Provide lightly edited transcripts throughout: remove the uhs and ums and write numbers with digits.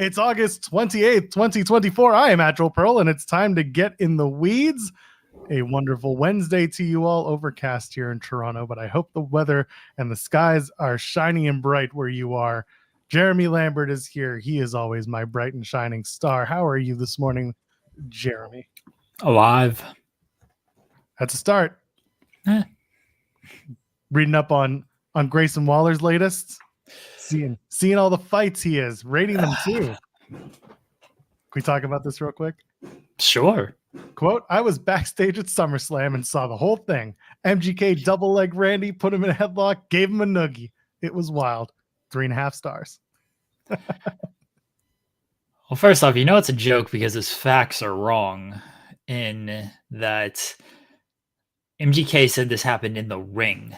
It's August 28th, 2024. I am Agile Pearl, and it's time to get in the weeds. A wonderful Wednesday to you all. Overcast here in Toronto, but I hope the weather and the skies are shiny and bright where you are. Jeremy Lambert is here. He is always my bright and shining star. How are you this morning, Jeremy? Alive. That's a start. Reading up on Grayson Waller's latest. Seeing all the fights he is, rating them too. Can we talk about this real quick? Sure. Quote, I was backstage at SummerSlam and saw the whole thing. MGK double leg Randy, put him in a headlock, gave him a noogie. It was wild. 3.5 stars. Well, first off, it's a joke because his facts are wrong in that MGK said this happened in the ring,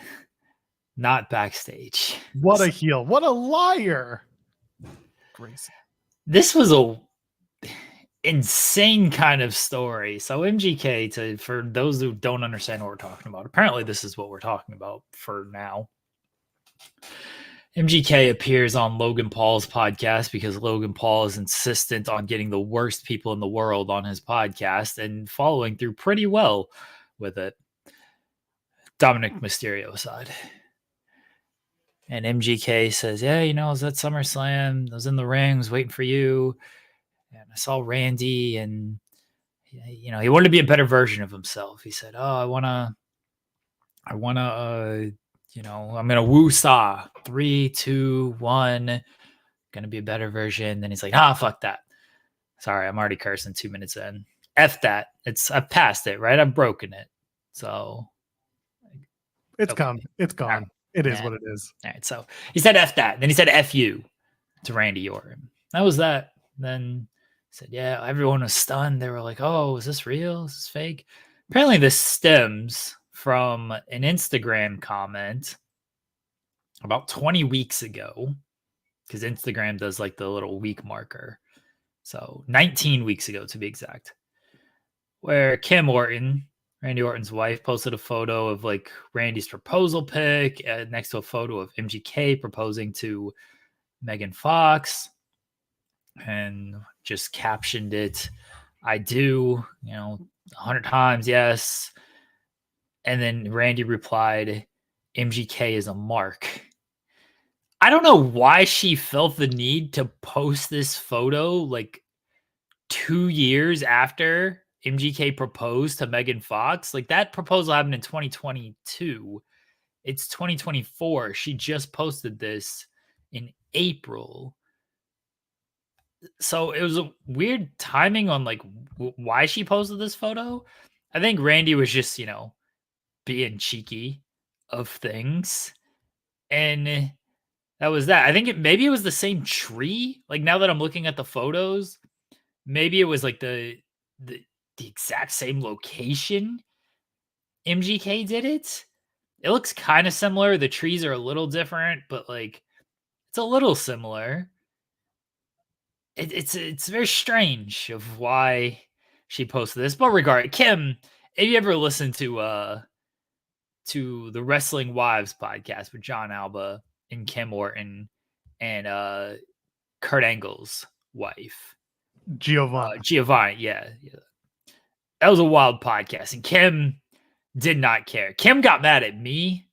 not backstage. What a heel. What a liar. Grayson. This was a insane kind of story. So MGK, for those who don't understand what we're talking about, apparently this is what we're talking about for now. MGK appears on Logan Paul's podcast because Logan Paul is insistent on getting the worst people in the world on his podcast and following through pretty well with it. Dominic Mysterio aside. And MGK says, yeah, I was at SummerSlam. I was in the ring. I was waiting for you. And I saw Randy and, he wanted to be a better version of himself. He said, oh, I'm going to woo-saw. 3, 2, 1. Going to be a better version. Then he's like, fuck that. Sorry, I'm already cursing 2 minutes in. F that. I've passed it, right? I've broken it. So. It's gone. It's gone. Right. It is what it is. All right. So he said F that. Then he said F you to Randy Orton. That was that. Then he said, yeah, everyone was stunned. They were like, oh, is this real? Is this fake? Apparently this stems from an Instagram comment about 20 weeks ago, because Instagram does like the little week marker. So 19 weeks ago to be exact, where Kim Orton, Randy Orton's wife, posted a photo of like Randy's proposal pic next to a photo of MGK proposing to Megan Fox, and just captioned it, I do, 100 times, yes. And then Randy replied, MGK is a mark. I don't know why she felt the need to post this photo like 2 years after MGK proposed to Megan Fox. Like, that proposal happened in 2022. It's 2024. She just posted this in April. So it was a weird timing on like why she posted this photo. I think Randy was just, being cheeky of things. And that was that. I think maybe it was the same tree. Like, now that I'm looking at the photos, maybe it was like the exact same location MGK did it. It looks kind of similar. The trees are a little different, but like it's a little similar. It's very strange of why she posted this. But regardless, Kim, if you ever listened to the Wrestling Wives podcast with John Alba and Kim Orton and Kurt Angle's wife, Giovanni, yeah. That was a wild podcast, and Kim did not care. Kim got mad at me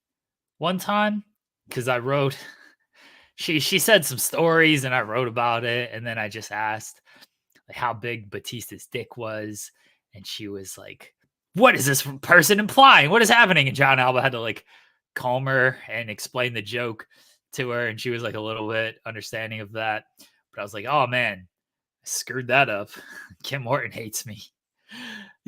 one time because I wrote. She said some stories, and I wrote about it, and then I just asked like how big Batista's dick was, and she was like, "What is this person implying? What is happening?" And John Alba had to like calm her and explain the joke to her, and she was like a little bit understanding of that. But I was like, "Oh man, I screwed that up." Kim Orton hates me.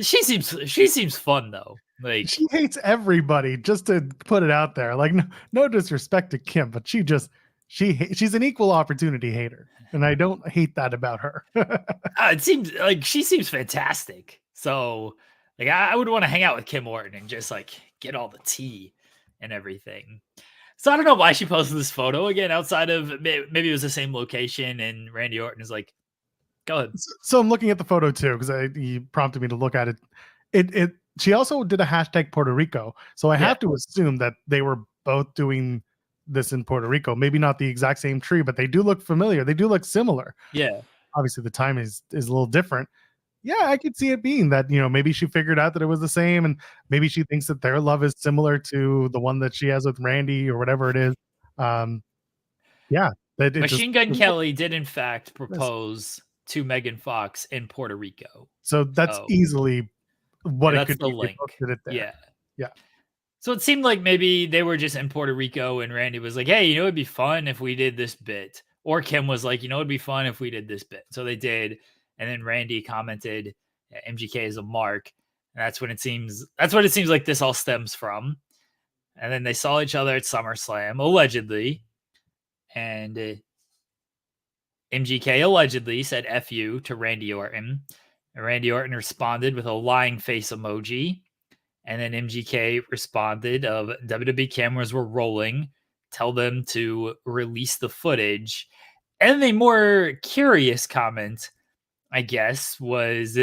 She seems fun though. Like, she hates everybody, just to put it out there. Like, no disrespect to Kim, but she's an equal opportunity hater, and I don't hate that about her. It seems like she seems fantastic. So like I would want to hang out with Kim Orton and just like get all the tea and everything. So I don't know why she posted this photo again, outside of maybe it was the same location, and Randy Orton is like, go ahead. So I'm looking at the photo too, because he prompted me to look at it. She also did a hashtag Puerto Rico. So I have to assume that they were both doing this in Puerto Rico. Maybe not the exact same tree, but they do look familiar. They do look similar. Yeah. obviously the time is a little different. Yeah, I could see it being that, maybe she figured out that it was the same, and maybe she thinks that their love is similar to the one that she has with Randy or whatever it is. Yeah, that it just Machine Gun Kelly did in fact propose to Megan Fox in Puerto Rico. so that's easily what it That's could the be. They link. both did it there. Yeah. Yeah. So it seemed like maybe they were just in Puerto Rico and Randy was like, hey, it'd be fun if we did this bit. Or Kim was like, it'd be fun if we did this bit. So they did. And then Randy commented, MGK is a mark. And that's what it seems like this all stems from. And then they saw each other at SummerSlam, allegedly. And MGK allegedly said F you to Randy Orton. And Randy Orton responded with a lying face emoji. And then MGK responded of WWE cameras were rolling. Tell them to release the footage. And the more curious comment, I guess, was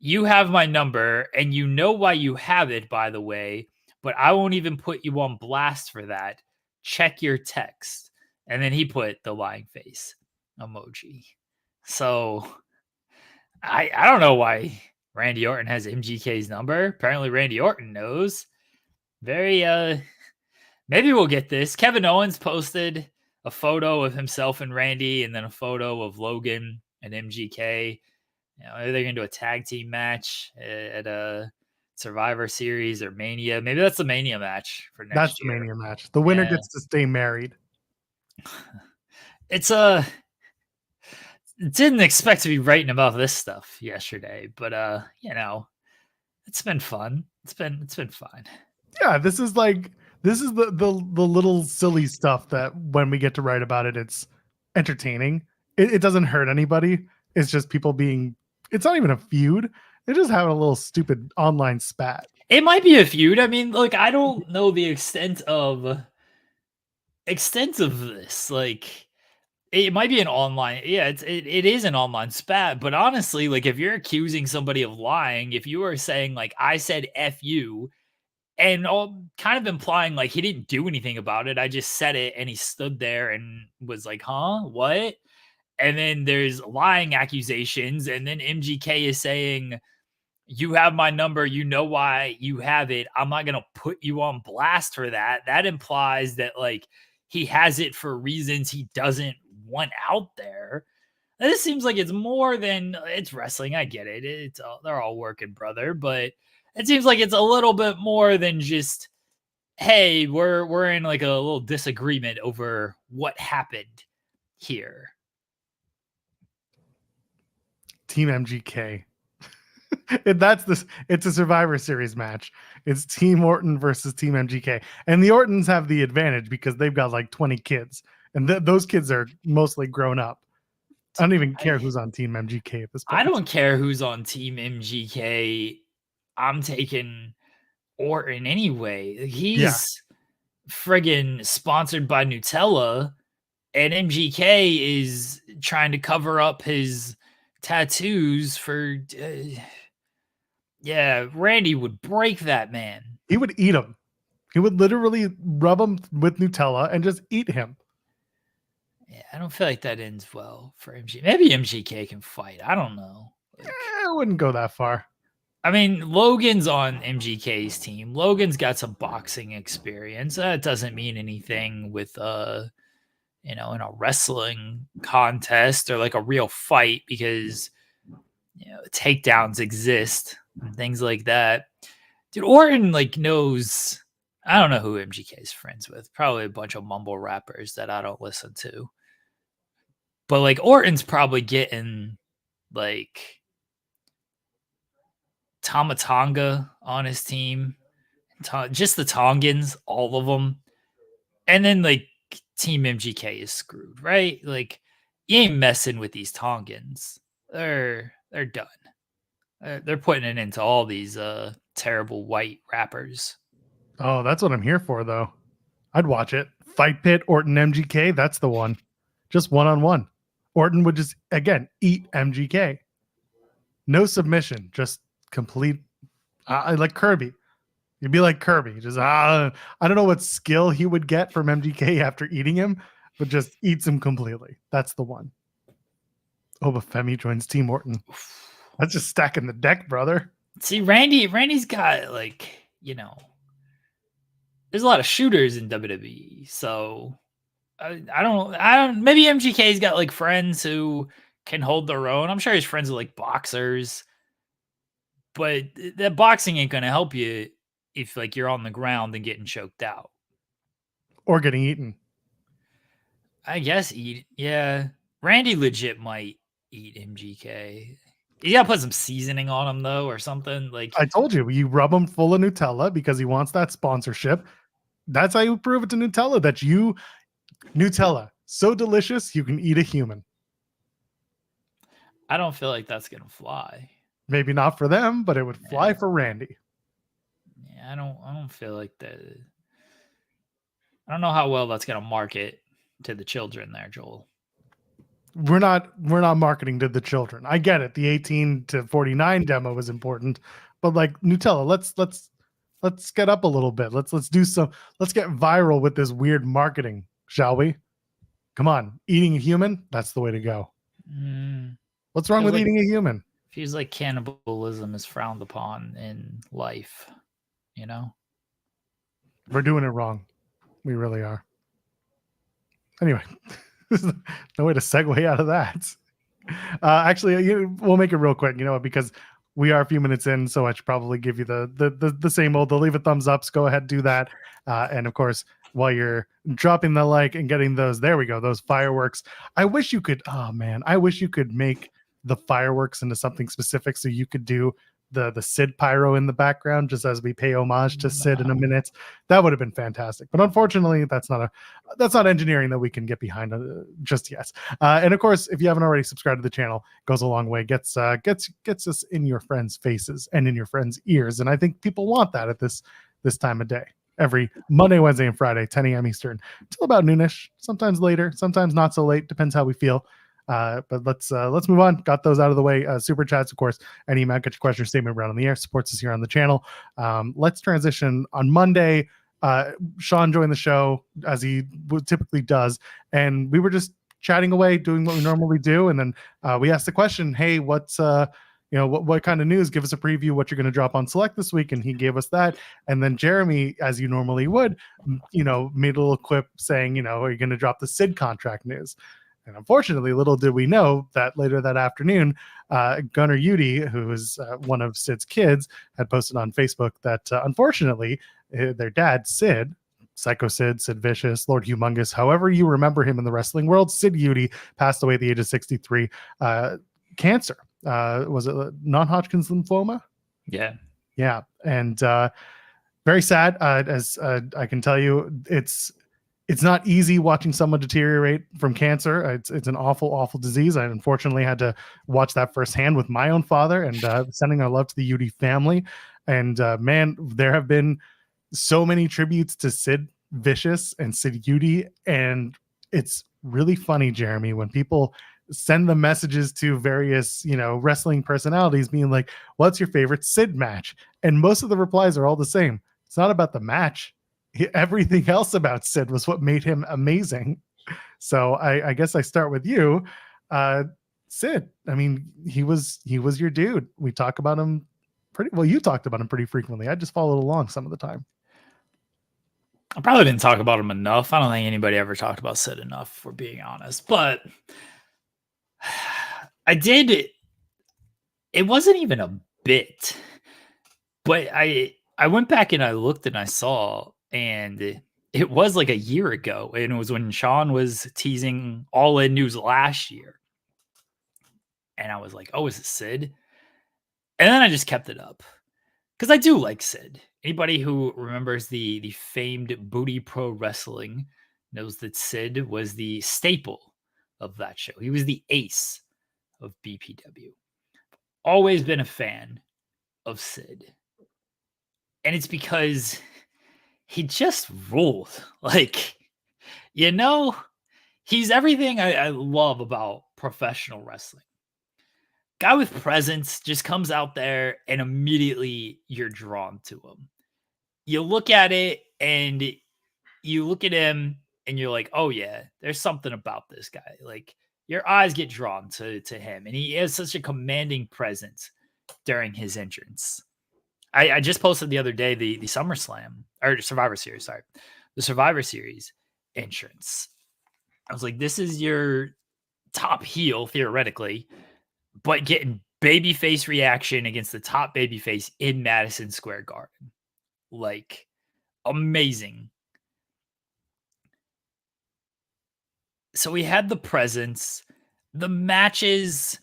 you have my number and you know why you have it, by the way, but I won't even put you on blast for that. Check your text. And then he put the lying face emoji. So I don't know why Randy Orton has MGK's number. Apparently Randy Orton knows. Very maybe we'll get this. Kevin Owens posted a photo of himself and Randy and then a photo of Logan and MGK. Are they going to do a tag team match at a Survivor Series or Mania? Maybe that's the Mania match for next year. That's the Mania match. The winner gets to stay married. It's didn't expect to be writing about this stuff yesterday, but it's been fun. It's been fun. Yeah, this is the little silly stuff that when we get to write about it, it's entertaining. It doesn't hurt anybody. It's just people being. It's not even a feud. They're just having a little stupid online spat. It might be a feud. I mean, like, I don't know the extent of this. Like, it might be an online. Yeah, it is an online spat. But honestly, like, if you're accusing somebody of lying, if you are saying like I said F you, and all kind of implying like he didn't do anything about it, I just said it, and he stood there and was like, "Huh, what?" And then there's lying accusations, and then MGK is saying, you have my number. You know why you have it. I'm not going to put you on blast for that. That implies that like he has it for reasons he doesn't want out there. And this seems like it's more than it's wrestling. I get it. They're all working, brother, but it seems like it's a little bit more than just, hey, we're in like a little disagreement over what happened here. Team MGK. It's a Survivor Series match. It's Team Orton versus Team MGK. And the Ortons have the advantage because they've got like 20 kids. And those kids are mostly grown up. I don't even care who's on Team MGK at this point. I don't care who's on Team MGK. I'm taking Orton anyway. He's friggin' sponsored by Nutella. And MGK is trying to cover up his tattoos for... Randy would break that man. He would eat him. He would literally rub him with Nutella and just eat him. Yeah, I don't feel like that ends well for MGK. Maybe MGK can fight. I don't know. I wouldn't go that far. I mean, Logan's on MGK's team. Logan's got some boxing experience. That doesn't mean anything with in a wrestling contest or like a real fight because takedowns exist and things like that. Dude, Orton like knows. I don't know who MGK is friends with. Probably a bunch of mumble rappers that I don't listen to. But like Orton's probably getting like Tama Tonga on his team. Just the Tongans, all of them. And then like Team MGK is screwed, right? Like you ain't messing with these Tongans. They're done. They're putting it into all these terrible white rappers. Oh, that's what I'm here for, though. I'd watch it. Fight Pit, Orton, MGK. That's the one. Just one-on-one. Orton would just, again, eat MGK. No submission. Just complete. Like Kirby. You'd be like Kirby. Just, I don't know what skill he would get from MGK after eating him, but just eats him completely. That's the one. but Femi joins Team Orton. That's just stacking the deck, brother. See, Randy's got there's a lot of shooters in WWE, so I don't. Maybe MGK's got like friends who can hold their own. I'm sure he's friends with like boxers, but that boxing ain't gonna help you if like you're on the ground and getting choked out or getting eaten. I guess yeah. Randy legit might eat MGK. You gotta put some seasoning on him though, or something. Like I told you rub him full of Nutella because he wants that sponsorship. That's how you prove it to Nutella that Nutella so delicious you can eat a human. I don't feel like that's gonna fly. Maybe not for them, but it would fly for Randy. Yeah, I don't feel like that. I don't know how well that's gonna market to the children there, Joel. We're not marketing to the children. I get it. The 18 to 49 demo is important, but like Nutella, let's get up a little bit. Let's get viral with this weird marketing, shall we? Come on, eating a human, that's the way to go. What's wrong with eating a human? Feels like cannibalism is frowned upon in life, you know? We're doing it wrong. We really are. Anyway, no way to segue out of that. Actually, we'll make it real quick, because we are a few minutes in, so I should probably give you the same old, leave a thumbs up. So go ahead, do that. And of course, while you're dropping the like and getting those fireworks, I wish you could make the fireworks into something specific so you could do the Sid pyro in the background just as we pay homage to Sid in a minute. That would have been fantastic. But unfortunately, that's not engineering that we can get behind just yet. And of course, if you haven't already subscribed to the channel, goes a long way. Gets us in your friends' faces and in your friends' ears. And I think people want that at this time of day. Every Monday, Wednesday, and Friday, 10 a.m. Eastern, till about noonish, sometimes later, sometimes not so late, depends how we feel. But let's move on. Got those out of the way. Super chats, of course, and email, get your question, statement around on the air. Supports us here on the channel. Let's transition. On Monday, Sean joined the show as he typically does, and we were just chatting away, doing what we normally do, and then we asked the question, "Hey, what's what kind of news? Give us a preview what you're going to drop on Select this week," and he gave us that. And then Jeremy, as you normally would, made a little quip saying, "Are you going to drop the Sid contract news?" And unfortunately, little did we know that later that afternoon, Gunnar Eudy, who is one of Sid's kids, had posted on Facebook that unfortunately, their dad, Sid, Psycho Sid, Sid Vicious, Lord Humongous, however you remember him in the wrestling world, Sid Eudy passed away at the age of 63. Cancer. Was it non-Hodgkin's lymphoma? Yeah. And very sad. As I can tell you, it's not easy watching someone deteriorate from cancer. It's an awful disease. I unfortunately had to watch that firsthand with my own father, and sending our love to the Eudy family. And man, there have been so many tributes to Sid Vicious and Sid Eudy, and it's really funny, Jeremy, when people send the messages to various, wrestling personalities being like, "What's your favorite Sid match?" And most of the replies are all the same. It's not about the match. Everything else about Sid was what made him amazing. So I guess I start with you. Sid, I mean, he was your dude. We talk about him you talked about him pretty frequently. I just followed along some of the time. I probably didn't talk about him enough. I don't think anybody ever talked about Sid enough, for being honest. But I did. It wasn't even a bit. But I went back and I looked and I saw, and it was like a year ago. And it was when Sean was teasing All In News last year. And I was like, oh, is it Sid? And then I just kept it up. Because I do like Sid. Anybody who remembers the famed Booty Pro Wrestling knows that Sid was the staple of that show. He was the ace of BPW. Always been a fan of Sid. And it's because he just ruled. Like, he's everything I love about professional wrestling. Guy with presence, just comes out there and immediately you're drawn to him. You look at it and you look at him and you're like, oh yeah, there's something about this guy. Like, your eyes get drawn to him, and he has such a commanding presence during his entrance. I just posted the other day the SummerSlam or Survivor Series, sorry, the Survivor Series entrance. I was like, this is your top heel theoretically, but getting babyface reaction against the top babyface in Madison Square Garden, like amazing. So we had the presence, the matches.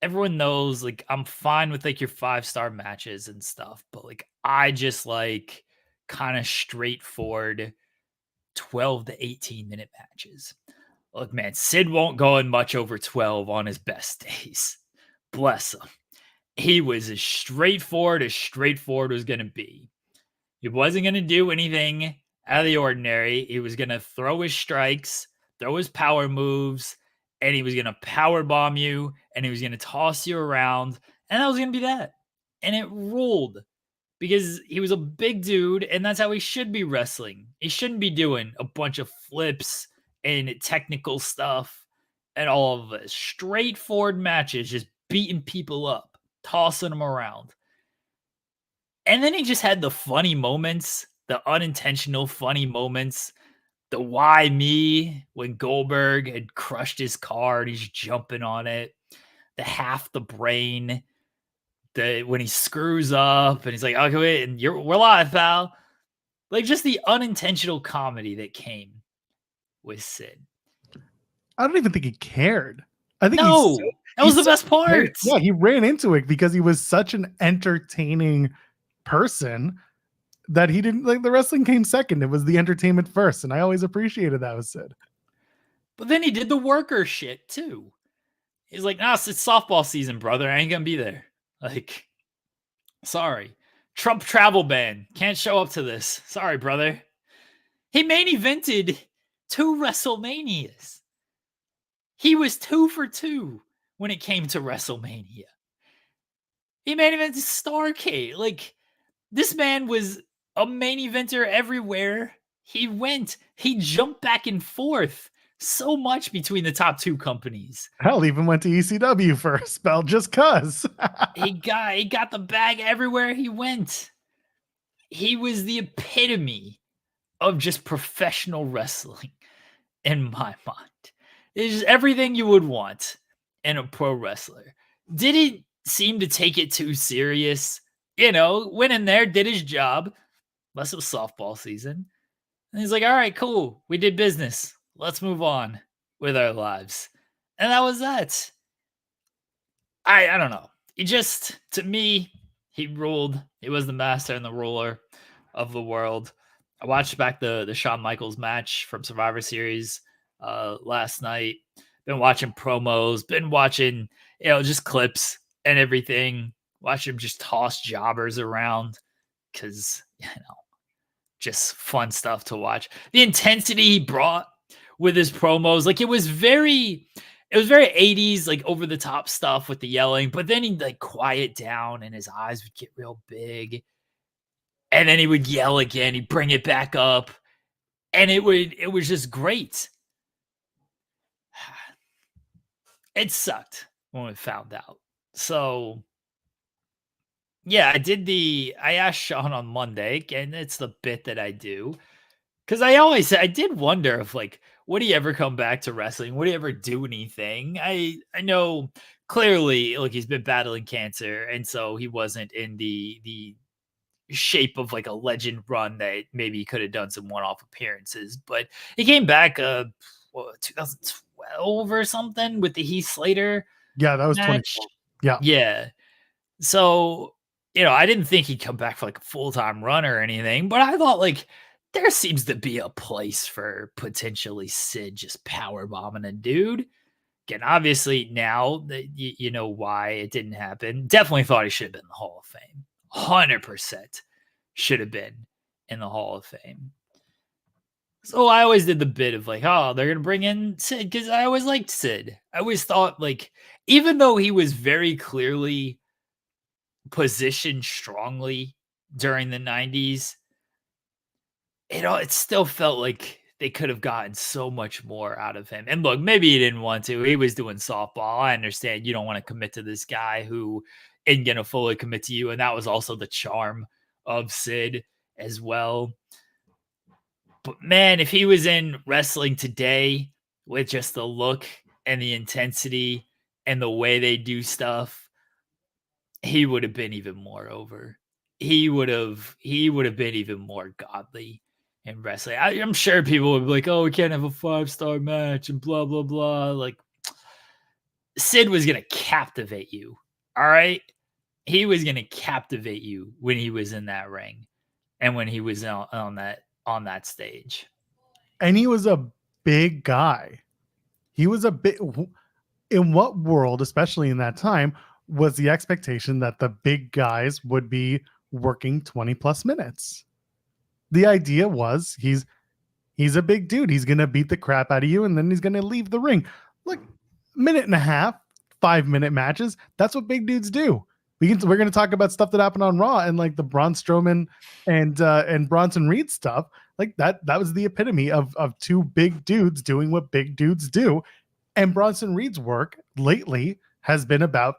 Everyone knows, like, I'm fine with like your 5-star matches and stuff, but like I just like kind of straightforward 12 to 18 minute matches. Look, man, Sid won't go in much over 12 on his best days. Bless him. He was as straightforward was going to be. He wasn't going to do anything out of the ordinary. He was going to throw his strikes, throw his power moves, and he was going to power bomb you, and he was going to toss you around, and that was going to be that. And it ruled because he was a big dude, and that's how he should be wrestling. He shouldn't be doing a bunch of flips and technical stuff and all of this. Straightforward matches, just beating people up, tossing them around. And then he just had the funny moments, the unintentional funny moments. The why me when Goldberg had crushed his car and he's jumping on it. The half the brain. When he screws up and he's like, okay, wait, and we're live, pal. Like just the unintentional comedy that came with Sid. I don't even think he cared. I think that was the best part. Yeah, he ran into it because he was such an entertaining person that he didn't like. The wrestling came second. It was the entertainment first, and I always appreciated that with Sid. But then he did the worker shit too. He's like, nah, it's softball season, brother. I ain't gonna be there. Like, sorry. Trump travel ban. Can't show up to this. Sorry, brother. He main evented 2 WrestleManias. He was 2 for 2 when it came to WrestleMania. He main evented Starrcade. Like, this man was a main eventer everywhere he went. He jumped back and forth so much between the top 2 companies. Hell, even went to ECW for a spell just cuz. he got the bag everywhere he went. He was the epitome of just professional wrestling in my mind. It's just everything you would want in a pro wrestler. Didn't seem to take it too serious. You know, went in there, did his job. Unless it was softball season. And he's like, all right, cool. We did business. Let's move on with our lives. And that was that. I don't know. He just, to me, he ruled. He was the master and the ruler of the world. I watched back the Shawn Michaels match from Survivor Series last night. Been watching promos. Been watching, just clips and everything. Watch him just toss jobbers around because, just fun stuff to watch. The intensity he brought with his promos, like it was very 80s, like over the top stuff with the yelling, but then he'd like quiet down and his eyes would get real big. And then he would yell again. He'd bring it back up. And it was just great. It sucked when we found out. So yeah, I asked Sean on Monday, and it's the bit that I do. Because I did wonder if, like, would he ever come back to wrestling? Would he ever do anything? I know clearly, like, he's been battling cancer, and so he wasn't in the shape of, like, a legend run that maybe he could have done some one-off appearances. But he came back, 2012 or something with the Heath Slater Yeah, that was match. 2012. Yeah. So, I didn't think he'd come back for like a full-time run or anything, but I thought like there seems to be a place for potentially Sid just power bombing a dude. Again, obviously now that you know why it didn't happen. Definitely thought he should have been in the Hall of Fame. 100% should have been in the Hall of Fame. So I always did the bit of like, oh, they're going to bring in Sid because I always liked Sid. I always thought like, even though he was very clearly positioned strongly during the 90s, it still felt like they could have gotten so much more out of him. And look, maybe he didn't want to. He was doing softball. I understand you don't want to commit to this guy who isn't going to fully commit to you. And that was also the charm of Sid as well. But man, if he was in wrestling today with just the look and the intensity and the way they do stuff, he would have been even more over. He would have been even more godly in wrestling. I'm sure people would be like, "Oh, we can't have a 5-star match," and blah blah blah. Like, Sid was gonna captivate you. All right, he was gonna captivate you when he was in that ring and when he was on that stage. And he was a big guy. He was a big. In what world, especially in that time, was the expectation that the big guys would be working 20 plus minutes? The idea was he's a big dude. He's going to beat the crap out of you and then he's going to leave the ring. Look, minute and a half, 5-minute matches. That's what big dudes do. We're going to talk about stuff that happened on Raw and like the Braun Strowman and Bronson Reed stuff. Like that was the epitome of two big dudes doing what big dudes do. And Bronson Reed's work lately has been about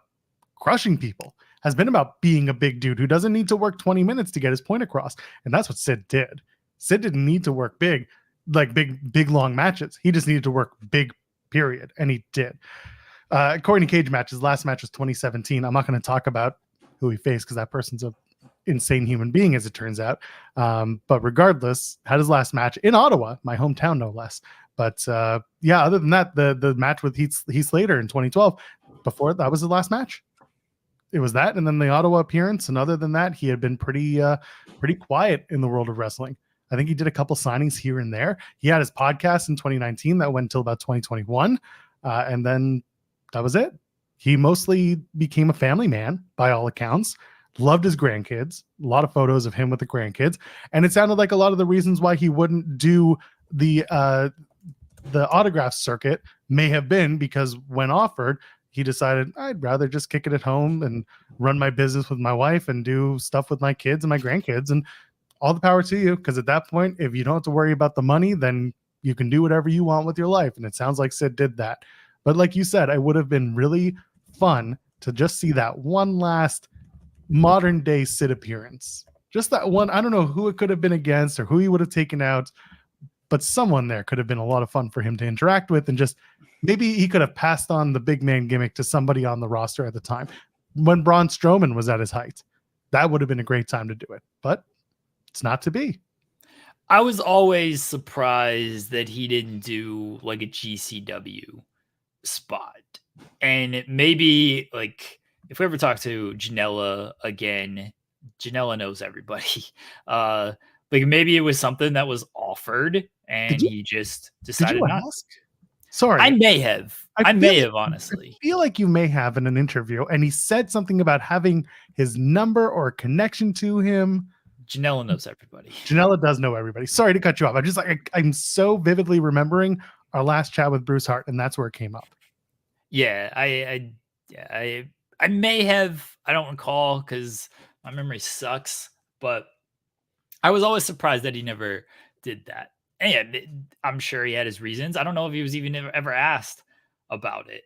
crushing people, has been about being a big dude who doesn't need to work 20 minutes to get his point across. And that's what Sid did. Sid didn't need to work big, like big, long matches. He just needed to work big, period. And he did. According to Cage Match, his last match was 2017. I'm not going to talk about who he faced because that person's a insane human being, as it turns out. But regardless, had his last match in Ottawa, my hometown, no less. But yeah, other than that, the match with Heath Slater in 2012, before that was his last match. It was that, and then the Ottawa appearance. And other than that, he had been pretty quiet in the world of wrestling. I think he did a couple signings here and there. He had his podcast in 2019 that went until about 2021, and then that was it. He mostly became a family man by all accounts. Loved his grandkids. A lot of photos of him with the grandkids, and it sounded like a lot of the reasons why he wouldn't do the autograph circuit may have been because when offered, he decided I'd rather just kick it at home and run my business with my wife and do stuff with my kids and my grandkids, and all the power to you. Because at that point, if you don't have to worry about the money, then you can do whatever you want with your life. And it sounds like Sid did that. But like you said, it would have been really fun to just see that one last modern day Sid appearance. Just that one. I don't know who it could have been against or who he would have taken out, but someone there could have been a lot of fun for him to interact with, and just maybe he could have passed on the big man gimmick to somebody on the roster at the time when Braun Strowman was at his height. That would have been a great time to do it, but it's not to be. I was always surprised that he didn't do like a GCW spot. And maybe like if we ever talk to Janela again, Janela knows everybody. Like maybe it was something that was offered and he just decided not. Ask? Sorry. I may have. I may have, honestly. I feel like you may have in an interview, and he said something about having his number or a connection to him. Janela knows everybody. Janela does know everybody. Sorry to cut you off. I'm just like, I'm so vividly remembering our last chat with Bruce Hart, and that's where it came up. Yeah, I may have. I don't recall because my memory sucks, but I was always surprised that he never did that. And yeah, I'm sure he had his reasons. I don't know if he was even ever asked about it.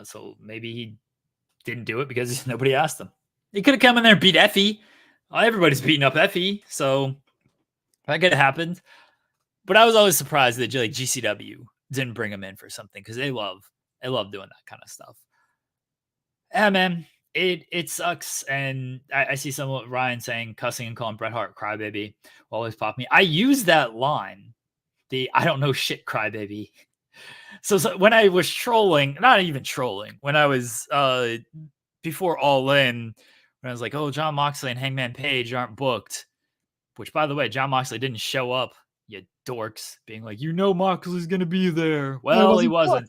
So maybe he didn't do it because nobody asked him. He could have come in there and beat Effie. Everybody's beating up Effie, so that could have happened. But I was always surprised that like GCW didn't bring him in for something because they love doing that kind of stuff. Yeah, man, it sucks. And I see some of Ryan saying cussing and calling Bret Hart crybaby will always pop me. I use that line, the I don't know shit crybaby. So when I was trolling, not even trolling, when I was before All In, when I was like, oh, Jon Moxley and Hangman Page aren't booked, which by the way, Jon Moxley didn't show up, you dorks, being like, Moxley's going to be there. Well, he wasn't.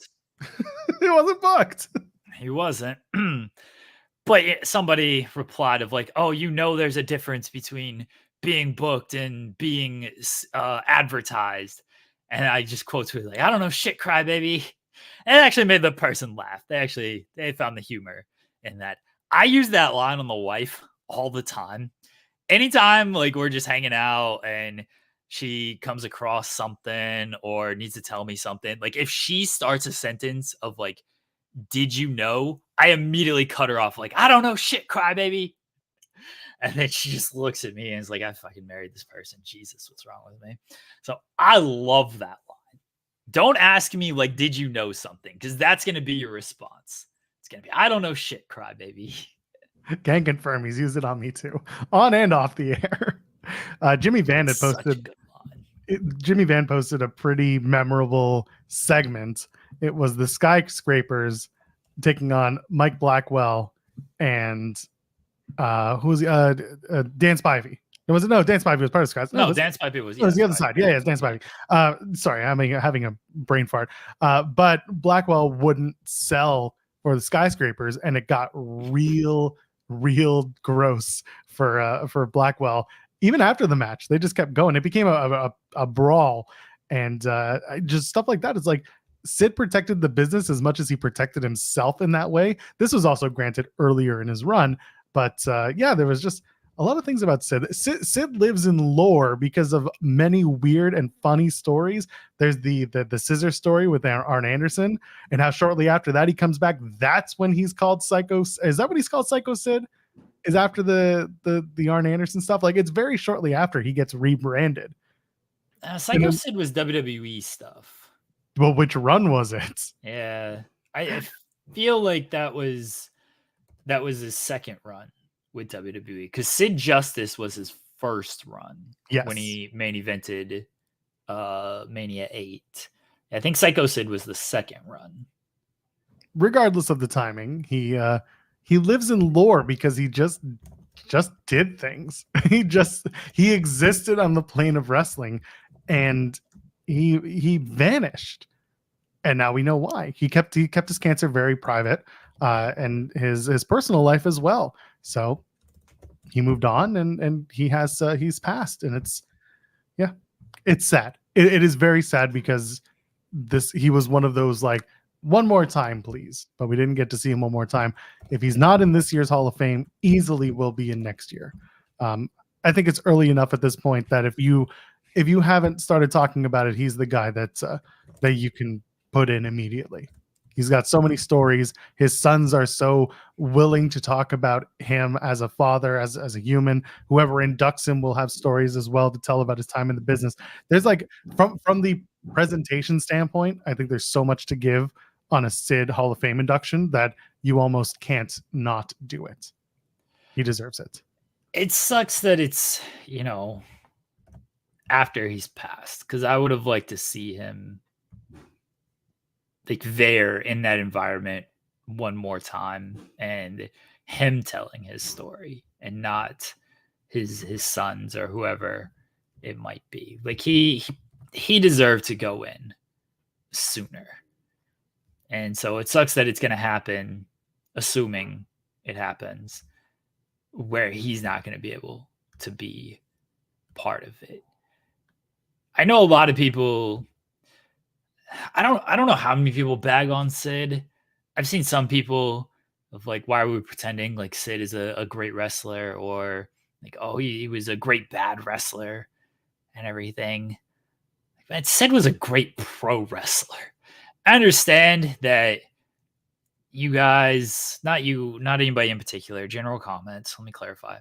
He wasn't booked. He wasn't. But somebody replied of like, oh, there's a difference between being booked and being advertised. And I just quote tweeted like, I don't know shit, crybaby. And it actually made the person laugh. They found the humor in that. I use that line on the wife all the time. Anytime like we're just hanging out and she comes across something or needs to tell me something, like if she starts a sentence of like, did you know? I immediately cut her off like, I don't know shit, crybaby. And then she just looks at me and is like, I fucking married this person. Jesus, what's wrong with me? So I love that line. Don't ask me like, did you know something? Because that's going to be your response. It's going to be, I don't know shit, crybaby. Can confirm he's used it on me too, on and off the air. Jimmy Van had posted. Jimmy Van posted a pretty memorable segment. It was the Skyscrapers taking on Mike Blackwell and who was Dan Spivey. Was it? No, Dan Spivey was part of Skies. No, Dan Spivey was. It was the other side. Yeah, it's Dan Spivey. Sorry, I'm having a brain fart. But Blackwell wouldn't sell for the Skyscrapers, and it got real gross for Blackwell. Even after the match, they just kept going. It became a brawl, and just stuff like that. It's like Sid protected the business as much as he protected himself in that way. This was also granted earlier in his run, but yeah, there was just a lot of things about Sid. Sid lives in lore because of many weird and funny stories. There's the scissor story with Arn Anderson, and how shortly after that he comes back. That's when he's called Psycho. Is that what he's called, Psycho Sid? Is after the Arn Anderson stuff. Like it's very shortly after he gets rebranded. Psycho Sid was WWE stuff. Well, which run was it? Yeah, I feel like that was his second run with WWE, because Sid Justice was his first run. Yes. When he main evented Mania 8. I think Psycho Sid was the second run. Regardless of the timing, he lives in lore because he just did things. he existed on the plane of wrestling, and he vanished. And now we know why. He kept his cancer very private, and his personal life as well. So he moved on, and he's passed, and it's sad. It is very sad because he was one of those like, one more time, please. But we didn't get to see him one more time. If he's not in this year's Hall of Fame, easily will be in next year. I think it's early enough at this point that if you haven't started talking about it, he's the guy that you can put in immediately. He's got so many stories. His sons are so willing to talk about him as a father, as a human. Whoever inducts him will have stories as well to tell about his time in the business. There's like, from the presentation standpoint, I think there's so much to give on a Sid Hall of Fame induction that you almost can't not do it. He deserves it. It sucks that it's, after he's passed, because I would have liked to see him like there in that environment one more time, and him telling his story and not his sons or whoever it might be. Like he deserved to go in sooner. And so it sucks that it's going to happen, assuming it happens, where he's not going to be able to be part of it. I know a lot of people, I don't know how many people bag on Sid. I've seen some people of like, why are we pretending like Sid is a great wrestler, or like, oh, he was a great bad wrestler and everything. Man, Sid was a great pro wrestler. I understand that you guys, not anybody in particular, general comments, let me clarify.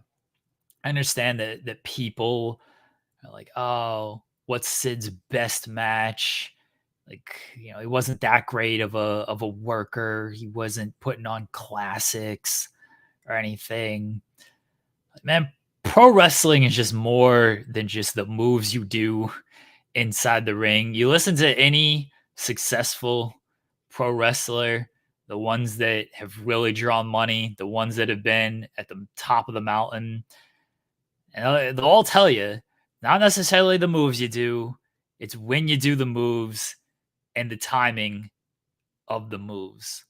I understand that people are like, oh, what's Sid's best match? Like, he wasn't that great of a worker. He wasn't putting on classics or anything. Man, pro wrestling is just more than just the moves you do inside the ring. You listen to any successful pro wrestler, the ones that have really drawn money, the ones that have been at the top of the mountain, and they'll all tell you, not necessarily the moves you do, it's when you do the moves and the timing of the moves.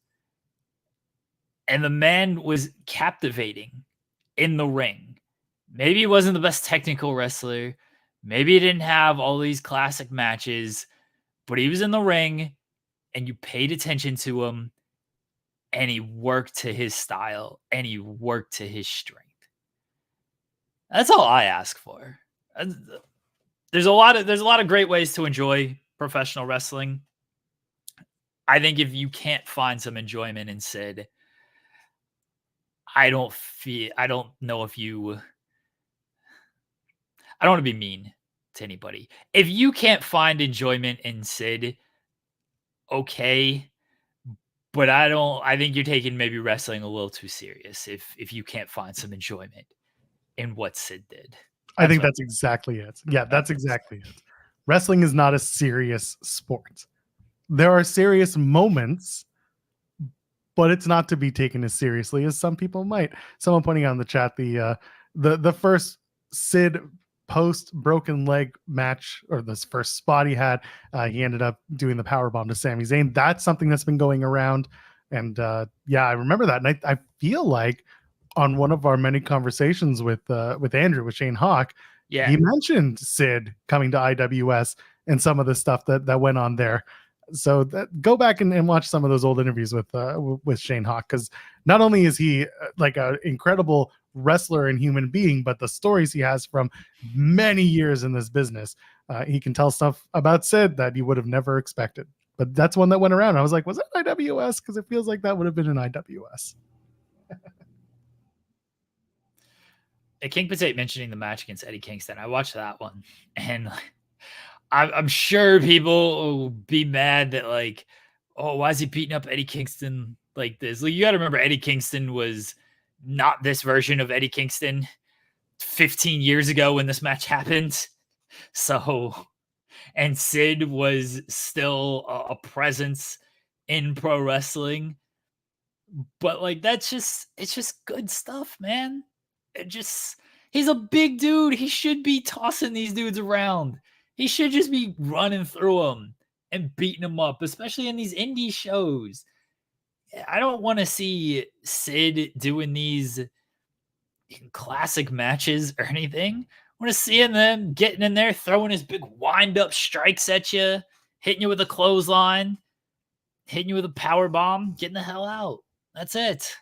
And the man was captivating in the ring. Maybe he wasn't the best technical wrestler. Maybe he didn't have all these classic matches, but he was in the ring and you paid attention to him, and he worked to his style and he worked to his strength. That's all I ask for. there's a lot of great ways to enjoy professional wrestling. I think if you can't find some enjoyment in Sid, I don't know if you, I don't want to be mean to anybody. If you can't find enjoyment in Sid, okay. But I think you're taking maybe wrestling a little too serious if you can't find some enjoyment in what Sid did. I think that's exactly it. Yeah, that's exactly it. Wrestling is not a serious sport. There are serious moments, but it's not to be taken as seriously as some people might. Someone pointing out in the chat the first Sid post broken leg match, or this first spot he had, he ended up doing the power bomb to Sami Zayn. That's something that's been going around, and yeah, I remember that, and I feel like on one of our many conversations with Andrew, with Shane Hawk, yeah, he mentioned Sid coming to IWS and some of the stuff that went on there. So go back and watch some of those old interviews with Shane Hawk, because not only is he like an incredible wrestler and human being, but the stories he has from many years in this business, he can tell stuff about Sid that you would have never expected. But that's one that went around. I was like, was it IWS? Because it feels like that would have been an IWS. King Potato mentioning the match against Eddie Kingston. I watched that one, and I'm sure people will be mad that, like, oh, why is he beating up Eddie Kingston like this? Like, you got to remember, Eddie Kingston was not this version of Eddie Kingston 15 years ago when this match happened. So, and Sid was still a presence in pro wrestling. But like, it's just good stuff, man. He's a big dude. He should be tossing these dudes around. He should just be running through them and beating them up, especially in these indie shows. I don't want to see Sid doing these classic matches or anything. I want to see him getting in there, throwing his big wind-up strikes at you, hitting you with a clothesline, hitting you with a power bomb, getting the hell out. That's it.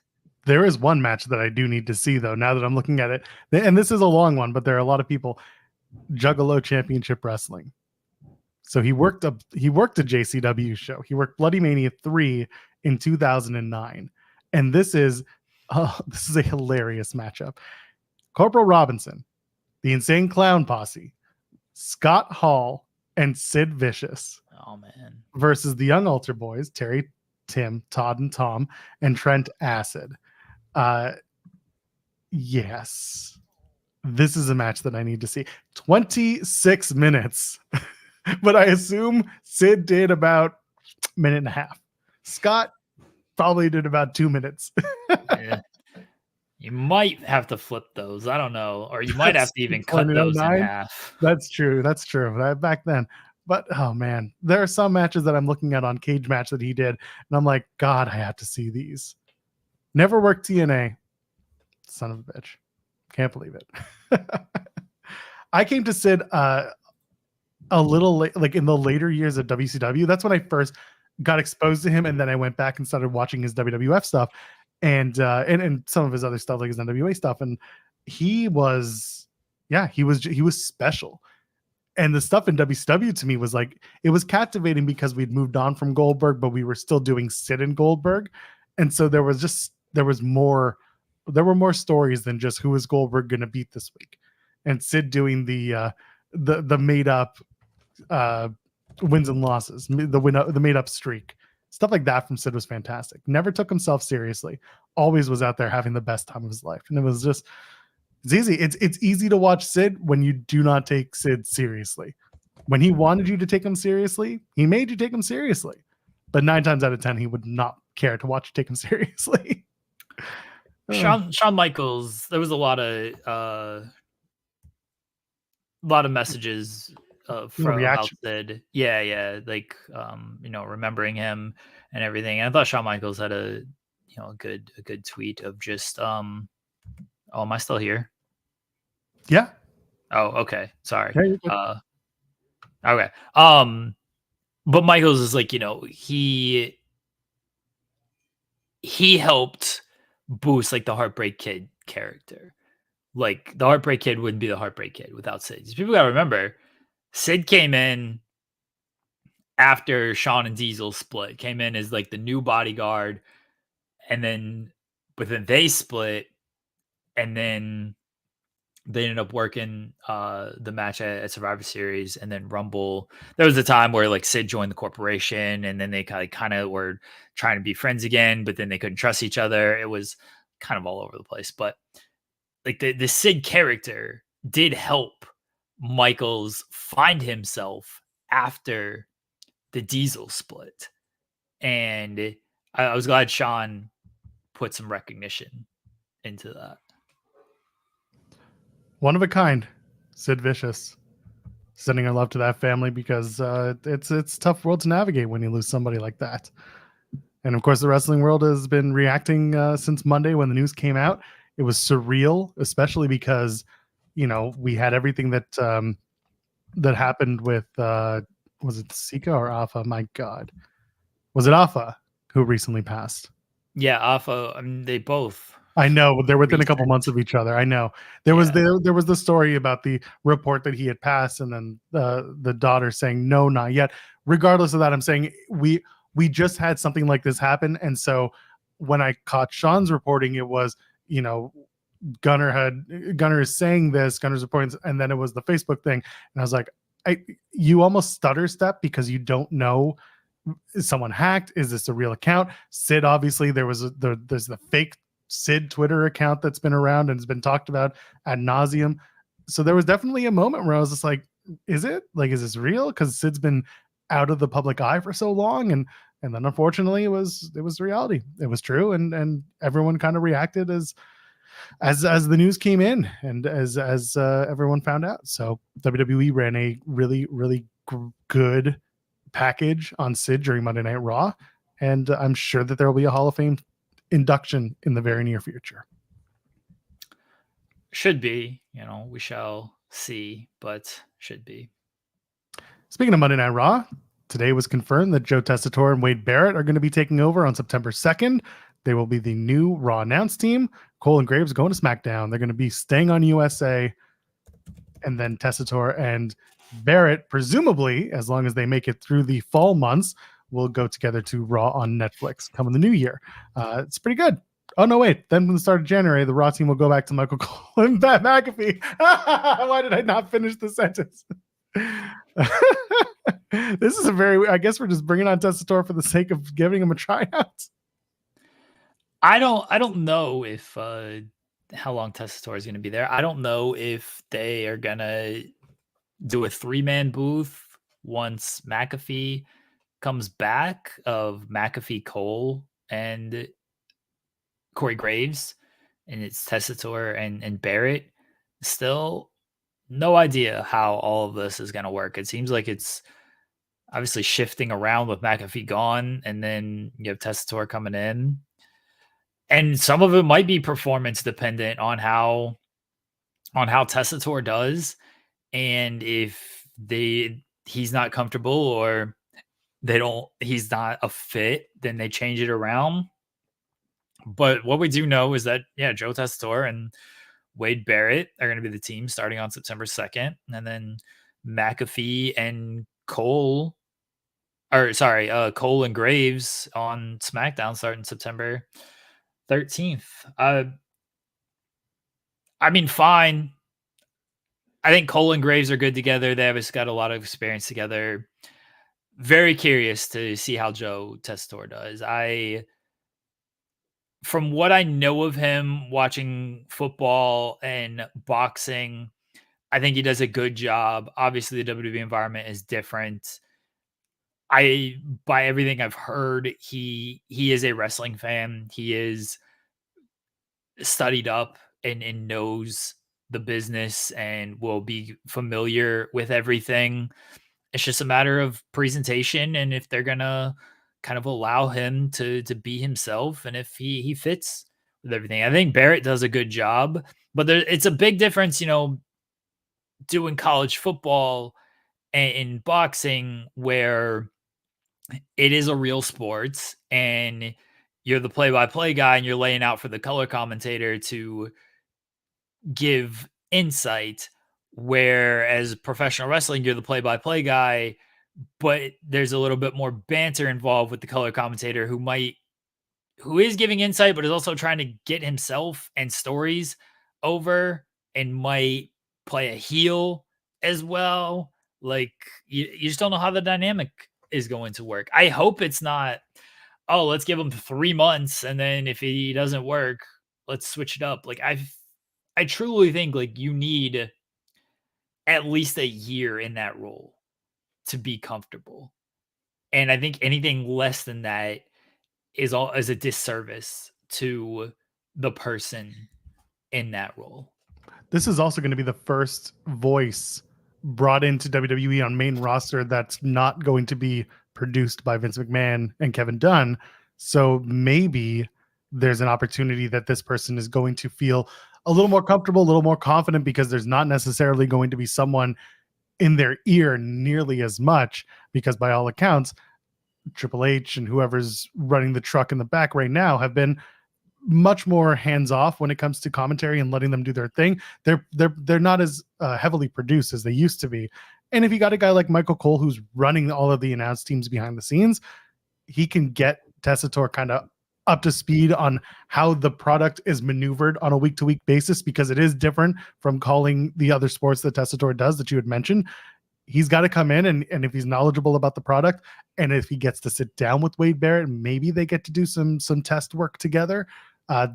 There is one match that I do need to see, though, now that I'm looking at it. And this is a long one, but there are a lot of people. Juggalo Championship Wrestling. So he worked a JCW show. He worked Bloody Mania 3 in 2009. And this is a hilarious matchup. Corporal Robinson, the Insane Clown Posse, Scott Hall, and Sid Vicious. Oh, man. Versus the Young Altar Boys, Terry, Tim, Todd, and Tom, and Trent Acid. Yes. This is a match that I need to see. 26 minutes. But I assume Sid did about a minute and a half. Scott probably did about 2 minutes. Yeah. You might have to flip those. I don't know. Or you might have to even cut those in half. That's true. Back then. But, oh, man. There are some matches that I'm looking at on Cage Match that he did. And I'm like, God, I have to see these. Never worked TNA. Son of a bitch. Can't believe it. I came to Sid a little late, like in the later years of WCW. That's when I first got exposed to him, and then I went back and started watching his WWF stuff and some of his other stuff, like his NWA stuff. And he was special. And the stuff in WCW to me was like, it was captivating because we'd moved on from Goldberg, but we were still doing Sid and Goldberg. And so there were more stories than just who is Goldberg going to beat this week. And Sid doing the made up wins and losses, the made up streak, stuff like that from Sid was fantastic. Never took himself seriously. Always was out there having the best time of his life. And it was just, it's easy. It's easy to watch Sid when you do not take Sid seriously. When he wanted you to take him seriously, he made you take him seriously. But 9 times out of 10, he would not care to watch you take him seriously. Shawn Michaels, there was a lot of messages from Sid. Yeah, like remembering him and everything. And I thought Shawn Michaels had a good tweet of just oh, am I still here? Yeah. Oh, okay. Sorry. Okay. But Michaels is like, he helped boost like the Heartbreak Kid character. Like the Heartbreak Kid wouldn't be the Heartbreak Kid without Sid. People gotta remember, Sid came in after Shawn and Diesel split, came in as like the new bodyguard, but then they split, and then they ended up working the match at Survivor Series, and then Rumble. There was a time where like Sid joined the corporation, and then they kind of were trying to be friends again, but then they couldn't trust each other. It was kind of all over the place. But like the Sid character did help Michaels find himself after the Diesel split, and I was glad Shawn put some recognition into that. One of a kind, Sid Vicious. Sending our love to that family, because it's a tough world to navigate when you lose somebody like that. And of course, the wrestling world has been reacting since Monday when the news came out. It was surreal, especially because, you know, we had everything that that happened with was it Sika or Alpha? My God, was it Alpha who recently passed? Yeah, Alpha. I mean, they both. I know they're within a couple months of each other. I know there was the story about the report that he had passed, and then the daughter saying no, not yet. Regardless of that, I'm saying we just had something like this happen, and so when I caught Sean's reporting, it was, you know, Gunner is saying this, Gunner's reporting, and then it was the Facebook thing, and I was like, you almost stutter step because you don't know. Is someone hacked? Is this a real account? Sid, obviously, there's the fake Sid Twitter account that's been around and has been talked about ad nauseum. So there was definitely a moment where I was just like, is this real? Because Sid's been out of the public eye for so long, and then unfortunately it was reality. It was true, and everyone kind of reacted as the news came in, and as everyone found out. So WWE ran a really good package on Sid during Monday Night Raw, and I'm sure that there will be a Hall of Fame induction in the very near future. Should be, we shall see, but should be. Speaking of Monday Night Raw, today was confirmed that Joe Tessitore and Wade Barrett are going to be taking over on September 2nd. They will be the new Raw announce team. Cole and Graves going to SmackDown. They're going to be staying on USA, and then Tessitore and Barrett, presumably, as long as they make it through the fall months, will go together to Raw on Netflix come in the new year. It's pretty good. Oh, no, wait. Then from the start of January, the Raw team will go back to Michael Cole and Pat McAfee. Why did I not finish the sentence? This is I guess we're just bringing on Tessitore for the sake of giving him a tryout. I don't know if how long Tessitore is going to be there. I don't know if they are going to do a 3-man booth once McAfee comes back, of McAfee, Cole, and Corey Graves, and it's Tessitore and Barrett. Still no idea how all of this is going to work. It seems like it's obviously shifting around with McAfee gone, and then you have Tessitore coming in. And some of it might be performance dependent on how Tessitore does. And if he's not comfortable, or he's not a fit, then they change it around. But what we do know is that, Joe Tessitore and Wade Barrett are going to be the team starting on September 2nd. And then McAfee and Cole and Graves on SmackDown starting September 13th. I mean, fine. I think Cole and Graves are good together. They have got a lot of experience together. Very curious to see how Joe Tessitore does. From what I know of him watching football and boxing, I think he does a good job. Obviously, the WWE environment is different. By everything I've heard, he is a wrestling fan. He is studied up and knows the business and will be familiar with everything. It's just a matter of presentation, and if they're gonna kind of allow him to be himself, and if he fits with everything. I think Barrett does a good job, but it's a big difference, doing college football and boxing, where it is a real sport and you're the play-by-play guy and you're laying out for the color commentator to give insight, Whereas professional wrestling, you're the play-by-play guy, but there's a little bit more banter involved with the color commentator who is giving insight, but is also trying to get himself and stories over and might play a heel as well. Like you just don't know how the dynamic is going to work. I hope it's not, oh, let's give him 3 months and then if he doesn't work, let's switch it up. Like I truly think like you need at least a year in that role to be comfortable. And I think anything less than that is a disservice to the person in that role. This is also going to be the first voice brought into WWE on main roster that's not going to be produced by Vince McMahon and Kevin Dunn. So maybe there's an opportunity that this person is going to feel a little more comfortable, a little more confident, because there's not necessarily going to be someone in their ear nearly as much, because by all accounts, Triple H and whoever's running the truck in the back right now have been much more hands off when it comes to commentary and letting them do their thing. They're not as heavily produced as they used to be. And if you got a guy like Michael Cole who's running all of the announce teams behind the scenes, he can get Tessitore kind of up to speed on how the product is maneuvered on a week-to-week basis, because it is different from calling the other sports that Tessitore does that you had mentioned. He's got to come in and if he's knowledgeable about the product, and if he gets to sit down with Wade Barrett, maybe they get to do some test work together,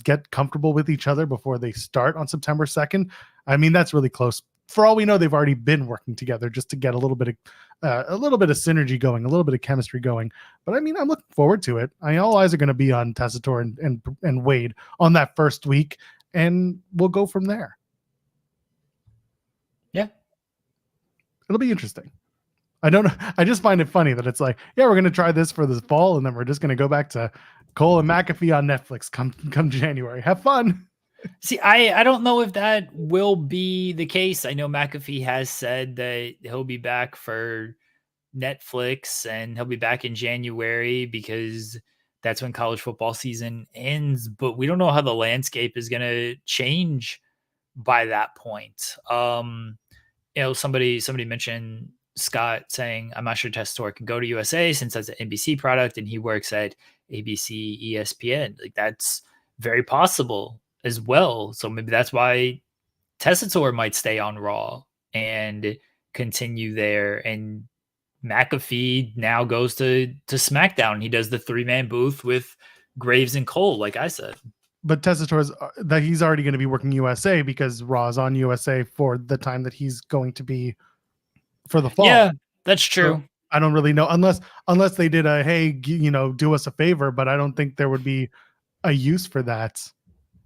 get comfortable with each other before they start on September 2nd. I mean, that's really close. For all we know, they've already been working together just to get a little bit of synergy going, a little bit of chemistry going. But I mean, I'm looking forward to it. All eyes are going to be on Tessitore and Wade on that first week, and we'll go from there. Yeah. It'll be interesting. I don't know. I just find it funny that it's like, yeah, we're going to try this for this fall, and then we're just going to go back to Cole and McAfee on Netflix come January. Have fun. See, I don't know if that will be the case. I know McAfee has said that he'll be back for Netflix and he'll be back in January because that's when college football season ends. But we don't know how the landscape is going to change by that point. Somebody mentioned Scott saying, I'm not sure Tessitore can go to USA since that's an NBC product and he works at ABC, ESPN. Like that's very possible as well. So maybe that's why Tessitore might stay on Raw and continue there. And McAfee now goes to SmackDown. He does the 3-man booth with Graves and Cole, like I said. But Tessitore's that he's already going to be working USA because Raw's on USA for the time that he's going to be for the fall. Yeah, that's true. So I don't really know unless they did a, hey, do us a favor, but I don't think there would be a use for that.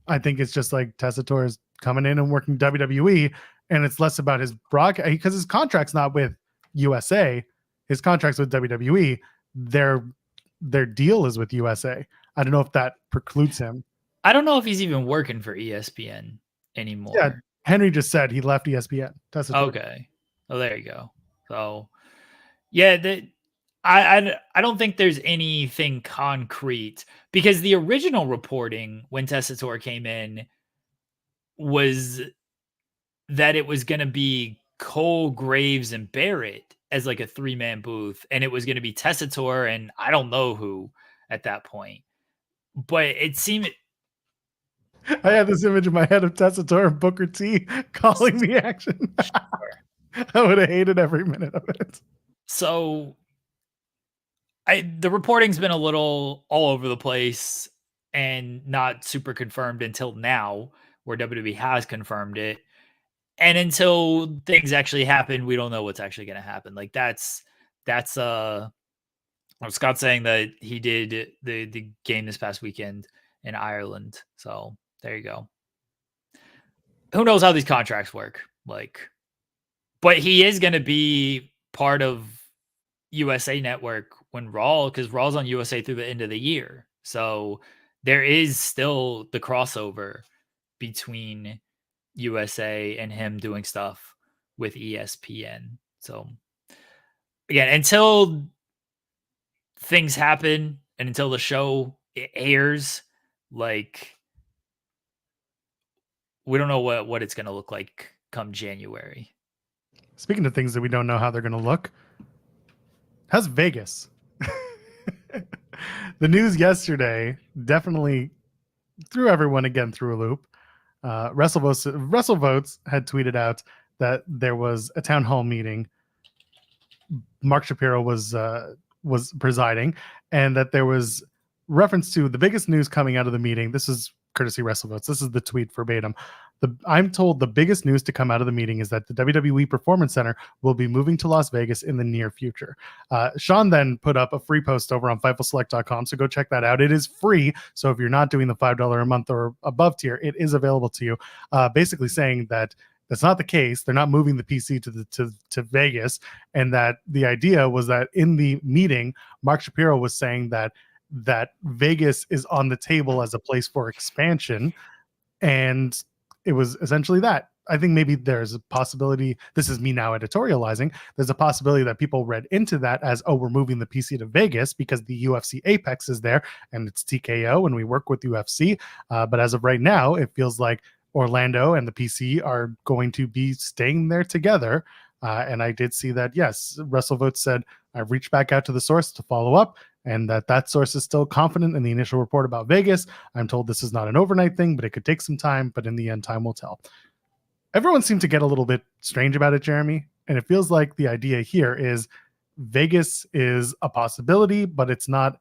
I think it's just like Tessitore is coming in and working WWE, and it's less about his broadcast because his contract's not with USA. His contract's with WWE. Their deal is with USA. I don't know if that precludes him. I don't know if he's even working for ESPN anymore. Yeah, Henry just said he left ESPN. Tessitore. Okay. Oh, there you go. So, yeah, I don't think there's anything concrete because the original reporting when Tessitore came in was that it was going to be Cole, Graves, and Barrett as like a 3-man booth, and it was going to be Tessitore and I don't know who at that point. But it seemed I had this image in my head of Tessitore and Booker T calling the action. I would have hated every minute of it. So the reporting's been a little all over the place and not super confirmed until now, where WWE has confirmed it. And until things actually happen, we don't know what's actually going to happen. Like that's Scott's saying that he did the game this past weekend in Ireland. So there you go. Who knows how these contracts work? But he is going to be part of USA Network when Raw, because Raw's on USA through the end of the year. So there is still the crossover between USA and him doing stuff with ESPN. So again, until things happen and until the show airs, like we don't know what it's going to look like come January. Speaking of things that we don't know how they're going to look, how's Vegas? The news yesterday definitely threw everyone again through a loop. WrestleVotes had tweeted out that there was a town hall meeting. Mark Shapiro was presiding, and that there was reference to the biggest news coming out of the meeting. This is courtesy WrestleVotes. This is the tweet verbatim. I'm told the biggest news to come out of the meeting is that the WWE Performance Center will be moving to Las Vegas in the near future. Sean then put up a free post over on FightfulSelect.com, so go check that out. It is free, so if you're not doing the $5 a month or above tier, it is available to you. Basically saying that that's not the case. They're not moving the PC to Vegas, and that the idea was that in the meeting, Mark Shapiro was saying that Vegas is on the table as a place for expansion, and it was essentially that. I think maybe there's a possibility, this is me now editorializing, there's a possibility that people read into that as, oh, we're moving the PC to Vegas because the UFC Apex is there and it's TKO and we work with UFC. But as of right now, it feels like Orlando and the PC are going to be staying there together. And I did see that, yes, WrestleVotes said, I've reached back out to the source to follow up, and that source is still confident in the initial report about Vegas. I'm told this is not an overnight thing, but it could take some time, but in the end, time will tell. Everyone seemed to get a little bit strange about it, Jeremy, and it feels like the idea here is Vegas is a possibility, but it's not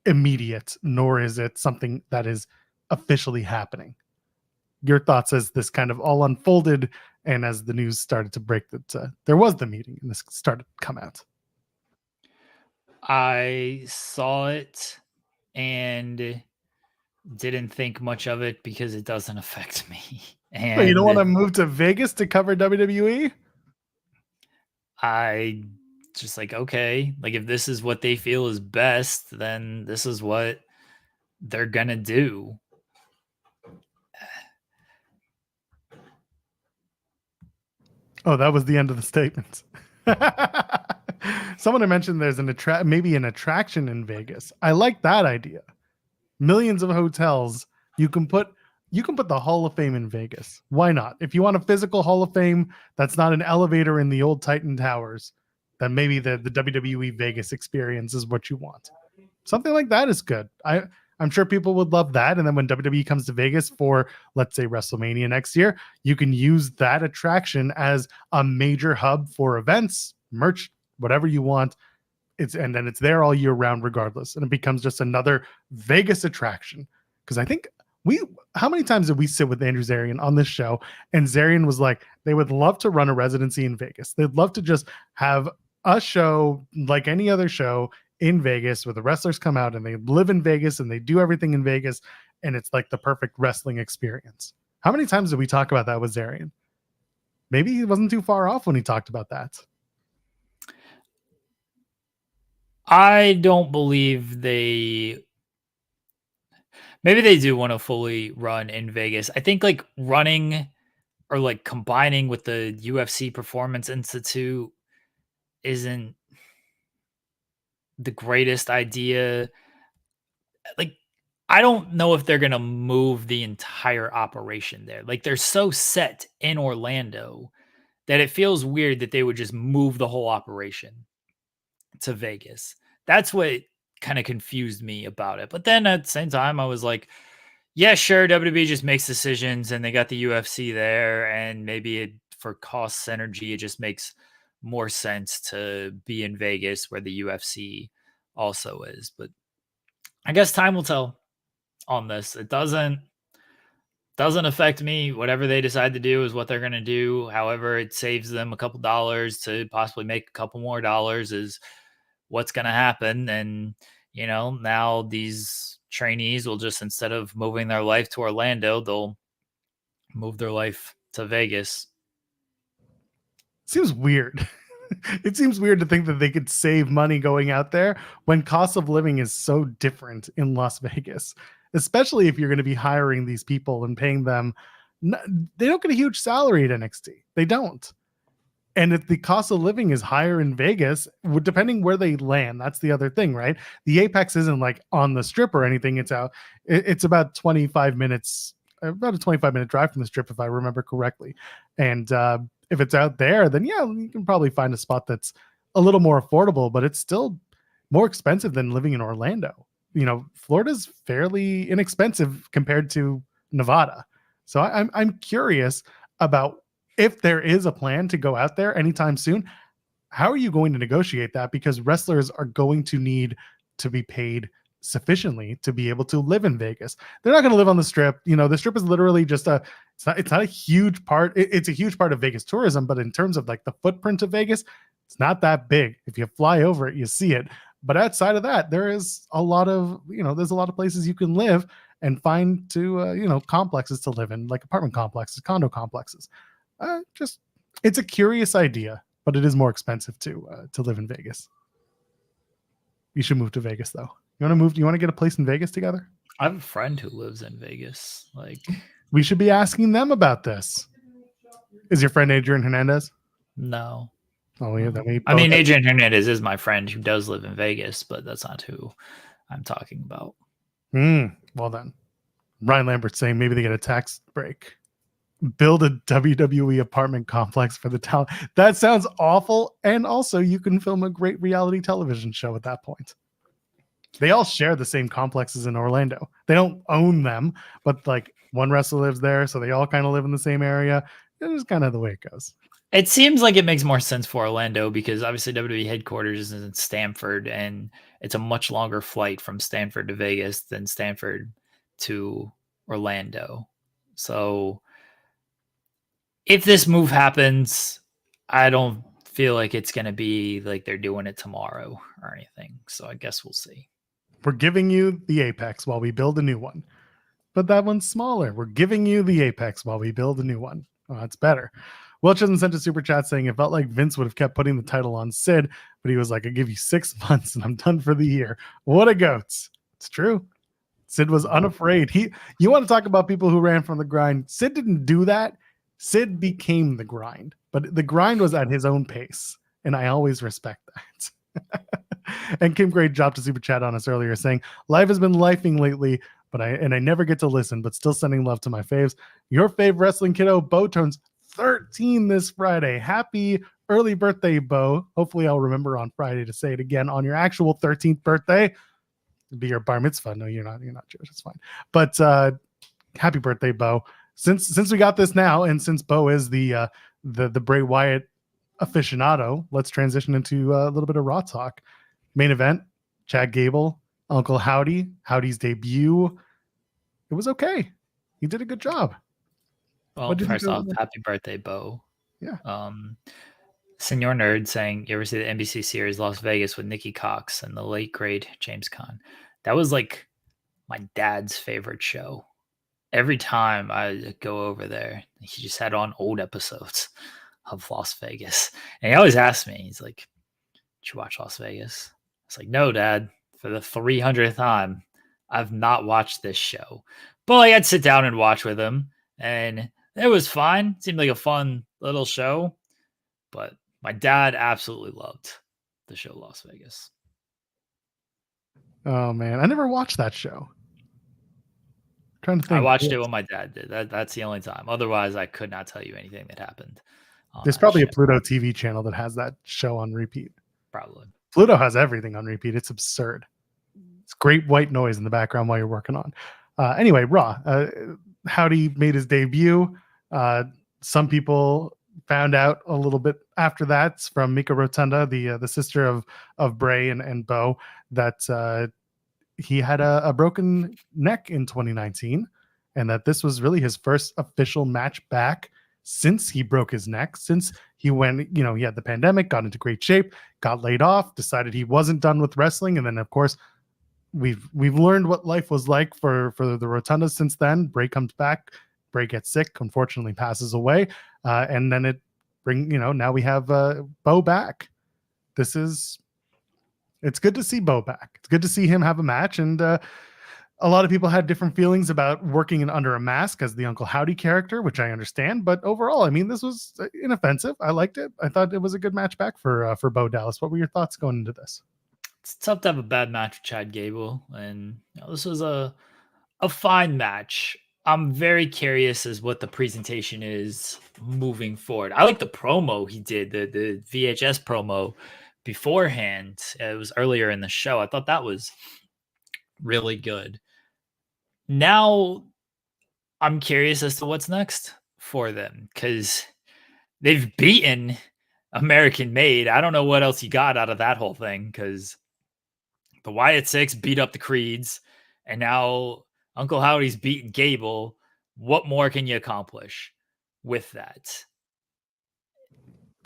immediate, nor is it something that is officially happening. Your thoughts as this kind of all unfolded and as the news started to break that there was the meeting and this started to come out? I saw it and didn't think much of it because it doesn't affect me. And But you don't want to move to Vegas to cover WWE? I just like, okay, like if this is what they feel is best, then this is what they're gonna do. Oh, that was the end of the statement. Someone had mentioned there's maybe an attraction in Vegas. I like that idea. Millions of hotels. You can put the Hall of Fame in Vegas. Why not? If you want a physical Hall of Fame that's not an elevator in the old Titan Towers, then maybe the WWE Vegas experience is what you want. Something like that is good. I'm sure people would love that. And then when WWE comes to Vegas for, let's say, WrestleMania next year, you can use that attraction as a major hub for events, merch, whatever you want. And then it's there all year round regardless. And it becomes just another Vegas attraction. Because I think how many times did we sit with Andrew Zarian on this show? And Zarian was like, they would love to run a residency in Vegas. They'd love to just have a show like any other show in Vegas where the wrestlers come out and they live in Vegas and they do everything in Vegas. And it's like the perfect wrestling experience. How many times did we talk about that with Zarian? Maybe he wasn't too far off when he talked about that. I don't believe maybe they do want to fully run in Vegas. I think like running or like combining with the UFC Performance Institute isn't the greatest idea. Like, I don't know if they're going to move the entire operation there. Like, they're so set in Orlando that it feels weird that they would just move the whole operation to Vegas. That's what kind of confused me about it. But then at the same time, I was like, yeah, sure, WWE just makes decisions and they got the UFC there, and maybe for cost synergy, it just makes more sense to be in Vegas where the UFC also is. But I guess time will tell on this. It doesn't affect me. Whatever they decide to do is what they're going to do. However, it saves them a couple dollars to possibly make a couple more dollars is what's going to happen. And, you know, now these trainees will just, instead of moving their life to Orlando, they'll move their life to Vegas. Seems weird. It seems weird to think that they could save money going out there when cost of living is so different in Las Vegas, especially if you're going to be hiring these people and paying them. They don't get a huge salary at NXT. They don't. And if the cost of living is higher in Vegas, depending where they land, that's the other thing, right? The Apex isn't like on the strip or anything. It's about 25 minutes, about a 25-minute drive from the strip, if I remember correctly. And if it's out there, then yeah, you can probably find a spot that's a little more affordable, but it's still more expensive than living in Orlando. Florida's fairly inexpensive compared to Nevada. So I'm curious about if there is a plan to go out there anytime soon. How are you going to negotiate that? Because wrestlers are going to need to be paid sufficiently to be able to live in Vegas. They're not going to live on the Strip. The Strip is literally just it's not a huge part. It's a huge part of Vegas tourism, but in terms of like the footprint of Vegas, it's not that big. If you fly over it, you see it. But outside of that, there is a lot of, there's a lot of places you can live and find to, complexes to live in, like apartment complexes, condo complexes. It's a curious idea, but it is more expensive to live in Vegas. You should move to Vegas, though. You want to move? You want to get a place in Vegas together? I have a friend who lives in Vegas. We should be asking them about this. Is your friend Adrian Hernandez? No. Oh yeah, Adrian Hernandez is my friend who does live in Vegas, but that's not who I'm talking about. Well then, Ryan Lambert's saying maybe they get a tax break. Build a WWE apartment complex for the talent. That sounds awful. And also, you can film a great reality television show at that point. They all share the same complexes in Orlando. They don't own them, but like one wrestler lives there, so they all kind of live in the same area. It's just kind of the way it goes. It seems like it makes more sense for Orlando because obviously WWE headquarters is in Stanford, and it's a much longer flight from Stanford to Vegas than Stanford to Orlando. So if this move happens, I don't feel like it's going to be like they're doing it tomorrow or anything. So I guess we'll see. We're giving you the Apex while we build a new one. But that one's smaller. We're giving you the Apex while we build a new one. Oh, that's better. Wilson sent a super chat saying it felt like Vince would have kept putting the title on Sid, but he was like, I give you 6 months and I'm done for the year. What a goats. It's true. Sid was unafraid. You want to talk about people who ran from the grind. Sid didn't do that. Sid became the grind, but the grind was at his own pace. And I always respect that. And Kim, great job to super chat on us earlier saying, life has been lifing lately, but I never get to listen, but still sending love to my faves. Your fave wrestling kiddo, Bo, turns 13 this Friday. Happy early birthday, Bo. Hopefully I'll remember on Friday to say it again on your actual 13th birthday. It'd be your bar mitzvah. No, you're not Jewish. It's fine. But happy birthday, Bo. Since we got this now, and since Bo is the Bray Wyatt aficionado, let's transition into a little bit of Raw talk. Main event, Chad Gable, Uncle Howdy, Howdy's debut. It was okay. He did a good job. Well, first off, happy birthday, Bo. Yeah. Senor Nerd saying, you ever see the NBC series Las Vegas with Nikki Cox and the late great James Caan? That was like my dad's favorite show. Every time I go over there, he just had on old episodes of Las Vegas. And he always asked me, he's like, did you watch Las Vegas? I was like, no, Dad. For the 300th time, I've not watched this show. But I'd sit down and watch with him, and it was fine. It seemed like a fun little show. But my dad absolutely loved the show Las Vegas. Oh, man. I never watched that show. Trying to think. I watched it when my dad did. That's the only time. Otherwise, I could not tell you anything that happened. There's probably a Pluto TV channel that has that show on repeat. Probably. Pluto has everything on repeat. It's absurd. It's great white noise in the background while you're working on. Anyway, Raw. Howdy made his debut. Some people found out a little bit after that from Mika Rotunda, the sister of Bray and Bo, that he had a broken neck in 2019, and that this was really his first official match back since he broke his neck, since he went, he had the pandemic, got into great shape, got laid off, decided he wasn't done with wrestling. And then of course we've learned what life was like for the Rotundas since then. Bray comes back, Bray gets sick, unfortunately passes away. And then now we have Bo back. It's good to see Bo back. It's good to see him have a match. And a lot of people had different feelings about working under a mask as the Uncle Howdy character, which I understand. But overall, I mean, this was inoffensive. I liked it. I thought it was a good match back for Bo Dallas. What were your thoughts going into this? It's tough to have a bad match with Chad Gable. And this was a fine match. I'm very curious as what the presentation is moving forward. I like the promo he did, the VHS promo beforehand. It was earlier in the show. I thought that was really good. Now I'm curious as to what's next for them because they've beaten American Made. I don't know what else you got out of that whole thing because the Wyatt Six beat up the Creeds, and now Uncle Howdy's beaten Gable. What more can you accomplish with that?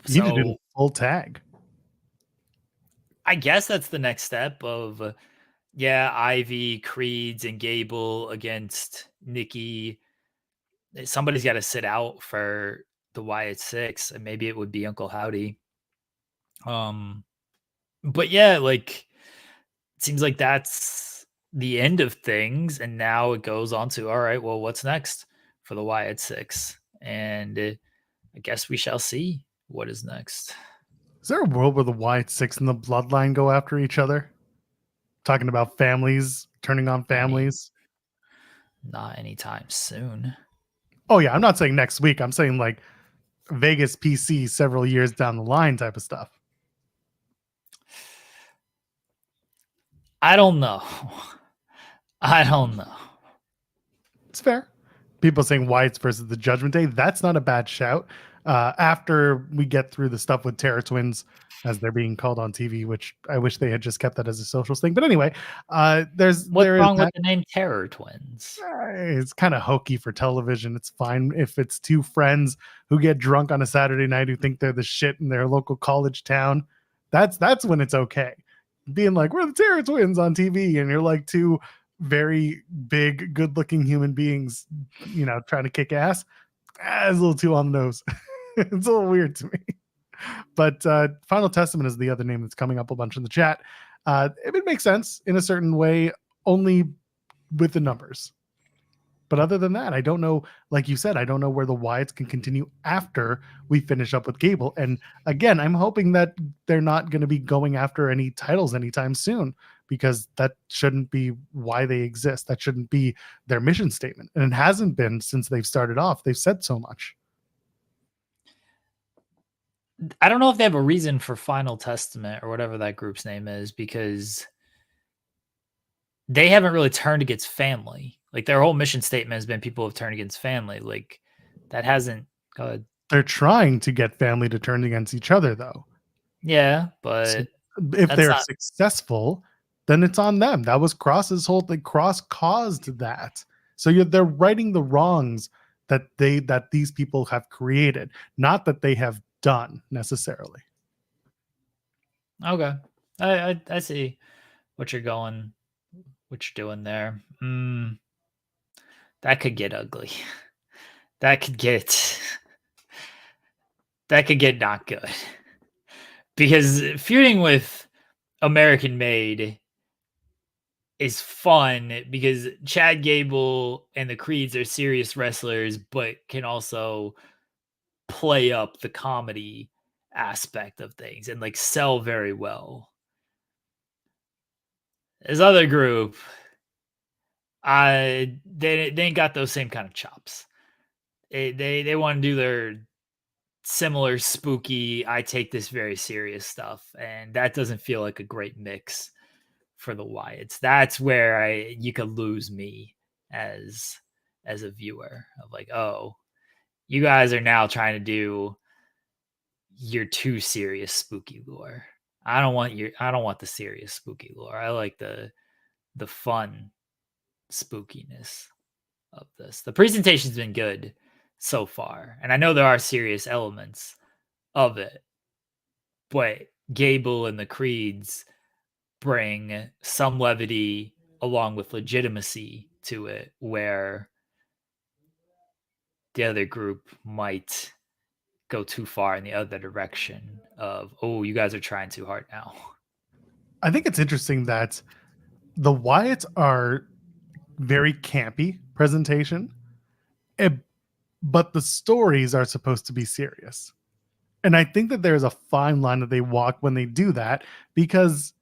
You need to do the So full tag. I guess that's the next step of Ivy, Creeds, and Gable against Nikki. Somebody's got to sit out for the Wyatt Six, and maybe it would be Uncle Howdy. But yeah, like it seems like that's the end of things, and now it goes on to all right. Well, what's next for the Wyatt Six? And I guess we shall see what is next. Is there a world where the Wyatt Six and the Bloodline go after each other? Talking about families, turning on families. Not anytime soon. Oh yeah, I'm not saying next week. I'm saying like Vegas PC several years down the line type of stuff. I don't know. I don't know. It's fair. People saying Wyatt's versus the Judgment Day. That's not a bad shout. After we get through the stuff with Terror Twins, as they're being called on TV, which I wish they had just kept that as a socials thing. But anyway, What's wrong with the name Terror Twins? It's kind of hokey for television. It's fine if it's two friends who get drunk on a Saturday night who think they're the shit in their local college town. That's when it's okay. Being like, we're the Terror Twins on TV, and you're like two very big, good-looking human beings, trying to kick ass. It's a little too on the nose. It's a little weird to me. But Final Testament is the other name that's coming up a bunch in the chat. It would make sense in a certain way, only with the numbers. But other than that, I don't know. Like you said, I don't know where the Wyatts can continue after we finish up with Gable. And again, I'm hoping that they're not going to be going after any titles anytime soon, because that shouldn't be why they exist. That shouldn't be their mission statement. And it hasn't been since they've started off. They've said so much. I don't know if they have a reason for Final Testament or whatever that group's name is, because they haven't really turned against family. Like their whole mission statement has been people have turned against family. Like that hasn't. Go ahead. They're trying to get family to turn against each other, though. Yeah, but so if they're successful, then it's on them. That was Cross's whole thing. Cross caused that. So they're righting the wrongs that these people have created, not that they have done necessarily. Okay, I see what you're doing there. That could get ugly. That could get not good, because feuding with American Made is fun because Chad Gable and the Creeds are serious wrestlers, but can also play up the comedy aspect of things and like sell very well. This other group, they ain't got those same kind of chops. They want to do their similar spooky, I take this very serious stuff, and that doesn't feel like a great mix for the Wyatts. That's where you could lose me as a viewer of like, oh, you guys are now trying to do your too serious spooky lore. I don't want the serious spooky lore. I like the fun spookiness of this. The presentation's been good so far, and I know there are serious elements of it, but Gable and the Creeds bring some levity along with legitimacy to it, where the other group might go too far in the other direction of, oh, you guys are trying too hard now. I think it's interesting that the Wyatts are very campy presentation, but the stories are supposed to be serious. And I think that there's a fine line that they walk when they do that, because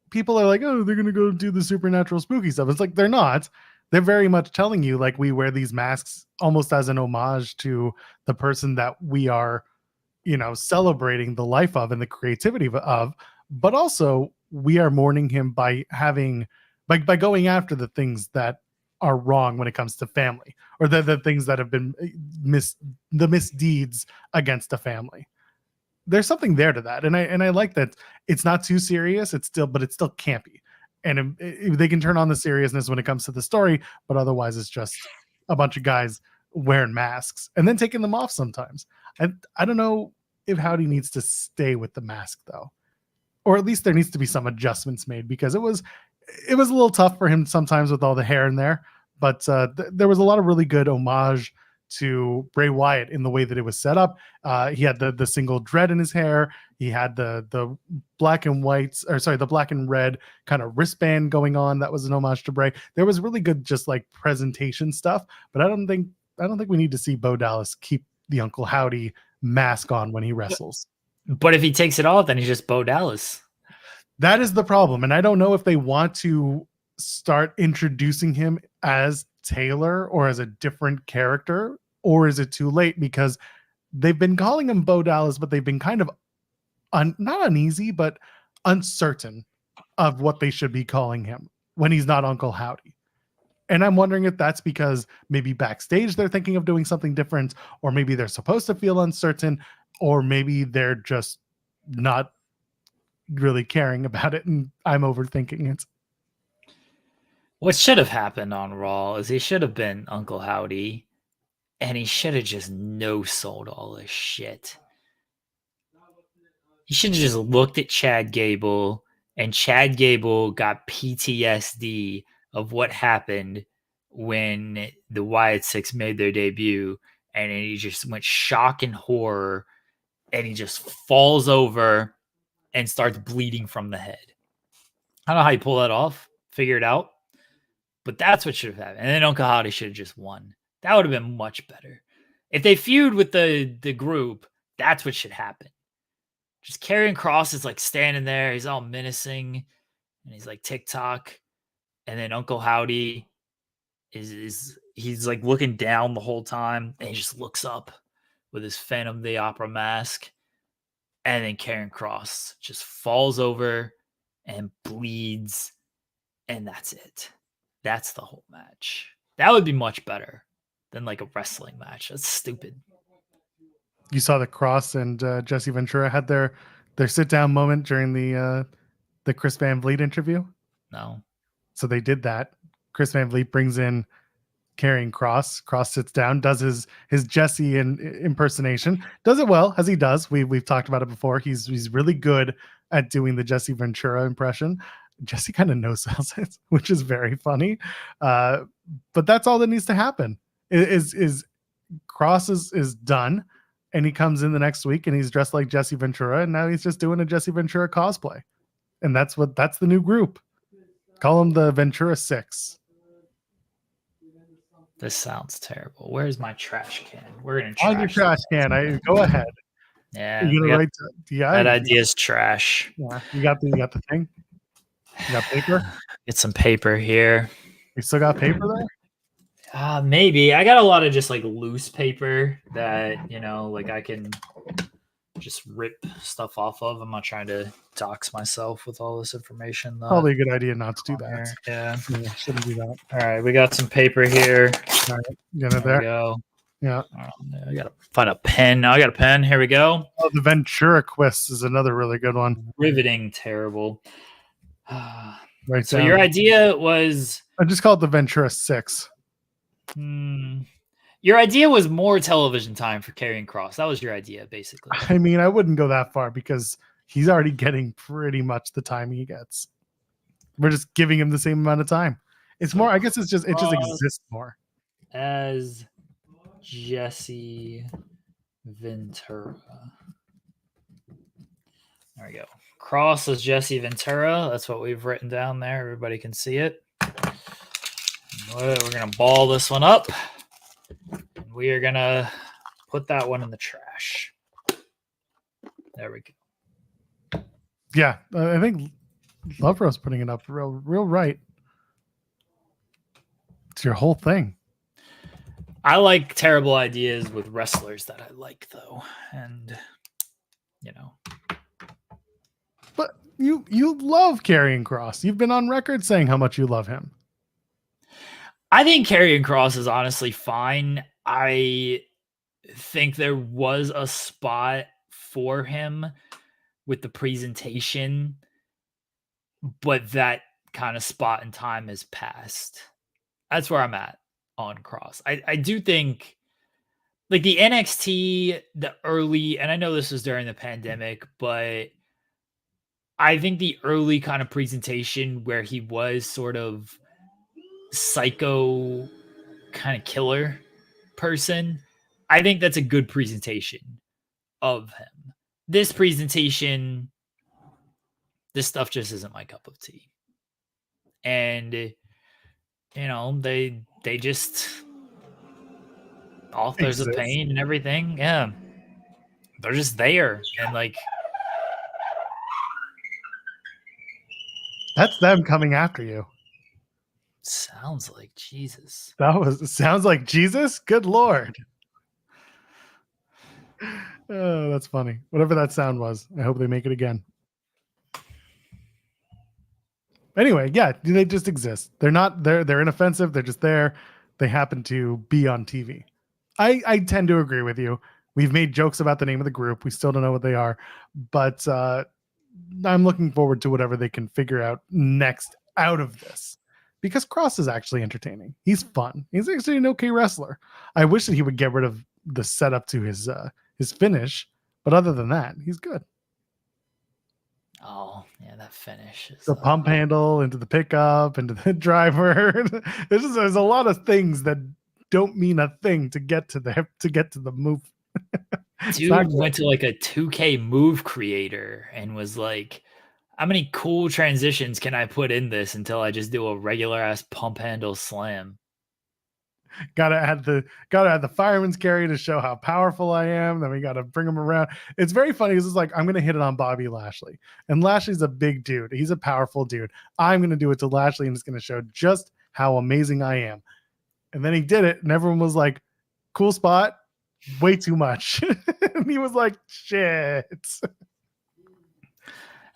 people are like, oh, they're going to go do the supernatural spooky stuff. It's like, they're not. they're very much telling you like we wear these masks almost as an homage to the person that we are, celebrating the life of and the creativity of, but also we are mourning him by by going after the things that are wrong when it comes to family, or the things that have been the misdeeds against a family. There's something there to that, and I like that it's not too serious. It's still campy, and they can turn on the seriousness when it comes to the story, but otherwise it's just a bunch of guys wearing masks and then taking them off sometimes. I don't know if Howdy needs to stay with the mask though, or at least there needs to be some adjustments made, because it was a little tough for him sometimes with all the hair in there. But there was a lot of really good homage to Bray Wyatt in the way that it was set up. He had the single dread in his hair. He had the black and whites, or sorry, the black and red kind of wristband going on. That was an homage to Bray. There was really good, just like presentation stuff. But I don't think we need to see Bo Dallas keep the Uncle Howdy mask on when he wrestles. But if he takes it off, then he's just Bo Dallas. That is the problem. And I don't know if they want to start introducing him as Taylor or as a different character, or is it too late? Because they've been calling him Bo Dallas, but they've been kind of not uneasy, but uncertain of what they should be calling him when he's not Uncle Howdy. And I'm wondering if that's because maybe backstage they're thinking of doing something different, or maybe they're supposed to feel uncertain, or maybe they're just not really caring about it and I'm overthinking it. What should have happened on Raw is he should have been Uncle Howdy, and he should have just no-sold all this shit. He should have just looked at Chad Gable, and Chad Gable got PTSD of what happened when the Wyatt Six made their debut, and he just went shock and horror, and he just falls over and starts bleeding from the head. I don't know how you pull that off, figure it out. But that's what should have happened. And then Uncle Howdy should have just won. That would have been much better. If they feud with the group, that's what should happen. Just Karrion Kross is like standing there. He's all menacing. And he's like TikTok. And then Uncle Howdy he's like looking down the whole time. And he just looks up with his Phantom of the Opera mask. And then Karrion Kross just falls over and bleeds. And that's it. That's the whole match. That would be much better than like a wrestling match. That's stupid. You saw the Cross and Jesse Ventura had their sit down moment during the Chris Van Vliet interview. No. So they did that. Chris Van Vliet brings in Karrion Kross. Kross sits down, does his Jesse impersonation, does it well, as he does. We've talked about it before. He's really good at doing the Jesse Ventura impression. Jesse kind of no-sells it, which is very funny. But that's all that needs to happen. Is Kross is done, and he comes in the next week and he's dressed like Jesse Ventura, and now he's just doing a Jesse Ventura cosplay. And that's the new group. Call him the Ventura Six. This sounds terrible. Where's my trash can? We're gonna on your trash can. Go ahead. Yeah, you're gonna write. That idea is trash. Yeah, you got the thing. You got paper? Get some paper here. You still got paper there? Maybe. I got a lot of just like loose paper that, like I can just rip stuff off of. I'm not trying to dox myself with all this information. Probably a good idea not to do that. Yeah. Shouldn't do that. All right. We got some paper here. All right. Get it there. We go. Yeah. I got to find a pen. I got a pen. Here we go. Oh, the Ventura Quest is another really good one. Riveting. Terrible. Right. So your idea was... I just call it the Ventura 6. Your idea was more television time for Karrion Kross. That was your idea, basically. I mean, I wouldn't go that far because he's already getting pretty much the time he gets. We're just giving him the same amount of time. It's more, I guess it just exists more. As Jesse Ventura. There we go. Kross as Jesse Ventura. That's what we've written down there. Everybody can see it. We're going to ball this one up. We are going to put that one in the trash. There we go. Yeah, I think Love Rose putting it up real right. It's your whole thing. I like terrible ideas with wrestlers that I like, though, and But you love Karrion Kross. You've been on record saying how much you love him. I think Karrion Kross is honestly fine. I think there was a spot for him with the presentation, but that kind of spot in time has passed. That's where I'm at on Kross. I do think like the NXT, the early, and I know this was during the pandemic, but I think the early kind of presentation where he was sort of psycho kind of killer person, I think that's a good presentation of him. This presentation, this stuff just isn't my cup of tea. And they just authors of pain and everything. Yeah. They're just there. And like that's them coming after you. Sounds like Jesus. Sounds like Jesus? Good Lord. Oh, that's funny. Whatever that sound was. I hope they make it again. Anyway, yeah, they just exist. They're inoffensive. They're just there. They happen to be on TV. I tend to agree with you. We've made jokes about the name of the group. We still don't know what they are, but I'm looking forward to whatever they can figure out next out of this, because Kross is actually entertaining. He's fun. He's actually an okay wrestler. I wish that he would get rid of the setup to his finish, but other than that, he's good. Oh, yeah, that finish is the pump handle into the pickup into the driver. There's a lot of things that don't mean a thing to get to the move. Dude went to like a 2K move creator and was like, how many cool transitions can I put in this until I just do a regular ass pump handle slam? Gotta add the fireman's carry to show how powerful I am. Then we gotta bring him around. It's very funny because it's like, I'm gonna hit it on Bobby Lashley, and Lashley's a big dude. He's a powerful dude. I'm gonna do it to Lashley, and it's gonna show just how amazing I am. And then he did it, and everyone was like, cool spot, way too much. And he was like, shit.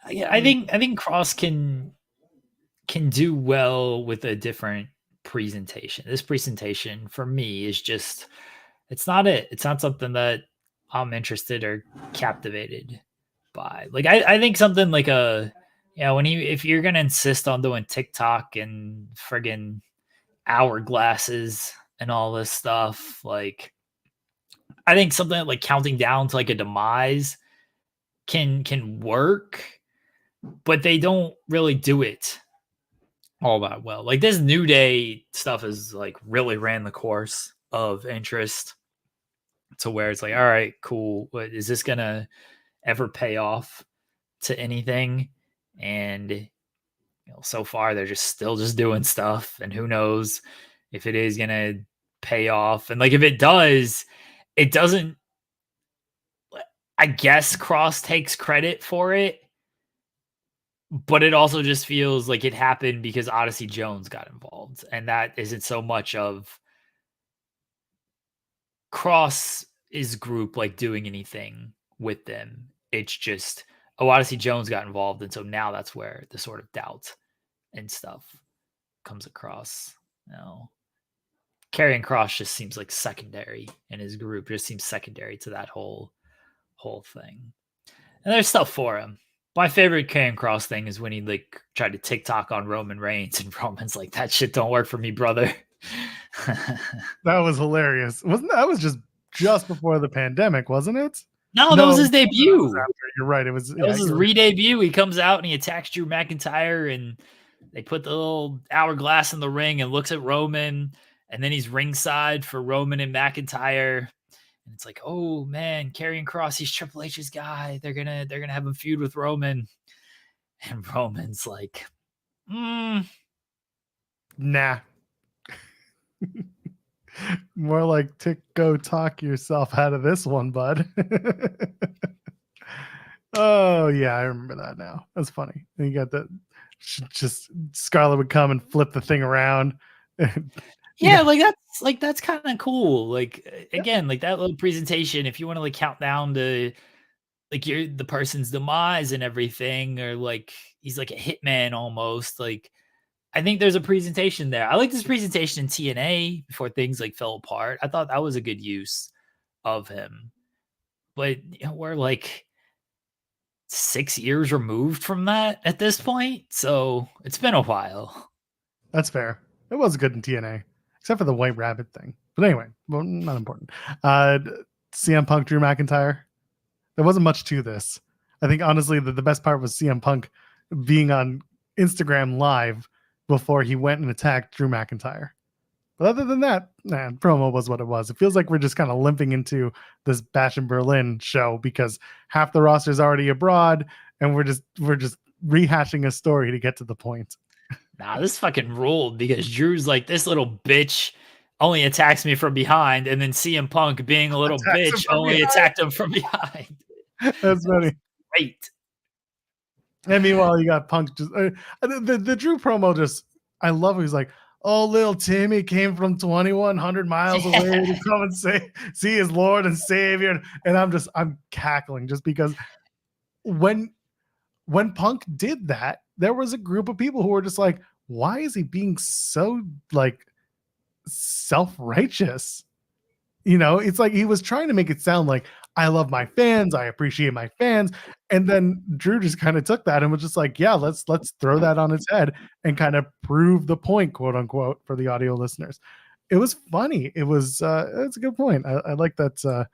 Yeah, I think Kross can do well with a different presentation. This presentation for me is just, it's not something that I'm interested or captivated by. Like I think something like if you're gonna insist on doing TikTok and friggin' hourglasses and all this stuff, like I think something like counting down to like a demise can work, but they don't really do it all that well. Like this New Day stuff is like really ran the course of interest to where it's like, all right, cool. But is this gonna ever pay off to anything? And so far they're just still just doing stuff, and who knows if it is gonna pay off. And like if it does, it doesn't. I guess Kross takes credit for it, but it also just feels like it happened because Odyssey Jones got involved, and that isn't so much of Kross's group like doing anything with them. It's just, Odyssey Jones got involved, and so now that's where the sort of doubt and stuff comes across. Karrion Kross just seems like secondary, and his group just seems secondary to that whole thing. And there's stuff for him. My favorite Karrion Kross thing is when he like tried to TikTok on Roman Reigns, and Roman's like, that shit don't work for me, brother. That was hilarious. That was just before the pandemic, wasn't it? No, that was his debut. You're right. It was his re-debut. He comes out and he attacks Drew McIntyre, and they put the little hourglass in the ring and looks at Roman, and then he's ringside for Roman and McIntyre. And it's like, oh man, Karrion Kross, he's Triple H's guy. They're gonna have him feud with Roman. And Roman's like, nah. More like go talk yourself out of this one, bud. Oh yeah, I remember that now. That's funny. And you got that. Just Scarlett would come and flip the thing around. Yeah, that's kind of cool. Like again, like that little presentation. If you want to like count down to like the person's demise and everything, or like he's like a hitman almost. Like I think there's a presentation there. I like this presentation in TNA before things like fell apart. I thought that was a good use of him. But we're like 6 years removed from that at this point, so it's been a while. That's fair. It was good in TNA, except for the White Rabbit thing. But anyway, well, not important. CM Punk, Drew McIntyre. There wasn't much to this. I think honestly the best part was CM Punk being on Instagram Live before he went and attacked Drew McIntyre. But other than that, promo was what it was. It feels like we're just kind of limping into this Bash in Berlin show because half the roster is already abroad, and we're just rehashing a story to get to the point. Nah, this fucking ruled because Drew's like, this little bitch only attacks me from behind, and then CM Punk being a little bitch only attacked him from behind. That's funny. Great. And meanwhile, you got Punk just the Drew promo just, I love it. He's like, oh, little Timmy came from 2,100 miles away to come and see his Lord and Savior. And I'm cackling just because when Punk did that, there was a group of people who were just like, why is he being so like self-righteous? You know, it's like he was trying to make it sound like, I love my fans, I appreciate my fans. And then Drew just kind of took that and was just like, yeah, let's throw that on its head and kind of prove the point, quote unquote, for the audio listeners. It was funny. It's a good point. I like that.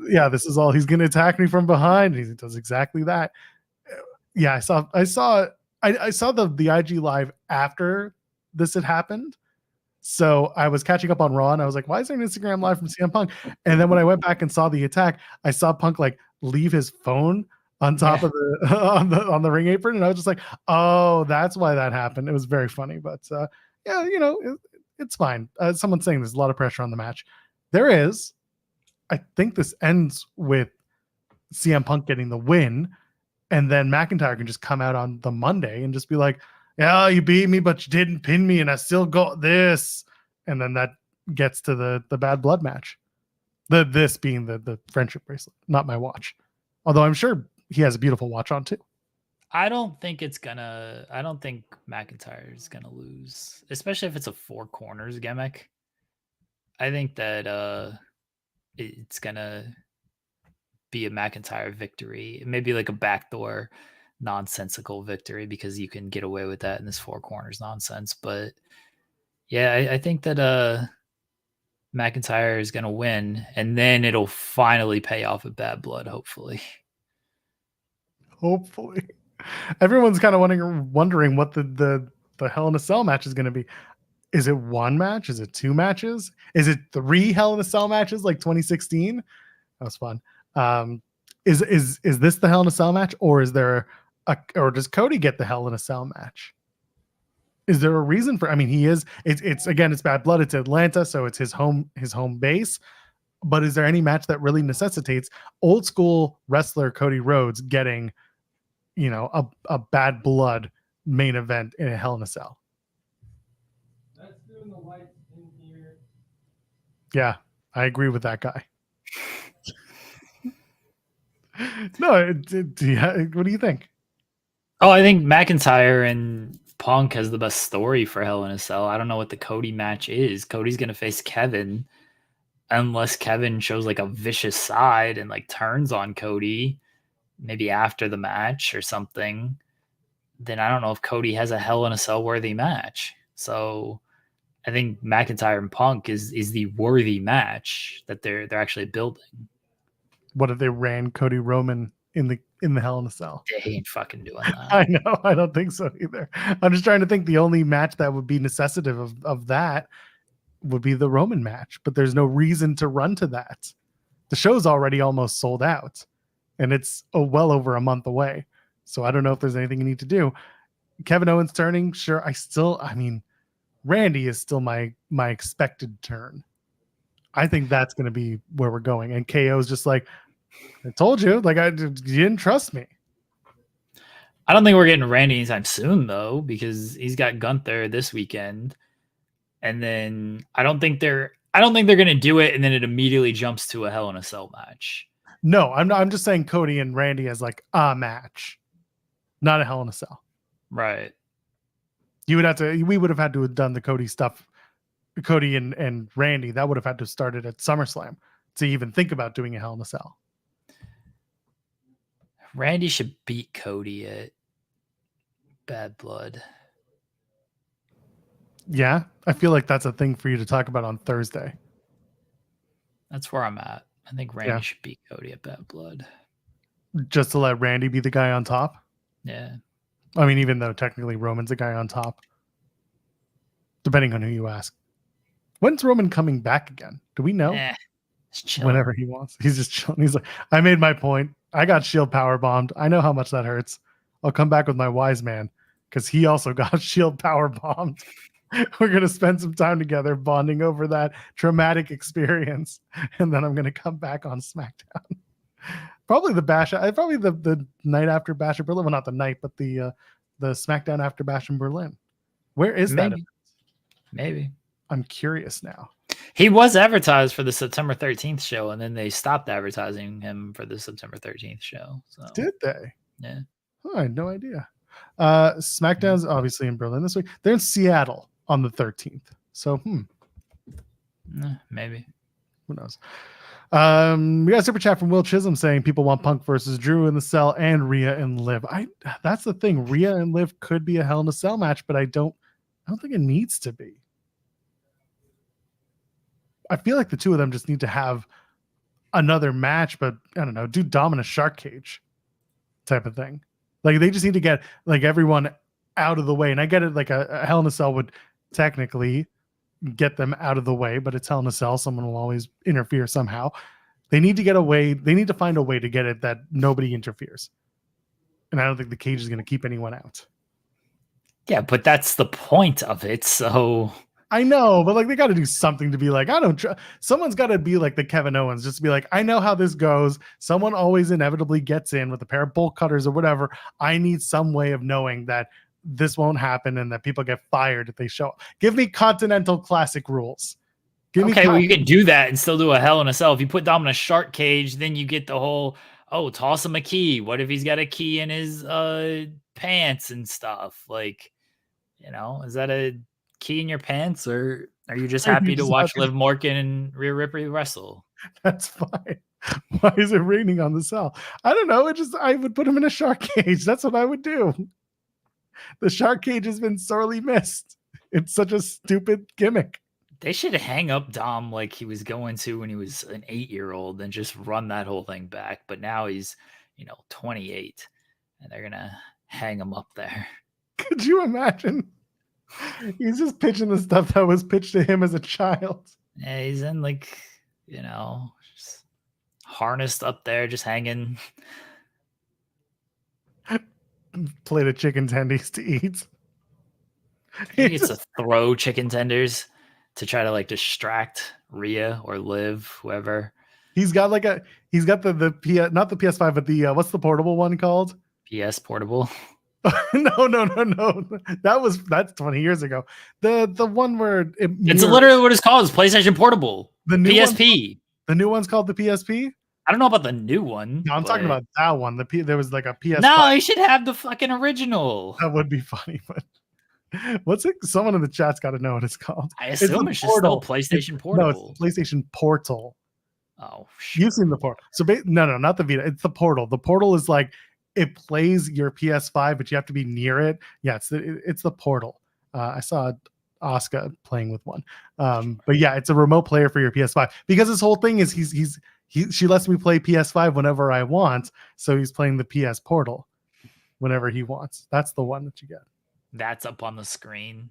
Yeah, this is all, he's going to attack me from behind. He does exactly that. Yeah, I saw the IG live after this had happened. So I was catching up on Raw and I was like, why is there an Instagram live from CM Punk? And then when I went back and saw the attack, I saw Punk like leave his phone on top of the on the ring apron. And I was just like, oh, that's why that happened. It was very funny, but yeah, you know, it's fine. Someone's saying there's a lot of pressure on the match. There is. I think this ends with CM Punk getting the win. And then McIntyre can just come out on the Monday and just be like, yeah, you beat me, but you didn't pin me, and I still got this. And then that gets to the bad blood match. This being the friendship bracelet, not my watch. Although I'm sure he has a beautiful watch on too. I don't think McIntyre is gonna lose, especially if it's a 4 corners gimmick. I think that it's gonna be a McIntyre victory, maybe like a backdoor nonsensical victory, because you can get away with that in this 4 corners nonsense. But yeah, I think that McIntyre is gonna win, and then it'll finally pay off at Bad Blood, hopefully. Everyone's kind of wondering what the Hell in a Cell match is going to be. Is it 1 match? Is it 2 matches? Is it 3 Hell in a Cell matches like 2016? That was fun. Is this the Hell in a Cell match, or is there or does Cody get the Hell in a Cell match? Is there a reason for? I mean, it's Bad Blood. It's Atlanta, so it's his home base. But is there any match that really necessitates old school wrestler Cody Rhodes getting, you know, a Bad Blood main event in a Hell in a Cell? That's doing the lights in here. Yeah, I agree with that guy. No, what do you think? Oh, I think McIntyre and Punk has the best story for Hell in a Cell. I don't know what the Cody match is. Cody's going to face Kevin, unless Kevin shows like a vicious side and like turns on Cody, maybe after the match or something. Then I don't know if Cody has a Hell in a Cell worthy match. So I think McIntyre and Punk is the worthy match that they're actually building. What if they ran Cody Roman in the Hell in a Cell? They ain't fucking doing that. I know. I don't think so either. I'm just trying to think. The only match that would be necessitative of that would be the Roman match, but there's no reason to run to that. The show's already almost sold out, and it's well over a month away. So I don't know if there's anything you need to do. Kevin Owens turning, sure. I mean, Randy is still my expected turn. I think that's going to be where we're going. And KO is just like, I told you, like you didn't trust me. I don't think we're getting Randy anytime soon though, because he's got Gunther this weekend. And then I don't think they're gonna do it, and then it immediately jumps to a Hell in a Cell match. No, I'm just saying Cody and Randy as like a match, not a Hell in a Cell. Right. We would have had to have done the Cody stuff, Cody and Randy. That would have had to have started at SummerSlam to even think about doing a Hell in a Cell. Randy should beat Cody at Bad Blood. Yeah, I feel like that's a thing for you to talk about on Thursday. That's where I'm at. I think Randy should beat Cody at Bad Blood. Just to let Randy be the guy on top? Yeah. I mean, even though technically Roman's the guy on top. Depending on who you ask. When's Roman coming back again? Do we know? Whenever he wants. He's just chilling. He's like, I made my point. I got Shield power bombed. I know how much that hurts. I'll come back with my wise man because he also got Shield power bombed. We're going to spend some time together bonding over that traumatic experience. And then I'm going to come back on SmackDown. Probably the night after Bash in Berlin. Well, not the night, but the SmackDown after Bash in Berlin. Where is that? Maybe. I'm curious now. He was advertised for the September 13th show, and then they stopped advertising him for the September 13th show. So. Did they? Yeah. Oh, I had no idea. SmackDown's obviously in Berlin this week. They're in Seattle on the 13th. So, maybe. Who knows? We got a super chat from Will Chisholm saying people want Punk versus Drew in the Cell and Rhea and Liv. That's the thing. Rhea and Liv could be a Hell in a Cell match, but I don't think it needs to be. I feel like the two of them just need to have another match, but I don't know, do Dom in a shark cage type of thing. Like they just need to get like everyone out of the way. And I get it, like a Hell in a Cell would technically get them out of the way, but it's Hell in a Cell. Someone will always interfere somehow. They need to get away. They need to find a way to get it that nobody interferes. And I don't think the cage is going to keep anyone out. Yeah, but that's the point of it. So I know, but like they got to do something to be like, someone's got to be like the Kevin Owens, just to be like, I know how this goes. Someone always inevitably gets in with a pair of bolt cutters or whatever. I need some way of knowing that this won't happen and that people get fired if they show up. Give me Continental Classic rules. Well, you can do that and still do a Hell in a Cell. If you put Dom in a shark cage, then you get the whole, toss him a key. What if he's got a key in his pants and stuff? Like, is that a key in your pants, or are you just happy to watch Liv Morgan and Rhea Ripley wrestle? That's fine. Why is it raining on the Cell? I don't know. I would put him in a shark cage. That's what I would do. The shark cage has been sorely missed. It's such a stupid gimmick. They should hang up Dom like he was going to when he was an 8-year-old and just run that whole thing back. But now he's, 28, and they're gonna hang him up there. Could you imagine? He's just pitching the stuff that was pitched to him as a child. Yeah, he's in just harnessed up there, just hanging. Plate of chicken tendies to eat. He gets to throw chicken tenders to try to distract Rhea or Liv, whoever. He's got not the PS5, but the what's the portable one called? PS Portable. No. That's 20 years ago. The one where it's literally what it's called. It's PlayStation Portable. The new PSP. The new one's called the PSP. I don't know about the new one. No, I'm talking about that one. There was like a PS. No, you should have the fucking original. That would be funny, but what's it? Someone in the chat's got to know what it's called. I assume it's just still PlayStation Portable. No, it's PlayStation Portal. Oh, sure. You've seen the Portal. So no, not the Vita. It's the Portal. The Portal is like it plays your PS5, but you have to be near it. Yeah, it's the Portal. I saw Asuka playing with one. But yeah, it's a remote player for your PS5 because his whole thing is she lets me play PS5 whenever I want. So he's playing the PS Portal whenever he wants. That's the one that you get. That's up on the screen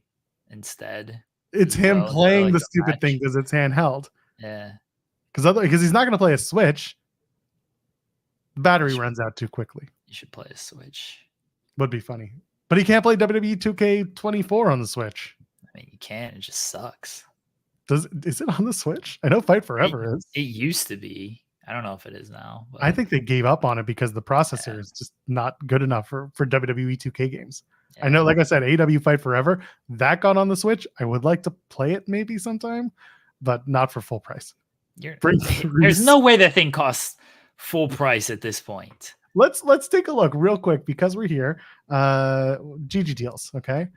instead. It's him playing the stupid thing because it's handheld. Yeah. Because he's not going to play a Switch. The battery runs out too quickly. You should play a Switch. Would be funny. But he can't play WWE 2K24 on the Switch. I mean, you can't. It just sucks. Is it on the Switch? I know Fight Forever is. It used to be. I don't know if it is now. But I think they gave up on it because the processor is just not good enough for WWE 2K games. I know, like I said, AEW Fight Forever, that got on the Switch. I would like to play it maybe sometime, but not for full price. There's no way that thing costs full price at this point. Let's take a look real quick because we're here. GG deals, okay?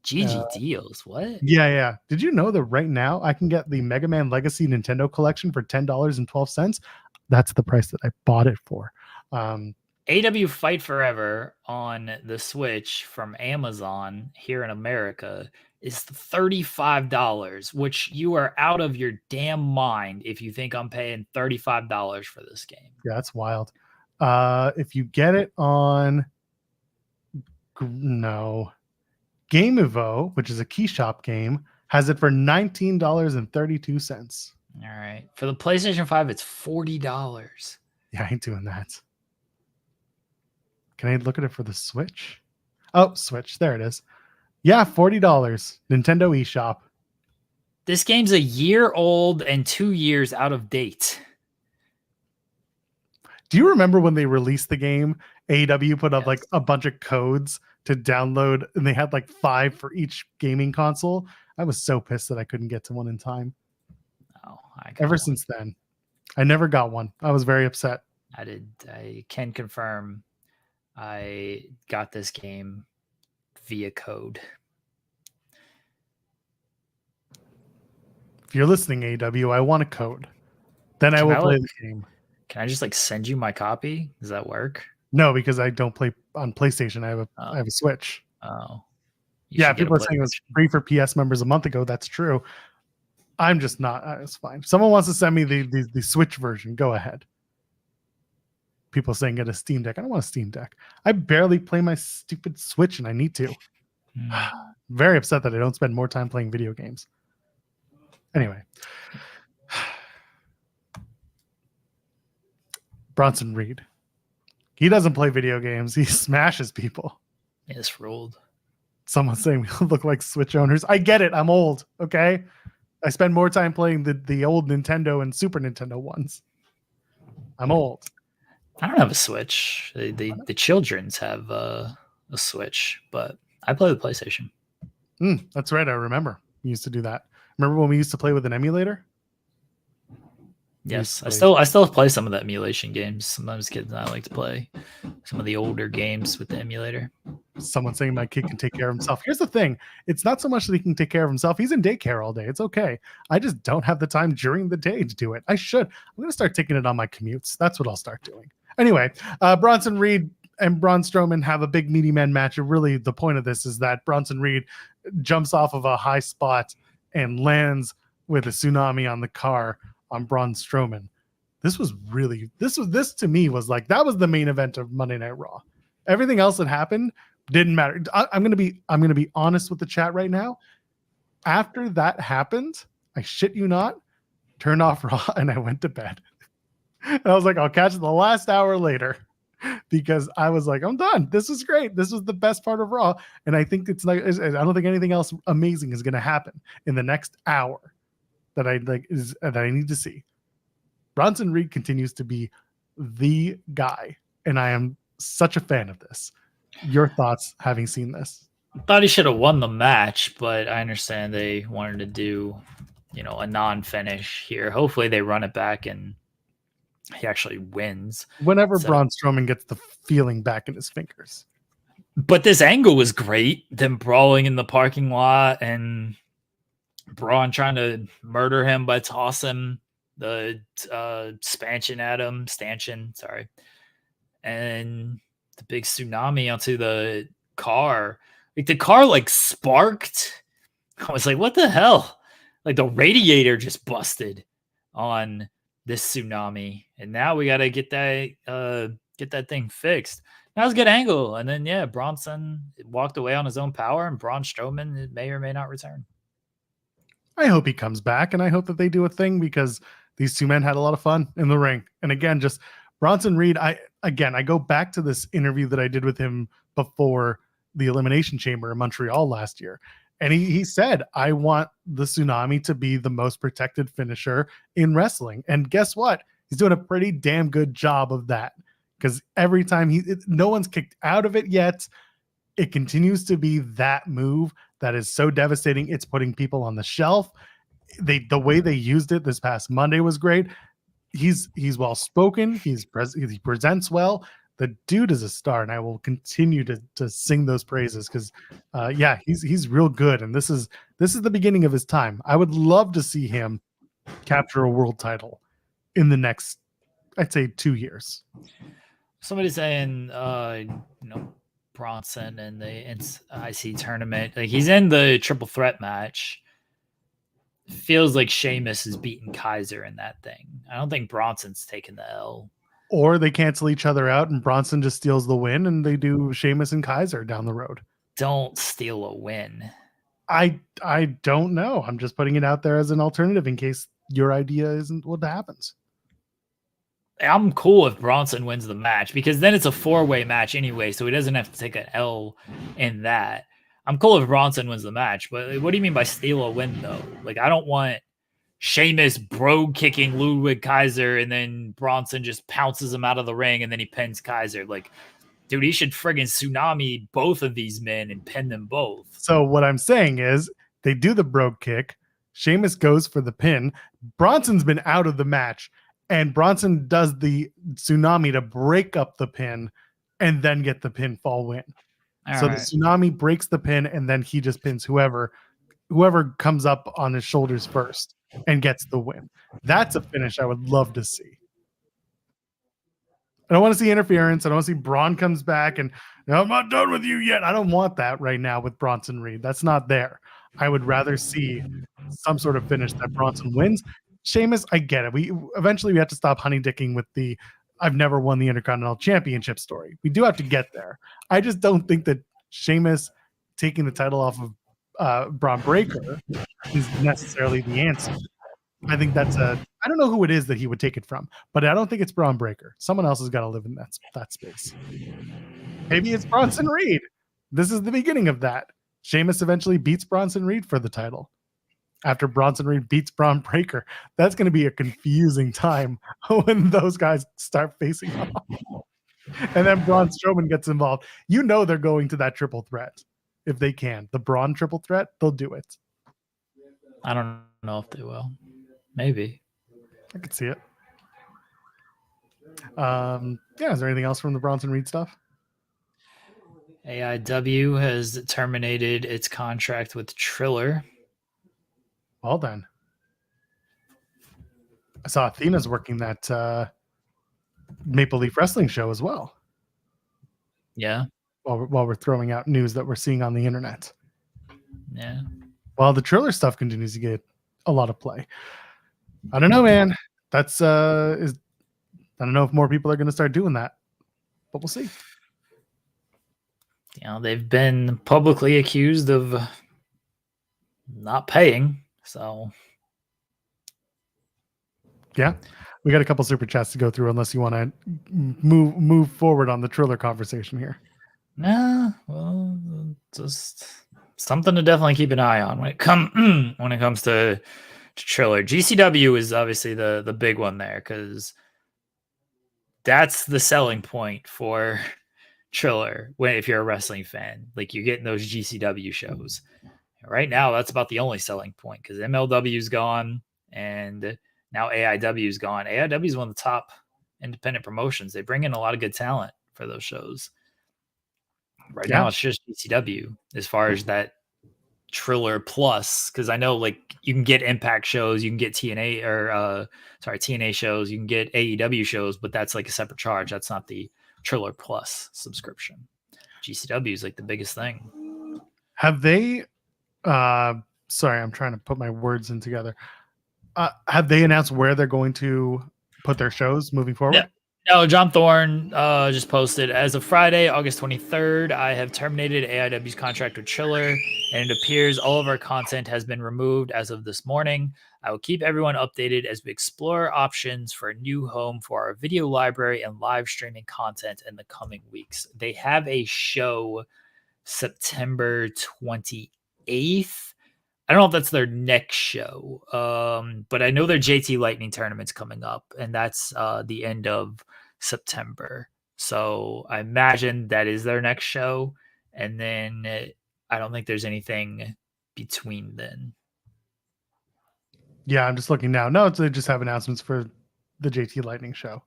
GG deals, what? Yeah. Did you know that right now I can get the Mega Man Legacy Nintendo Collection for $10.12? That's the price that I bought it for. AEW Fight Forever on the Switch from Amazon here in America is $35, which you are out of your damn mind if you think I'm paying $35 for this game. Yeah, that's wild. If you get it on Game Evo, which is a key shop game, has it for $19.32. All right. For the PlayStation 5, it's $40. Yeah, I ain't doing that. Can I look at it for the Switch? Oh, Switch. There it is. Yeah, $40. Nintendo eShop. This game's a year old and 2 years out of date. Do you remember when they released the game? AEW put up like a bunch of codes to download, and they had like 5 for each gaming console. I was so pissed that I couldn't get to one in time. Oh, ever since then, I never got one. I was very upset. I can confirm I got this game via code. If you're listening, AEW, I want a code. Then I will play the game. Can I just like send you my copy? Does that work? No, because I don't play on PlayStation. I have a Switch. Oh. Yeah, people are saying it was free for PS members a month ago. That's true. I'm just not. It's fine. If someone wants to send me the Switch version, go ahead. People saying get a Steam Deck. I don't want a Steam Deck. I barely play my stupid Switch, and I need to. Very upset that I don't spend more time playing video games. Anyway. Bronson Reed. He doesn't play video games. He smashes people. Yeah, it's ruled. Someone's saying we look like Switch owners. I get it. I'm old. Okay. I spend more time playing the old Nintendo and Super Nintendo ones. I'm old. I don't have a Switch. The children's have a Switch, but I play the PlayStation. That's right. I remember. We used to do that. Remember when we used to play with an emulator? Yes, I still play some of the emulation games. Sometimes kids and I like to play some of the older games with the emulator. Someone saying my kid can take care of himself. Here's the thing. It's not so much that he can take care of himself. He's in daycare all day. It's okay. I just don't have the time during the day to do it. I should. I'm going to start taking it on my commutes. That's what I'll start doing. Anyway, Bronson Reed and Braun Strowman have a big meaty man match. And really the point of this is that Bronson Reed jumps off of a high spot and lands with a tsunami on the car on Braun Strowman. This to me was like, that was the main event of Monday Night Raw. Everything else that happened didn't matter. I'm gonna be honest with the chat right now. After that happened, I shit you not, turned off Raw and I went to bed. And I was like, I'll catch it the last hour later, because I was like, I'm done. This is great. This was the best part of Raw, and I think it's like, I don't think anything else amazing is gonna happen in the next hour that I need to see. Bronson Reed continues to be the guy, and I am such a fan of this. Your thoughts having seen this? I thought he should have won the match, but I understand they wanted to do, a non-finish here. Hopefully they run it back and he actually wins. Whenever Braun Strowman gets the feeling back in his fingers. But this angle was great. Them brawling in the parking lot and Braun trying to murder him by tossing the stanchion at him, and the big tsunami onto the car. Like the car sparked. I was like, what the hell? Like the radiator just busted on this tsunami, and now we got to get that thing fixed. That was a good angle, and then Bronson walked away on his own power, and Braun Strowman may or may not return. I hope he comes back, and I hope that they do a thing, because these two men had a lot of fun in the ring. And again, just Bronson Reed, I go back to this interview that I did with him before the Elimination Chamber in Montreal last year. And he said, I want the tsunami to be the most protected finisher in wrestling. And guess what? He's doing a pretty damn good job of that, because every time no one's kicked out of it yet. It continues to be that move that is so devastating. It's putting people on the shelf. The way they used it this past Monday was great. He's well spoken. He presents well. The dude is a star, and I will continue to sing those praises, because he's real good. And this is the beginning of his time. I would love to see him capture a world title in the next, I'd say, 2 years. Somebody's saying, Bronson in the IC tournament, like he's in the triple threat match. Feels like Sheamus is beating Kaiser in that thing. I don't think Bronson's taking the L. Or they cancel each other out and Bronson just steals the win and they do Sheamus and Kaiser down the road. Don't steal a win. I don't know. I'm just putting it out there as an alternative in case your idea isn't what happens. I'm cool if Bronson wins the match, because then it's a 4-way match anyway, so he doesn't have to take an L in that. I'm cool if Bronson wins the match, but what do you mean by steal a win, though? Like, I don't want Sheamus brogue kicking Ludwig Kaiser and then Bronson just pounces him out of the ring and then he pins Kaiser. Like, dude, he should friggin' tsunami both of these men and pin them both. So what I'm saying is they do the brogue kick. Sheamus goes for the pin. Bronson's been out of the match. And Bronson does the tsunami to break up the pin and then get the pinfall win. So the tsunami breaks the pin and then he just pins whoever comes up on his shoulders first and gets the win. That's a finish I would love to see. I don't want to see interference. I don't want to see Braun comes back and I'm not done with you yet. I don't want that right now with Bronson Reed. That's not there. I would rather see some sort of finish that Bronson wins. Sheamus, I get it. We eventually have to stop honeydicking with the I've never won the Intercontinental Championship story. We do have to get there. I just don't think that Sheamus taking the title off of Braun Breaker is necessarily the answer. I think I don't know who it is that he would take it from, but I don't think it's Braun Breaker. Someone else has got to live in that space. Maybe it's Bronson Reed. This is the beginning of that. Sheamus eventually beats Bronson Reed for the title. After Bronson Reed beats Braun Breaker. That's going to be a confusing time when those guys start facing off. And then Braun Strowman gets involved. You know they're going to that triple threat if they can. The Braun triple threat, they'll do it. I don't know if they will. Maybe. I could see it. Is there anything else from the Bronson Reed stuff? AEW has terminated its contract with Triller. Well then. I saw Athena's working that Maple Leaf Wrestling show as well. Yeah. While we're throwing out news that we're seeing on the internet. Yeah. Well, the Triller stuff continues to get a lot of play. I don't know, man. That's I don't know if more people are going to start doing that, but we'll see. They've been publicly accused of not paying. So, yeah, we got a couple super chats to go through. Unless you want to move forward on the Triller conversation here. Nah, well, just something to definitely keep an eye on when it comes to Triller. GCW is obviously the big one there because that's the selling point for Triller. If you're a wrestling fan, like you're getting those GCW shows. Right now, that's about the only selling point because MLW's gone and now AIW's gone. AIW is one of the top independent promotions. They bring in a lot of good talent for those shows. Right now, it's just GCW as far as that Triller Plus, because I know like you can get Impact shows, you can get TNA shows, you can get AEW shows, but that's like a separate charge. That's not the Triller Plus subscription. GCW is like the biggest thing. Have they? Sorry, I'm trying to put my words in together. Have they announced where they're going to put their shows moving forward? Yeah. No, John Thorne just posted, as of Friday, August 23rd, I have terminated AIW's contract with Triller, and it appears all of our content has been removed as of this morning. I will keep everyone updated as we explore options for a new home for our video library and live streaming content in the coming weeks. They have a show September 28th I don't know if that's their next show, but I know their JT Lightning tournament's coming up, and that's the end of September. So I imagine that is their next show, and then I don't think there's anything between then. Yeah, I'm just looking now. No, they just have announcements for the JT Lightning show.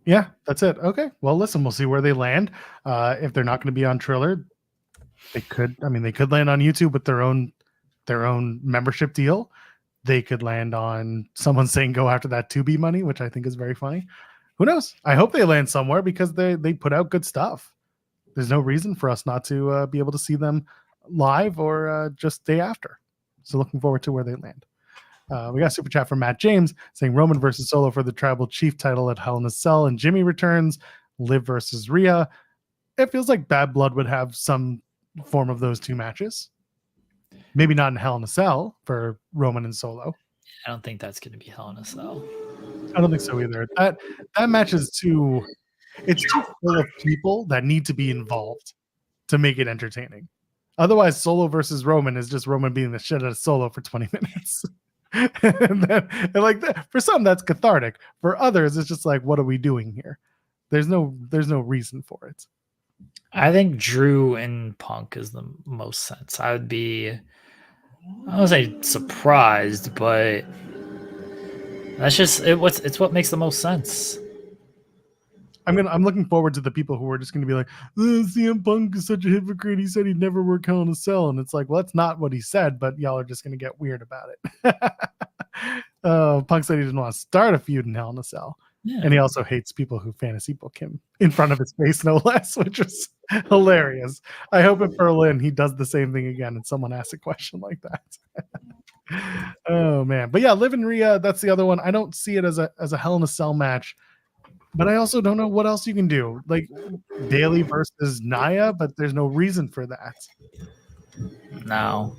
Yeah, that's it. Okay. Well, listen, we'll see where they land. If they're not going to be on Triller, they could land on YouTube with their own membership deal. They could land on someone saying go after that 2B money, which I think is very funny. Who knows? I hope they land somewhere because they put out good stuff. There's no reason for us not to be able to see them live or just day after. So looking forward to where they land. We got a super chat from Matt James saying Roman versus Solo for the Tribal Chief title at Hell in a Cell, and Jimmy returns. Liv versus Rhea. It feels like Bad Blood would have some form of those two matches. Maybe not in Hell in a Cell for Roman and Solo. I don't think that's going to be Hell in a Cell. I don't think so either. That match is too full of people that need to be involved to make it entertaining. Otherwise, Solo versus Roman is just Roman beating the shit out of Solo for 20 minutes. and like that, for some, that's cathartic. For others, it's just like, what are we doing here? There's no reason for it. I think Drew and Punk is the most sense. I would be, I don't want to say surprised, but that's just it's what makes the most sense. I'm looking forward to the people who are just going to be like, CM Punk is such a hypocrite. He said he'd never work Hell in a Cell, and it's like, well, that's not what he said, but y'all are just going to get weird about it. Punk said he didn't want to start a feud in Hell in a Cell, and he also hates people who fantasy book him in front of his face, no less, which is hilarious. I hope in Berlin he does the same thing again, and someone asks a question like that. Oh man, but yeah, Liv and Rhea, that's the other one. I don't see it as a Hell in a Cell match. But I also don't know what else you can do. Like Bayley versus Nia, but there's no reason for that. No.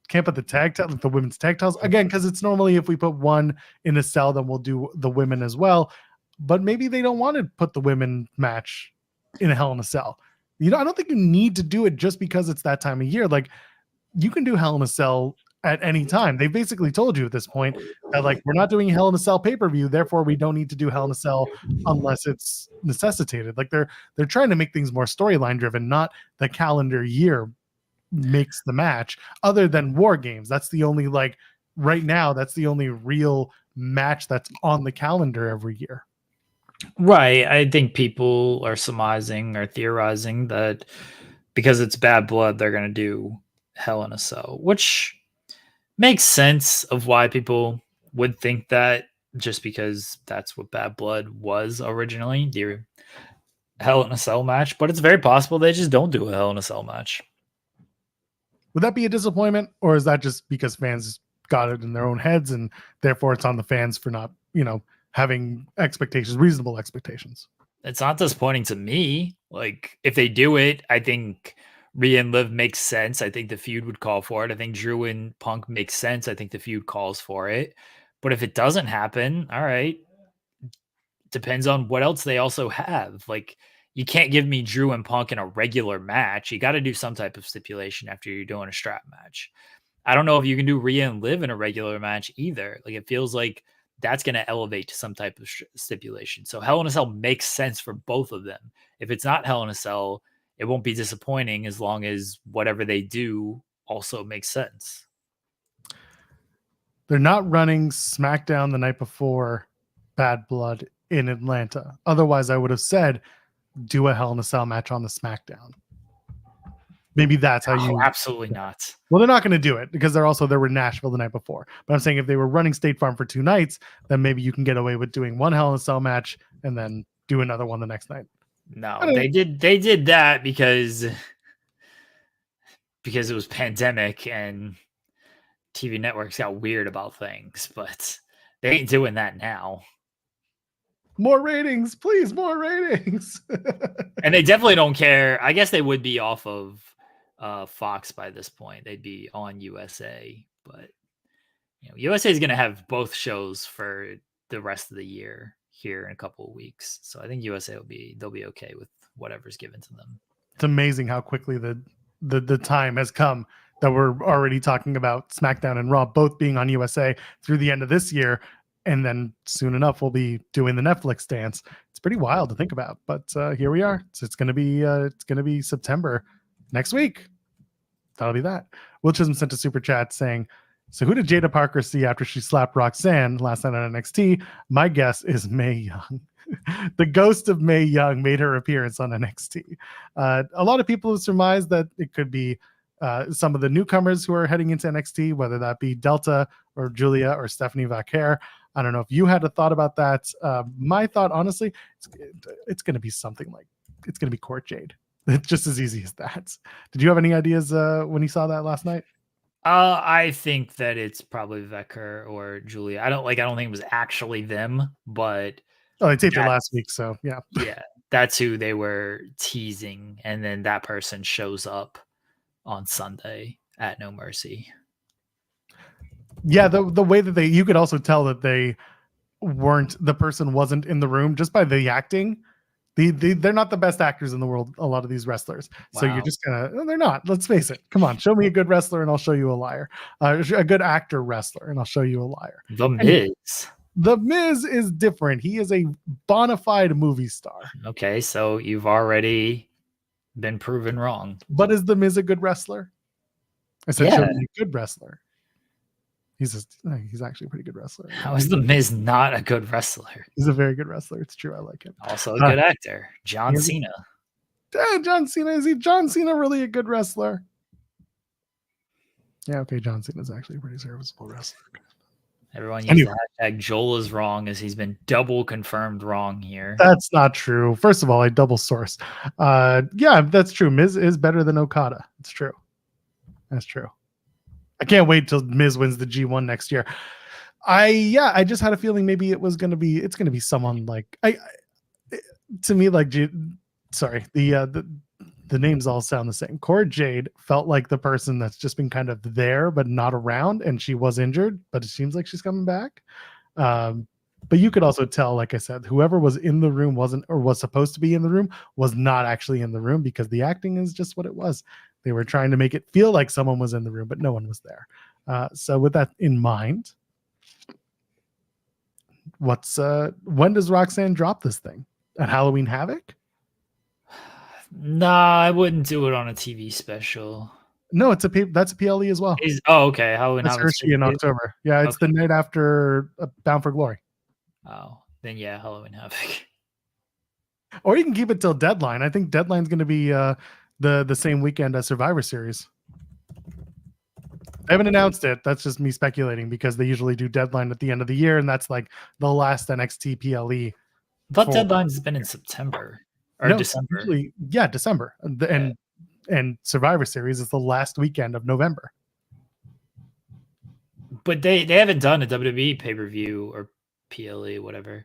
Can't put the the women's tag titles again, because it's normally if we put one in a cell, then we'll do the women as well. But maybe they don't want to put the women match in a Hell in a Cell. I don't think you need to do it just because it's that time of year. Like you can do Hell in a Cell at any time. They basically told you at this point that like we're not doing Hell in a Cell pay-per-view, therefore we don't need to do Hell in a Cell unless it's necessitated. Like they're trying to make things more storyline driven, not the calendar year makes the match, other than War Games. That's the only right now, that's the only real match that's on the calendar every year. Right. I think people are surmising or theorizing that because it's Bad Blood, they're going to do Hell in a Cell, which makes sense of why people would think that, just because that's what Bad Blood was originally, the Hell in a Cell match. But it's very possible they just don't do a Hell in a Cell match. Would that be a disappointment, or is that just because fans got it in their own heads and therefore it's on the fans for not, having reasonable expectations? It's not disappointing to me. Like if they do it, I think Rhea and Liv makes sense. I think the feud would call for it. I think Drew and Punk makes sense. I think the feud calls for it. But if it doesn't happen, all right. Depends on what else they also have. Like you can't give me Drew and Punk in a regular match. You got to do some type of stipulation after you're doing a strap match. I don't know if you can do Rhea and Liv in a regular match either. Like it feels like that's going to elevate to some type of stipulation. So Hell in a Cell makes sense for both of them. If it's not Hell in a Cell, it won't be disappointing as long as whatever they do also makes sense. They're not running SmackDown the night before Bad Blood in Atlanta. Otherwise, I would have said do a Hell in a Cell match on the SmackDown. Maybe that's how you... Absolutely not. Well, they're not going to do it because they were in Nashville the night before. But I'm saying if they were running State Farm for 2 nights, then maybe you can get away with doing one Hell in a Cell match and then do another one the next night. No, they did that because it was pandemic and TV networks got weird about things, but they ain't doing that now. More ratings, please, more ratings. And they definitely don't care. I guess they would be off of Fox by this point. They'd be on USA, but USA is going to have both shows for the rest of the year here in a couple of weeks. So I think USA they'll be okay with whatever's given to them. It's amazing how quickly the the time has come that we're already talking about SmackDown and Raw both being on USA through the end of this year, and then soon enough we'll be doing the Netflix dance. It's pretty wild to think about, but here we are. So it's gonna be September next week. That'll be that. Will Chisholm sent a super chat saying, so who did Jada Parker see after she slapped Roxanne last night on NXT? My guess is Mae Young. The ghost of Mae Young made her appearance on NXT. A lot of people have surmised that it could be some of the newcomers who are heading into NXT, whether that be Delta or Julia or Stephanie Vaquer. I don't know if you had a thought about that. My thought, honestly, it's going to be something like, it's going to be Court Jade. It's just as easy as that. Did you have any ideas when you saw that last night? I think that it's probably Vecker or Julia. I don't think it was actually them, but they taped it last week, so yeah. Yeah, that's who they were teasing, and then that person shows up on Sunday at No Mercy. Yeah, the way that you could also tell that the person wasn't in the room just by the acting. They're not the best actors in the world, a lot of these wrestlers. Wow. So you're just they're not. Let's face it. Come on, show me a good wrestler and I'll show you a liar. A good actor wrestler and I'll show you a liar. The Miz. The Miz is different. He is a bona fide movie star. Okay, so you've already been proven wrong. But is the Miz a good wrestler? I said, show me a good wrestler. He's actually a pretty good wrestler. How is the Miz not a good wrestler? He's a very good wrestler. It's true. I like him. Also a good actor. John Cena. John Cena. Is John Cena really a good wrestler? Yeah, okay. John Cena is actually a pretty serviceable wrestler. Everyone use the hashtag Joel is wrong, as he's been double confirmed wrong here. That's not true. First of all, I double source. Yeah, that's true. Miz is better than Okada. It's true. That's true. I can't wait till Miz wins the G1 next year. I just had a feeling maybe it's going to be someone like to me like the names all sound the same. Cora Jade felt like the person that's just been kind of there but not around, and she was injured, but it seems like she's coming back. But you could also tell, like I said, whoever was in the room wasn't, or was supposed to be in the room, was not actually in the room, because the acting is just what it was. They were trying to make it feel like someone was in the room, but no one was there. So with that in mind, when does Roxanne drop this thing? At Halloween Havoc? Nah, I wouldn't do it on a TV special. No, that's a PLE as well. Okay. Halloween Havoc. That's Hershey in October. Yeah, it's the night after Bound for Glory. Oh, then yeah, Halloween Havoc. Or you can keep it till Deadline. I think Deadline's going to be the same weekend as Survivor Series. I haven't announced it. That's just me speculating, because they usually do Deadline at the end of the year, and that's like the last NXT PLE. But Deadline's been in September or December. Usually, yeah, December. And Survivor Series is the last weekend of November. But they haven't done a WWE pay-per-view or PLE, whatever,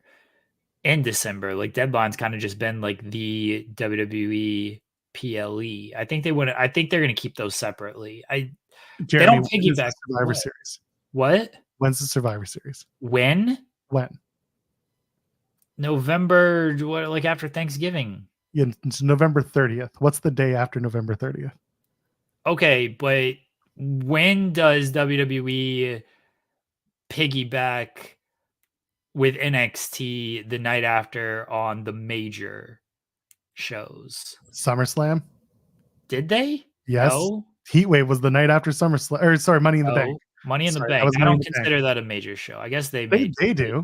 in December. Like, Deadline's kind of just been like the WWE PLE. I think they're going to keep those separately. Jeremy, they don't piggyback Survivor Series. What? When's the Survivor Series? When? November, like after Thanksgiving. Yeah, it's November 30th. What's the day after November 30th? Okay, but when does WWE piggyback with NXT the night after on the major shows? SummerSlam? Did they? Yes. No? Heatwave was the night after SummerSlam. Or sorry, Money in the Bank. Money in the Bank. I don't consider that a major show. I guess they do.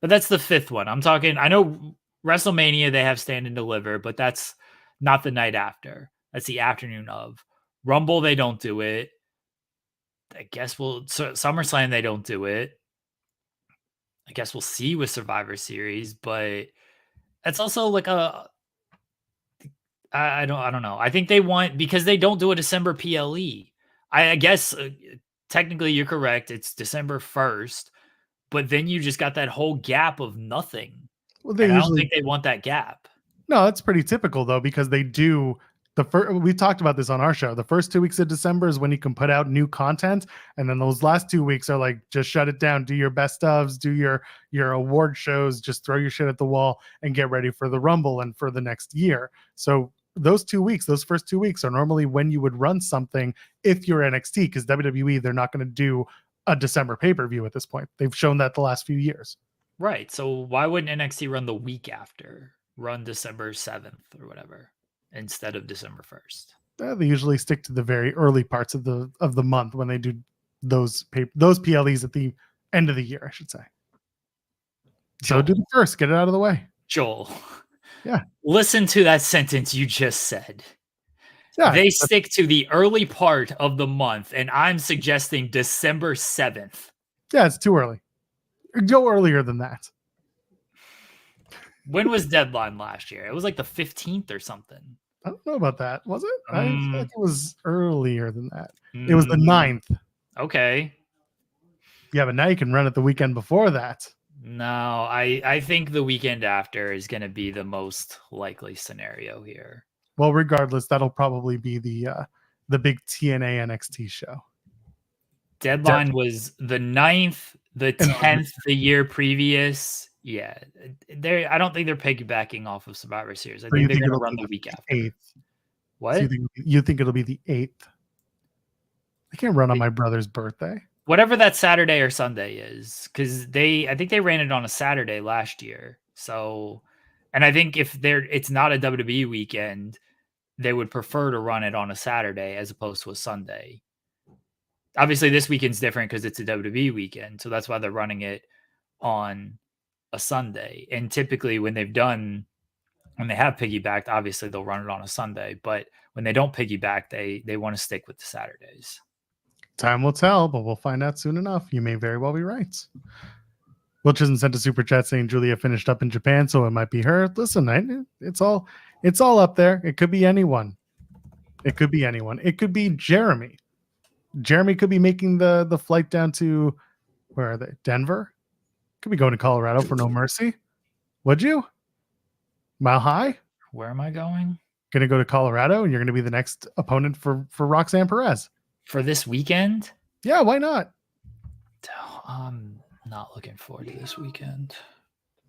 But that's the fifth one. I'm talking, I know WrestleMania, they have Stand and Deliver, but that's not the night after. That's the afternoon of. Rumble, they don't do it. I guess SummerSlam, they don't do it. I guess we'll see with Survivor Series, but that's also like I don't know. I think they want, because they don't do a December PLE. I guess technically you're correct. It's December 1st, but then you just got that whole gap of nothing. Well, I don't think they want that gap. No, that's pretty typical though, because they do we talked about this on our show. The first 2 weeks of December is when you can put out new content, and then those last 2 weeks are like, just shut it down, do your best ofs, do your award shows, just throw your shit at the wall and get ready for the Rumble and for the next year. So those 2 weeks, those first 2 weeks are normally when you would run something if you're NXT, because WWE, they're not going to do a December pay-per-view at this point. They've shown that the last few years. Right. So why wouldn't NXT run the week after? Run December 7th or whatever instead of December 1st. They usually stick to the very early parts of the month when they do those PLEs at the end of the year, I should say. So do the first, get it out of the way. Joel. Yeah. Listen to that sentence you just said. Yeah, they stick to the early part of the month, and I'm suggesting December 7th. Yeah, it's too early. Go earlier than that. When was deadline last year? It was like the 15th or something. I don't know about that. Was it? I feel like it was earlier than that. It was the 9th. Okay. Yeah, but now you can run it the weekend before that. No, I think the weekend after is going to be the most likely scenario here. Well, regardless, that'll probably be the big TNA NXT show. Deadline was the 9th, the 10th, the year previous. Yeah, I don't think they're piggybacking off of Survivor Series. I think they're going to run the week after. 8th. What? So you think it'll be the 8th? I can't run on my brother's birthday. Whatever that Saturday or Sunday is, because I think they ran it on a Saturday last year. So, and I think if it's not a WWE weekend, they would prefer to run it on a Saturday as opposed to a Sunday. Obviously, this weekend's different because it's a WWE weekend, so that's why they're running it on a Sunday. And typically, when they have piggybacked, obviously they'll run it on a Sunday. But when they don't piggyback, they want to stick with the Saturdays. Time will tell, but we'll find out soon enough. You may very well be right. Wilch isn't sent a super chat saying Julia finished up in Japan, so it might be her. Listen, it's all up there. It could be anyone. It could be Jeremy. Jeremy could be making the flight down to, where are they? Denver? Could be going to Colorado for No Mercy. Would you? Mile High? Where am I going? Going to go to Colorado, and you're going to be the next opponent for Roxanne Perez. For this weekend? Yeah, why not? I'm not looking forward to this weekend.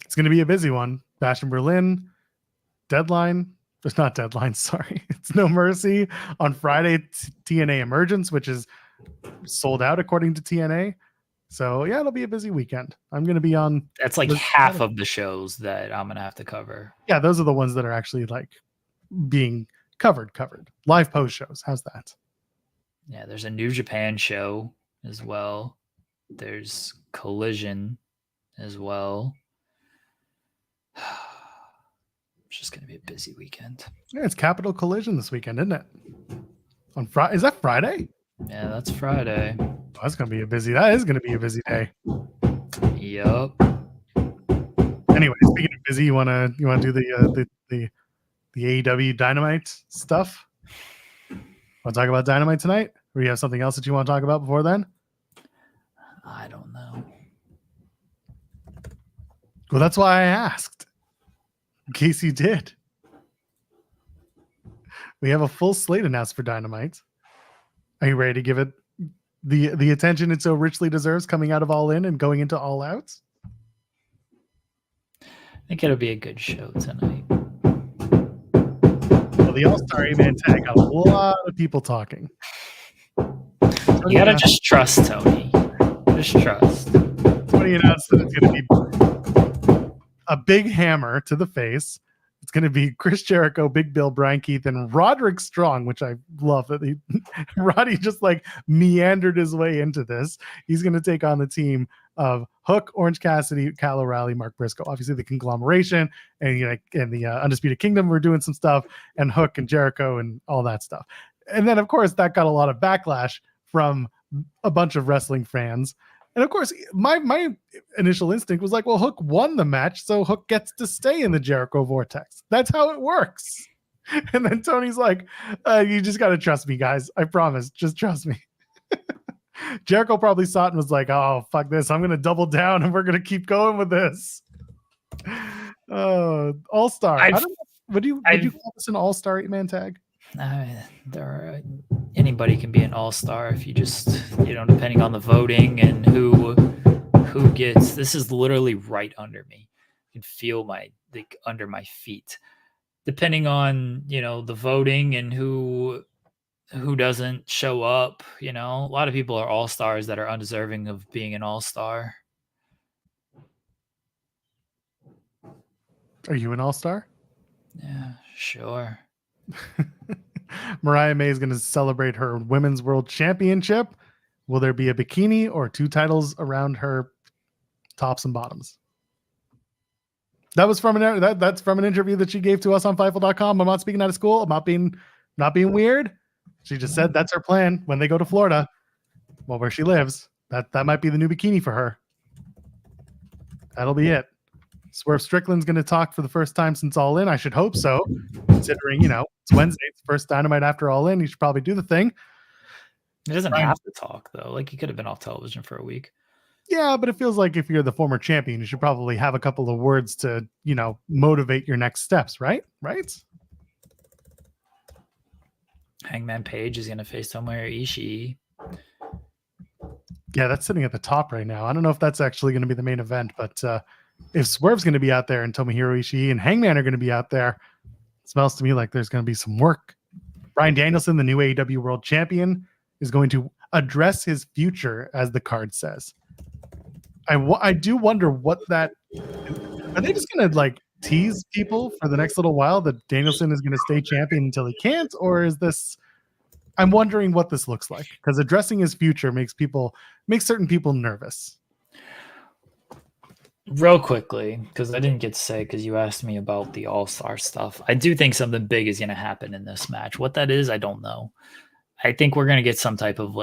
It's going to be a busy one. Bash in Berlin, Deadline. It's not Deadline, sorry. It's No Mercy on Friday, TNA Emergence, which is sold out according to TNA. So, yeah, it'll be a busy weekend. I'm going to be on... That's like half of the shows that I'm going to have to cover. Yeah, those are the ones that are actually like being covered. Live post shows. How's that? Yeah, there's a New Japan show as well. There's Collision as well. It's just going to be a busy weekend. Yeah, it's Capital Collision this weekend, isn't it? On Friday? Is that Friday? Yeah, that's Friday. Oh, that is going to be a busy day. Yup. Anyway, speaking of busy, you want to do the AEW Dynamite stuff? Want to talk about Dynamite tonight? Or you have something else that you want to talk about before then? I don't know. Well, that's why I asked. In case you did. We have a full slate announced for Dynamite. Are you ready to give it the attention it so richly deserves, coming out of All In and going into All Out? I think it'll be a good show tonight. Well, the All-Star 8-Man tag got a lot of people talking. You gotta just trust Tony. Just trust. Tony announced that it's going to be a big hammer to the face. It's going to be Chris Jericho, Big Bill, Brian Keith, and Roderick Strong, which I love that Roddy just like meandered his way into this. He's going to take on the team of Hook, Orange Cassidy, Kyle O'Reilly, Mark Briscoe. Obviously, the conglomeration and the Undisputed Kingdom were doing some stuff, and Hook and Jericho and all that stuff. And then, of course, that got a lot of backlash from a bunch of wrestling fans. And of course, my initial instinct was like, well, Hook won the match, so Hook gets to stay in the Jericho vortex. That's how it works. And then Tony's like, you just got to trust me, guys. I promise. Just trust me. Jericho probably saw it and was like, oh, fuck this. I'm going to double down and we're going to keep going with this. All-Star. Would you call this an All-Star 8-Man tag? Anybody can be an all-star if you just, depending on the voting and who gets. This is literally right under me. You can feel under my feet. depending on, the voting and who doesn't show up, a lot of people are all-stars that are undeserving of being an all-star. Are you an all-star? Yeah, sure. Mariah May is going to celebrate her Women's World Championship. Will there be a bikini or 2 titles around her tops and bottoms? That was from that's from an interview that she gave to us on Fightful.com. I'm not speaking out of school. I'm not being weird. She just said that's her plan when they go to Florida, where she lives. That might be the new bikini for her. That'll be it. Swerve Strickland's going to talk for the first time since All In. I should hope so, considering, it's Wednesday. It's the first Dynamite after All In. He should probably do the thing. He doesn't have to talk, though. Like, he could have been off television for a week. Yeah, but it feels like if you're the former champion, you should probably have a couple of words to, motivate your next steps, right? Right? Hangman Page is going to face Tomohiro Ishii. Yeah, that's sitting at the top right now. I don't know if that's actually going to be the main event, but if Swerve's going to be out there and Tomohiro Ishii and Hangman are going to be out there, it smells to me like there's going to be some work. Bryan Danielson, the new AEW World Champion, is going to address his future, as the card says. I do wonder what that... Are they just going to tease people for the next little while that Danielson is going to stay champion until he can't? Or is this... I'm wondering what this looks like, because addressing his future makes certain people nervous. Real quickly, because I didn't get to say, because you asked me about the All-Star stuff. I do think something big is going to happen in this match. What that is, I don't know. I think we're going to get some type of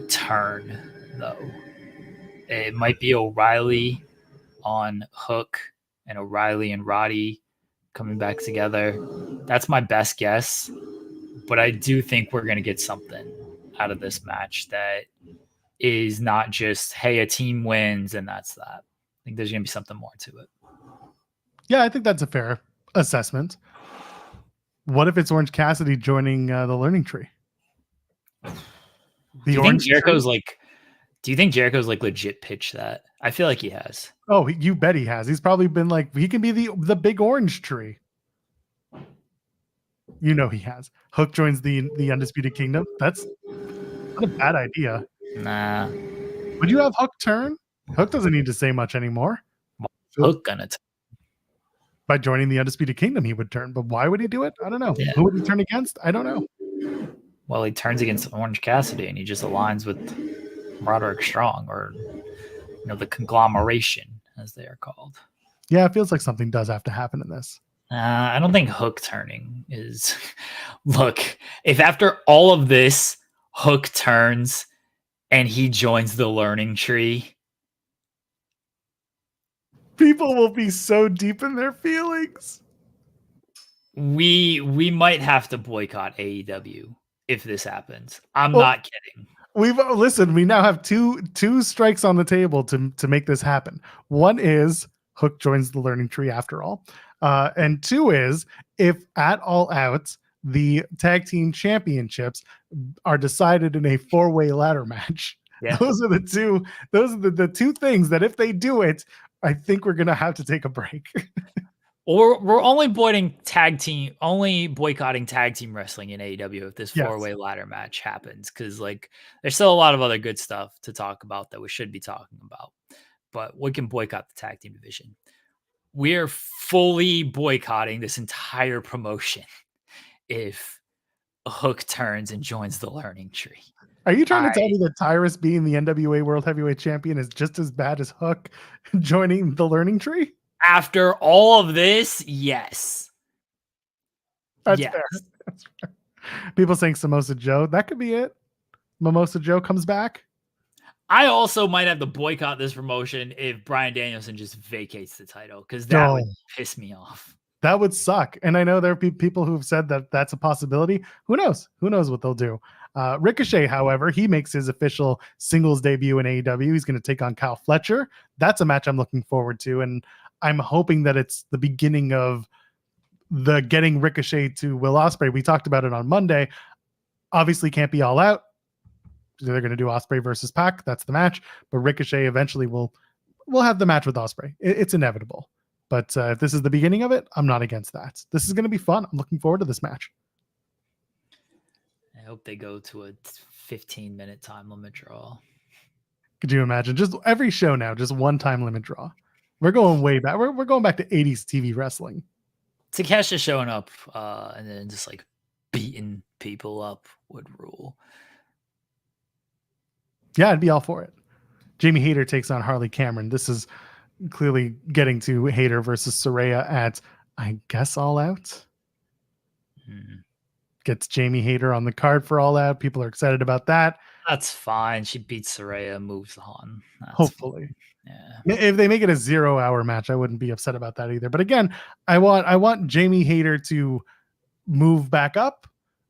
turn, though. It might be O'Reilly on Hook and O'Reilly and Roddy coming back together. That's my best guess. But I do think we're going to get something out of this match that is not just, hey, a team wins and that's that. I think there's going to be something more to it. Yeah, I think that's a fair assessment. What if it's Orange Cassidy joining the Learning Tree? Do you think Jericho's legit pitched that? I feel like he has. Oh, you bet he has. He's probably been he can be the big orange tree. He has. Hook joins the Undisputed Kingdom. That's not a bad idea. Nah. Would you have Hook turn? Hook doesn't need to say much anymore. Hook gonna by joining the Undisputed Kingdom, he would turn. But why would he do it? I don't know. Yeah. Who would he turn against? I don't know. Well, he turns against Orange Cassidy, and he just aligns with Roderick Strong, or the conglomeration, as they are called. Yeah, it feels like something does have to happen in this. I don't think Hook turning is... Look, if after all of this, Hook turns and he joins the Learning Tree... People will be so deep in their feelings. We might have to boycott AEW if this happens. I'm not kidding. We now have two strikes on the table to make this happen. One is Hook joins the Learning Tree after all. And 2 is, if at All Out, the tag team championships are decided in a 4-way ladder match. Yeah. Those are the two things that if they do it, I think we're going to have to take a break. Or we're only boycotting tag team wrestling in AEW if this 4-way ladder match happens. Because there's still a lot of other good stuff to talk about that we should be talking about. But we can boycott the tag team division. We're fully boycotting this entire promotion if Hook turns and joins the Learning Tree. Are you trying to tell me that Tyrus being the NWA World Heavyweight Champion is just as bad as Hook joining the Learning Tree? After all of this, yes. That's fair. That's fair. People saying Samosa Joe. That could be it. Mimosa Joe comes back. I also might have to boycott this promotion if Bryan Danielson just vacates the title, because that would piss me off. That would suck. And I know there are people who've said that that's a possibility. Who knows? Who knows what they'll do? Ricochet, however, he makes his official singles debut in AEW. He's going to take on Kyle Fletcher. That's a match I'm looking forward to. And I'm hoping that it's the beginning of the getting Ricochet to Will Ospreay. We talked about it on Monday. Obviously can't be All Out. They're going to do Ospreay versus Pac. That's the match. But Ricochet eventually will have the match with Ospreay. It's inevitable. But if this is the beginning of it, I'm not against that. This is going to be fun. I'm looking forward to this match. I hope they go to a 15-minute time limit draw. Could you imagine? Just every show now, just one time limit draw. We're going way back. We're going back to 80s TV wrestling. Takeshita showing up and then just like beating people up would rule. Yeah, I'd be all for it. Jamie Hayter takes on Harley Cameron. This is clearly getting to Hayter versus Saraya at, I guess, All Out. Gets Jamie Hayter on the card for All Out. People are excited about that. That's fine. She beats Saraya, moves on. That's Hopefully. fine. Yeah. If they make it a 0-hour match, I wouldn't be upset about that either. But again, I want Jamie Hayter to move back up,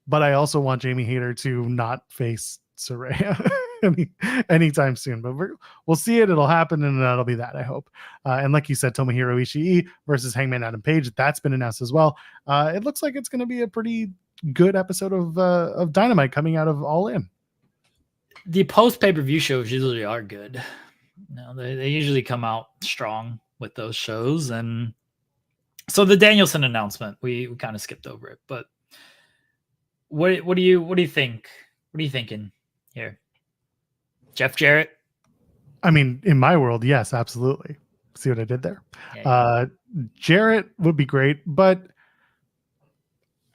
but I also want Jamie Hayter to not face Saraya anytime soon. But we'll see it. It'll happen, and that'll be that, I hope. And like you said, Tomohiro Ishii versus Hangman Adam Page. That's been announced as well. It looks like it's going to be a pretty good episode of Dynamite coming out of All In. The post pay-per-view shows usually are good. No, they usually come out strong with those shows. And so the Danielson announcement, we kind of skipped over it, but what do you think? What are you thinking here? Jeff Jarrett? I mean, in my world, yes, absolutely. See what I did there? Yeah. Jarrett would be great, but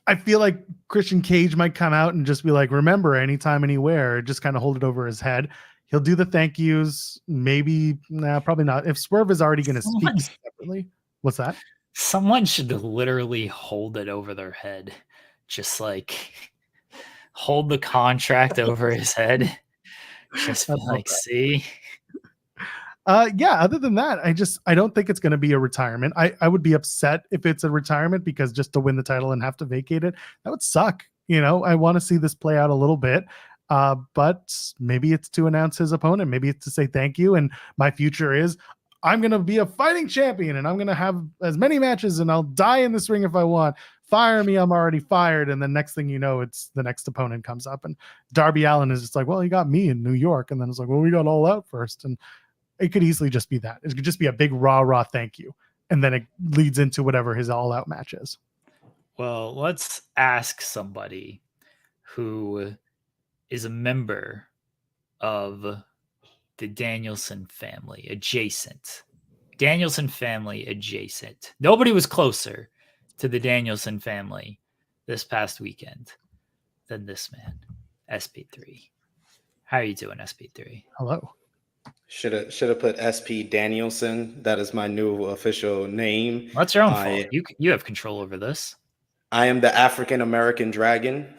I feel like Christian Cage might come out and just be like, remember, anytime, anywhere, just kind of hold it over his head. He'll do the thank yous. Maybe, probably not. If Swerve is already going to speak separately. What's that? Someone should literally hold it over their head. Just like hold the contract over his head. Just be like, see? Yeah, other than that, I don't think it's going to be a retirement. I would be upset if it's a retirement, because just to win the title and have to vacate it, that would suck. I want to see this play out a little bit. But maybe it's to announce his opponent. Maybe it's to say thank you. And my future is I'm going to be a fighting champion, and I'm going to have as many matches, and I'll die in this ring if I want. Fire me, I'm already fired. And then next thing you know, it's the next opponent comes up, and Darby Allin is just like, well, he got me in New York. And then it's like, well, we got All Out first. And it could easily just be that. It could just be a big raw thank you. And then it leads into whatever his All Out match is. Well, let's ask somebody who is a member of the Danielson family adjacent. Danielson family adjacent. Nobody was closer to the Danielson family this past weekend than this man, SP3. How are you doing, SP3? Hello. Should have put SP Danielson. That is my new official name. That's your own fault. You have control over this. I am the African American Dragon.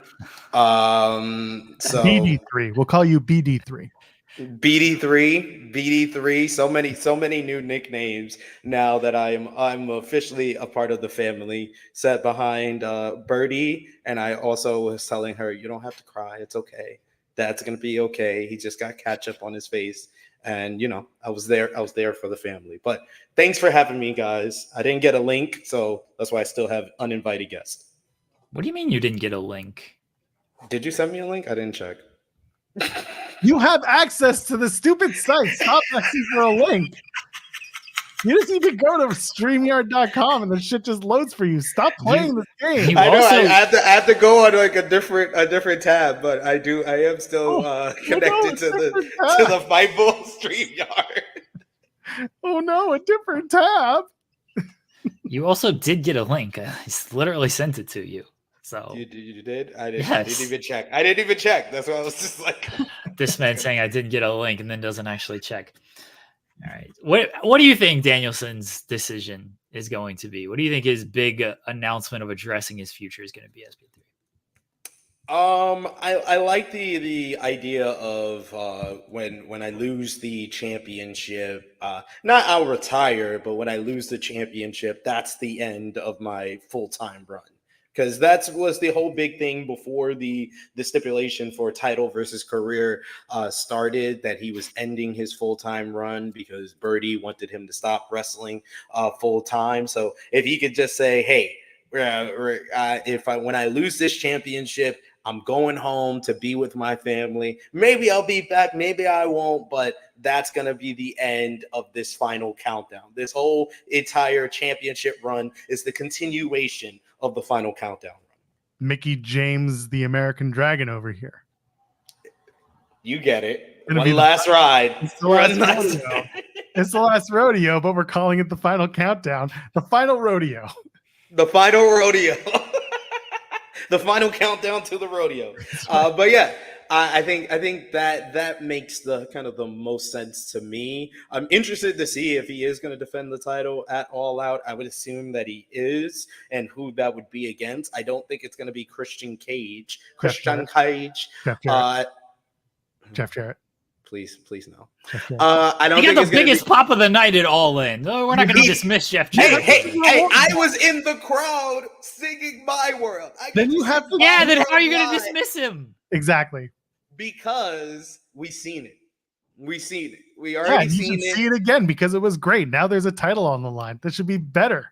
So BD3. We'll call you BD3. BD3. So many new nicknames now that I'm officially a part of the family. Sat behind Birdie, and I also was telling her, you don't have to cry. It's okay. That's gonna be okay. He just got ketchup on his face. And I was there for the family. But thanks for having me, guys. I didn't get a link, so that's why I still have uninvited guests. What do you mean you didn't get a link? Did you send me a link? I didn't check. You have access to the stupid site. Stop asking for a link. You just need to go to StreamYard.com and the shit just loads for you. Stop playing this game. I know. I had to go on like a different tab, but I am still connected to the Bible StreamYard. Oh no, a different tab. You also did get a link. I literally sent it to you. So you did? I didn't. Yes. I didn't even check. That's why I was just like, this man saying I didn't get a link and then doesn't actually check. All right. What do you think Danielson's decision is going to be? What do you think his big announcement of addressing his future is going to be, SP3? I like the idea of when I lose the championship, not I'll retire, but when I lose the championship, that's the end of my full-time run. Because that was the whole big thing before the stipulation for title versus career started, that he was ending his full-time run because Birdie wanted him to stop wrestling full-time. So if he could just say, hey, when I lose this championship, I'm going home to be with my family. Maybe I'll be back, maybe I won't, but that's going to be the end of this final countdown. This whole entire championship run is the continuation of the final countdown run. Mickey James, the American Dragon over here. You get it. Gonna One be last ride. It's the last rodeo. It's the last rodeo, but we're calling it the final countdown. The final rodeo. The final rodeo. The final countdown to the rodeo. But yeah, I think that makes the kind of the most sense to me. I'm interested to see if he is going to defend the title at All Out. I would assume that he is, and who that would be against. I don't think it's going to be Christian Cage. Jeff Jarrett. Please no. I don't. You got the biggest pop of the night at All In. Oh, we're not going to dismiss Jeff Jarrett. Hey! I was in the crowd singing My World. Then you have to. Yeah. Then how are you going to dismiss him? Exactly. Because we seen it. We already seen it. See it again because it was great. Now there's a title on the line. That should be better.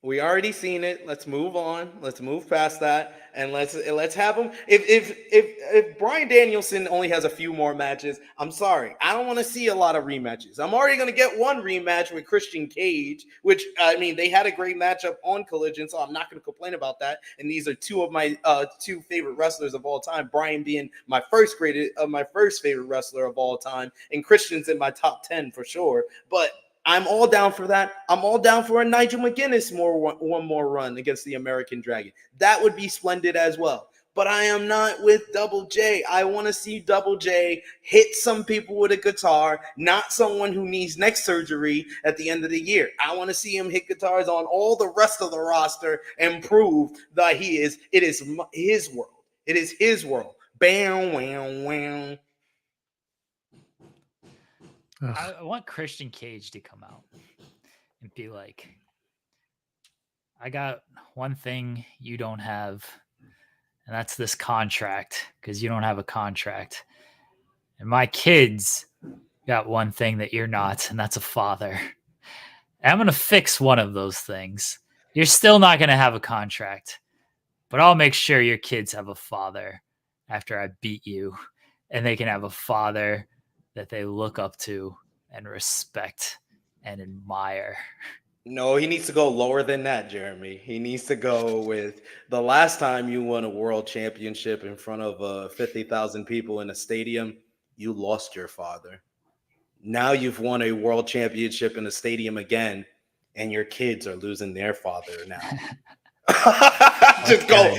We already seen it. Let's move on. Let's move past that, and let's have him. If Bryan Danielson only has a few more matches, I'm sorry, I don't want to see a lot of rematches. I'm already going to get one rematch with Christian Cage, which I mean they had a great matchup on Collision, so I'm not going to complain about that. And these are two of my two favorite wrestlers of all time. Bryan being my first favorite wrestler of all time, and Christian's in my top 10 for sure. But I'm all down for that. I'm all down for a Nigel McGuinness one more run against the American Dragon. That would be splendid as well. But I am not with Double J. I want to see Double J hit some people with a guitar, not someone who needs neck surgery at the end of the year. I want to see him hit guitars on all the rest of the roster and prove that it is his world. It is his world. Bam, wham, wham. I want Christian Cage to come out and be like, I got one thing you don't have, and that's this contract, because you don't have a contract. And my kids got one thing that you're not, and that's a father. And I'm going to fix one of those things. You're still not going to have a contract, but I'll make sure your kids have a father after I beat you, and they can have a father that they look up to and respect and admire. No, he needs to go lower than that, Jeremy. He needs to go with the last time you won a world championship in front of 50,000 people in a stadium, you lost your father. Now you've won a world championship in a stadium again, and your kids are losing their father now. Just go.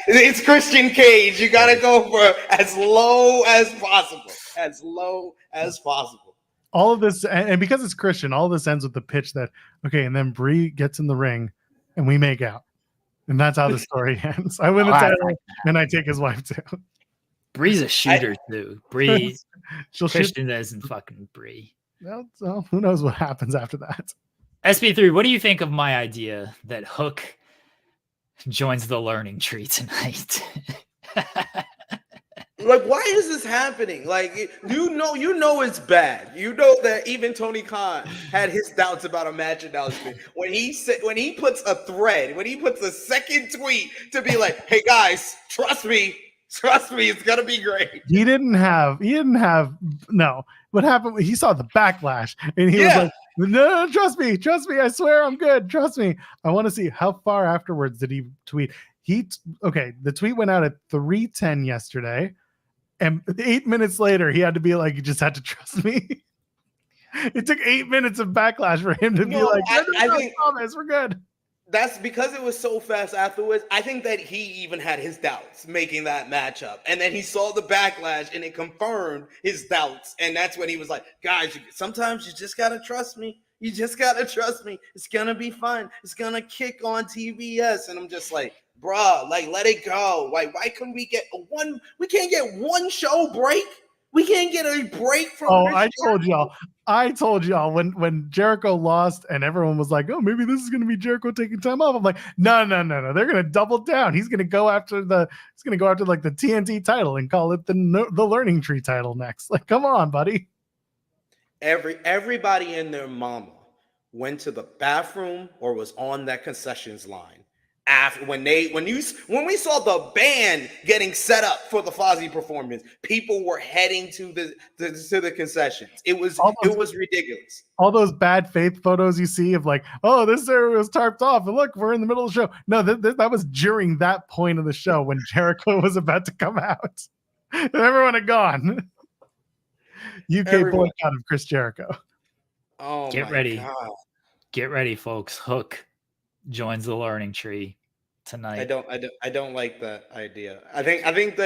It's Christian Cage. You got to go for as low as possible. As low as possible. All of this, and because it's Christian, all of this ends with the pitch that, okay, and then Brie gets in the ring and we make out. And that's how the story ends. I win the title and I take his wife too. Brie's a shooter too. Brie, Christian shoot. isn't fucking Brie. Well, so who knows what happens after that. SP3, what do you think of my idea that Hook joins the learning tree tonight? Like, why is this happening? Like, you know it's bad. You know that even Tony Khan had his doubts about a match announcement when he puts a thread, when he puts a second tweet to be like, "Hey guys, trust me, it's gonna be great." He didn't have. No, what happened? He saw the backlash and he was like, "No, trust me, I swear I'm good. Trust me." I want to see how far afterwards did he tweet. The tweet went out at 3:10 yesterday. And 8 minutes later, he had to be like, "You just had to trust me." It took 8 minutes of backlash for him to be like, I think, "Promise, we're good." That's because it was so fast afterwards. I think that he even had his doubts making that matchup. And then he saw the backlash and it confirmed his doubts. And that's when he was like, "Guys, sometimes you just got to trust me. You just got to trust me. It's going to be fun. It's going to kick on TBS." And I'm just like, bruh, like, let it go. Like, why couldn't we get one? We can't get one show break. We can't get a break from. Oh, I told y'all when Jericho lost and everyone was like, "Oh, maybe this is going to be Jericho taking time off." I'm like, no. They're going to double down. He's going to go after like the TNT title and call it the Learning Tree title next. Like, come on, buddy. Everybody and their mama went to the bathroom or was on that concessions line after when we saw the band getting set up for the Fozzy performance, people were heading to the concessions. It was ridiculous. All those bad faith photos you see of like, oh, this area was tarped off, and look, we're in the middle of the show. No, that was during that point of the show when Jericho was about to come out. And everyone had gone. UK boycott of Chris Jericho. Oh, get ready. God. Get ready, folks. Hook joins the learning tree tonight. I don't like that idea. I think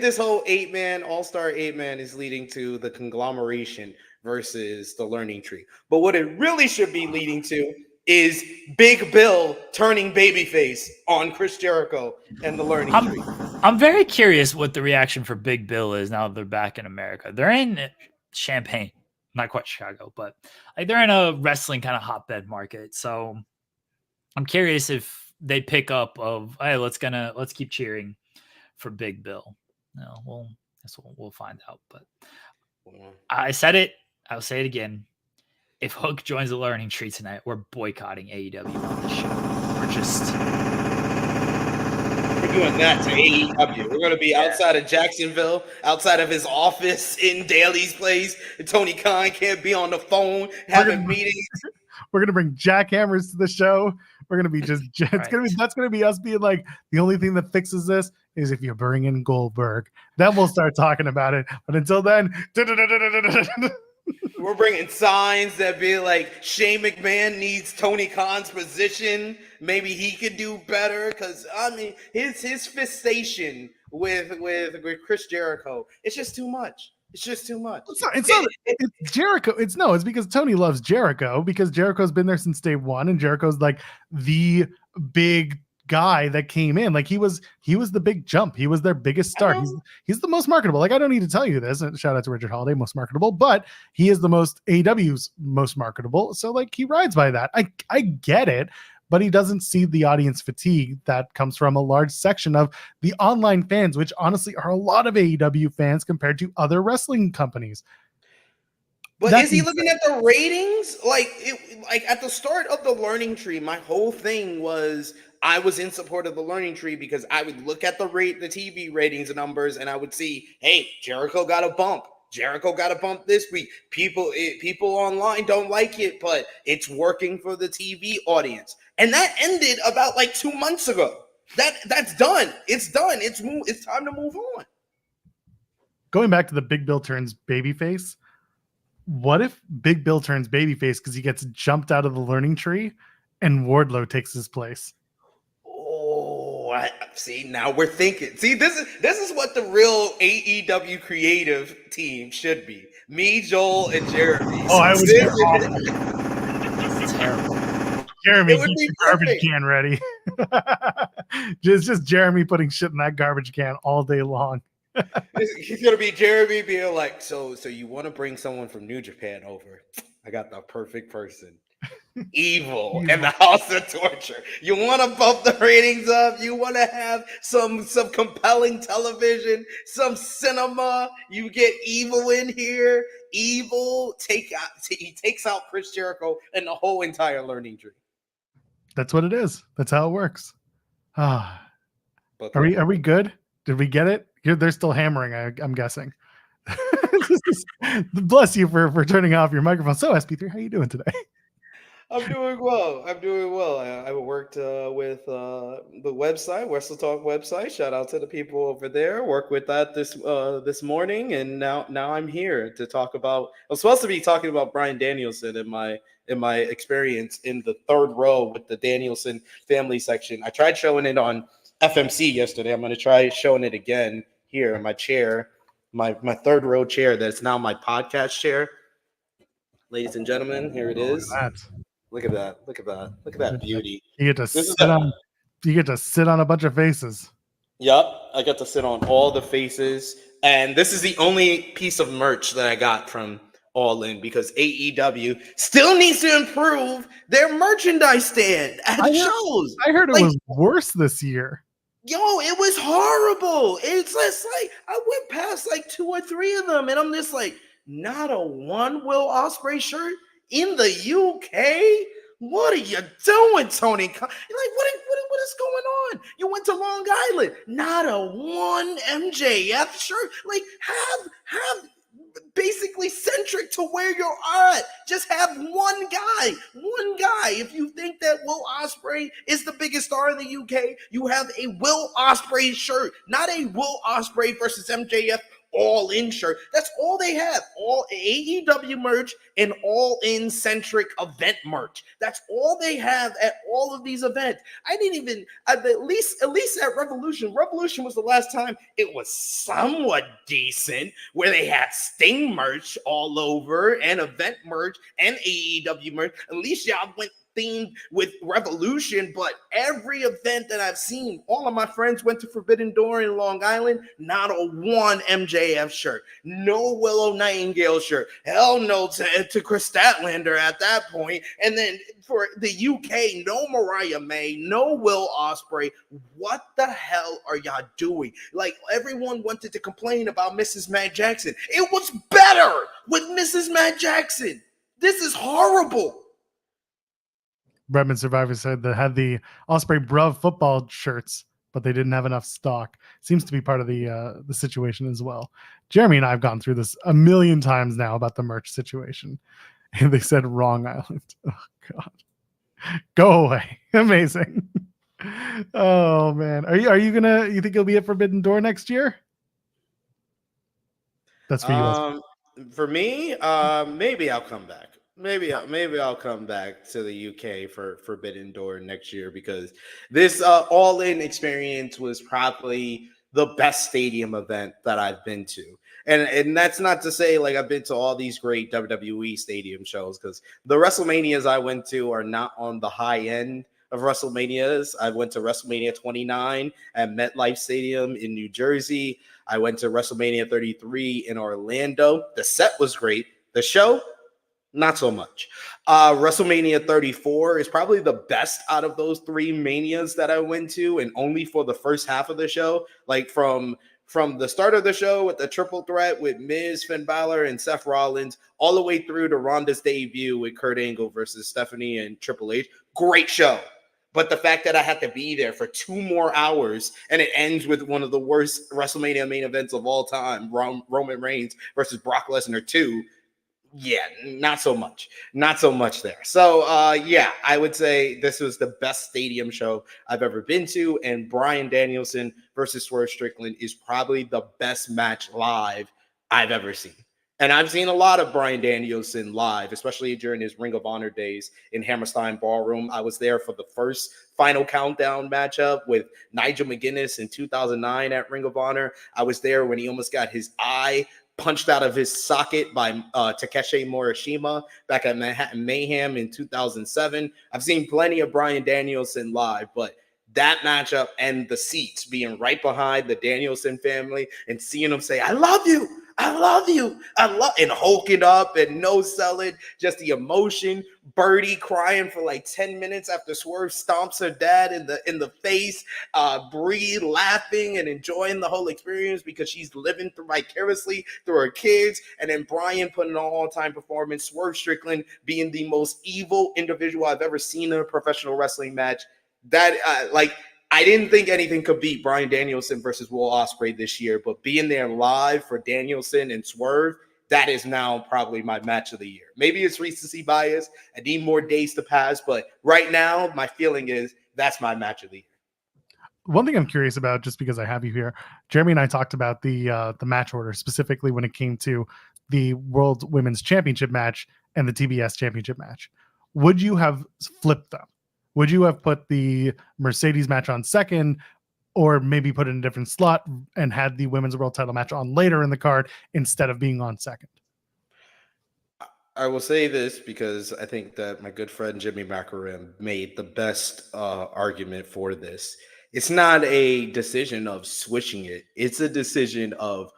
this whole 8-man all-star 8-man is leading to the conglomeration versus the learning tree. But what it really should be leading to is Big Bill turning babyface on Chris Jericho and the learning tree. I'm very curious what the reaction for Big Bill is now that they're back in America. They're in Champaign, not quite Chicago, but like they're in a wrestling kind of hotbed market. So I'm curious if they pick up of, hey, let's keep cheering for Big Bill. No, we'll find out. But I said it, I'll say it again. If Hook joins the learning tree tonight, we're boycotting AEW on the show. We're doing that to AEW. We're going to be outside of Jacksonville, outside of his office in Daly's place. And Tony Khan can't be on the phone having meetings. We're going to bring jackhammers to the show. We're going to be that's going to be us being like, the only thing that fixes this is if you bring in Goldberg. Then we'll start talking about it. But until then, we're bringing signs that be like, Shane McMahon needs Tony Khan's position. Maybe he could do better because his fistation with Chris Jericho, it's just too much. It's just too much. It's Jericho. It's because Tony loves Jericho because Jericho's been there since day one, and Jericho's like the big guy that came in. Like he was the big jump. He was their biggest star. He's the most marketable. Like I don't need to tell you this. And shout out to Richard Holiday, most marketable, but he is the most AEW's most marketable. So like he rides by that. I get it. But he doesn't see the audience fatigue that comes from a large section of the online fans, which honestly are a lot of AEW fans compared to other wrestling companies. But is he looking at the ratings? Like at the start of the learning tree, my whole thing was I was in support of the learning tree because I would look at the TV ratings numbers and I would see, hey, Jericho got a bump. Jericho got a bump this week. People online don't like it, but it's working for the TV audience. And that ended about like 2 months ago. That's done. It's done. It's time to move on. Going back to the Big Bill turns babyface. What if Big Bill turns babyface because he gets jumped out of the learning tree and Wardlow takes his place? Oh, see, now we're thinking. See, this is what the real AEW creative team should be. Me, Joel, and Jeremy. Oh, I would be terrible. Jeremy, keep the garbage can ready. just Jeremy putting shit in that garbage can all day long. He's gonna be Jeremy being like, so you want to bring someone from New Japan over? I got the perfect person. Evil and the House of Torture. You want to bump the ratings up? You want to have some compelling television, some cinema? You get Evil in here. Evil he takes out Chris Jericho and the whole entire learning tree. That's what it is. That's how it works. Are we good? Did we get it? They're still hammering, I'm guessing. Bless you for turning off your microphone. So SP3, how you doing today? I'm doing well. I worked with the website, Wrestle Talk website. Shout out to the people over there. Worked with that this morning, and now I'm here to talk about. I'm supposed to be talking about Bryan Danielson in my experience in the third row with the Danielson family section. I tried showing it on FMC yesterday. I'm going to try showing it again here in my chair, my third row chair. That's now my podcast chair. Ladies and gentlemen, here it is. Look at that. Look at that beauty. You get to sit on a bunch of faces. Yep. I got to sit on all the faces. And this is the only piece of merch that I got from All In because AEW still needs to improve their merchandise stand at shows. I heard it was worse this year. Yo, it was horrible. It's just like I went past like 2 or 3 of them, and I'm just like, not a one Will Ospreay shirt in the UK. What are you doing, Tony? Like, what is going on? You went to Long Island, not a one MJF shirt. Like, have basically centric to where you're at. Just have one guy. If you think that Will Ospreay is the biggest star in the UK, you have a Will Ospreay shirt, not a Will Ospreay versus MJF all-in shirt. That's all they have. All AEW merch and all-in centric event merch. That's all they have at all of these events. I didn't even at least at Revolution. Revolution was the last time it was somewhat decent, where they had Sting merch all over and event merch and AEW merch. At least y'all went themed with Revolution, but every event that I've seen, all of my friends went to Forbidden Door in Long Island, not a one MJF shirt, no Willow Nightingale shirt, hell no to Chris Statlander at that point, and then for the UK, no Mariah May, no Will Ospreay. What the hell are y'all doing? Like, everyone wanted to complain about Mrs. Matt Jackson. It was better with Mrs. Matt Jackson. This is horrible. Redmond Survivor said they had the Osprey Bruv football shirts, but they didn't have enough stock. Seems to be part of the situation as well. Jeremy and I have gone through this a million times now about the merch situation. And they said wrong island. Oh, God. Go away. Amazing. Oh, man. You think you'll be at Forbidden Door next year? That's for you. For me, maybe I'll come back. Maybe I'll come back to the UK for Forbidden Door next year, because this all-in experience was probably the best stadium event that I've been to. And that's not to say like I've been to all these great WWE stadium shows, because the WrestleManias I went to are not on the high end of WrestleManias. I went to WrestleMania 29 at MetLife Stadium in New Jersey. I went to WrestleMania 33 in Orlando. The set was great. The show, not so much. WrestleMania 34 is probably the best out of those three manias that I went to, and only for the first half of the show. Like from the start of the show with the triple threat with Miz, Finn Balor, and Seth Rollins, all the way through to Ronda's debut with Kurt Angle versus Stephanie and Triple H. Great show. But the fact that I had to be there for 2 more hours, and it ends with one of the worst WrestleMania main events of all time, Roman Reigns versus Brock Lesnar 2, yeah, not so much. Not so much there. So, yeah, I would say this was the best stadium show I've ever been to, and Bryan Danielson versus Swerve Strickland is probably the best match live I've ever seen. And I've seen a lot of Bryan Danielson live, especially during his Ring of Honor days in Hammerstein Ballroom. I was there for the first Final Countdown matchup with Nigel McGuinness in 2009 at Ring of Honor. I was there when he almost got his eye punched out of his socket by Takeshi Morishima back at Manhattan Mayhem in 2007. I've seen plenty of Bryan Danielson live, but that matchup and the seats being right behind the Danielson family and seeing them say, I love you, and hulking up and no selling, just the emotion. Birdie crying for like 10 minutes after Swerve stomps her dad in the face. Bree laughing and enjoying the whole experience because she's living vicariously through her kids. And then Bryan putting an all-time performance. Swerve Strickland being the most evil individual I've ever seen in a professional wrestling match. That I didn't think anything could beat Bryan Danielson versus Will Ospreay this year, but being there live for Danielson and Swerve, that is now probably my match of the year. Maybe it's recency bias. I need more days to pass, but right now my feeling is that's my match of the year. One thing I'm curious about, just because I have you here, Jeremy and I talked about the match order, specifically when it came to the World Women's Championship match and the TBS Championship match. Would you have flipped them? Would you have put the Mercedes match on second, or maybe put it in a different slot and had the women's world title match on later in the card instead of being on second? I will say this because I think that my good friend Jimmy Macaram made the best argument for this. It's not a decision of switching it. It's a decision of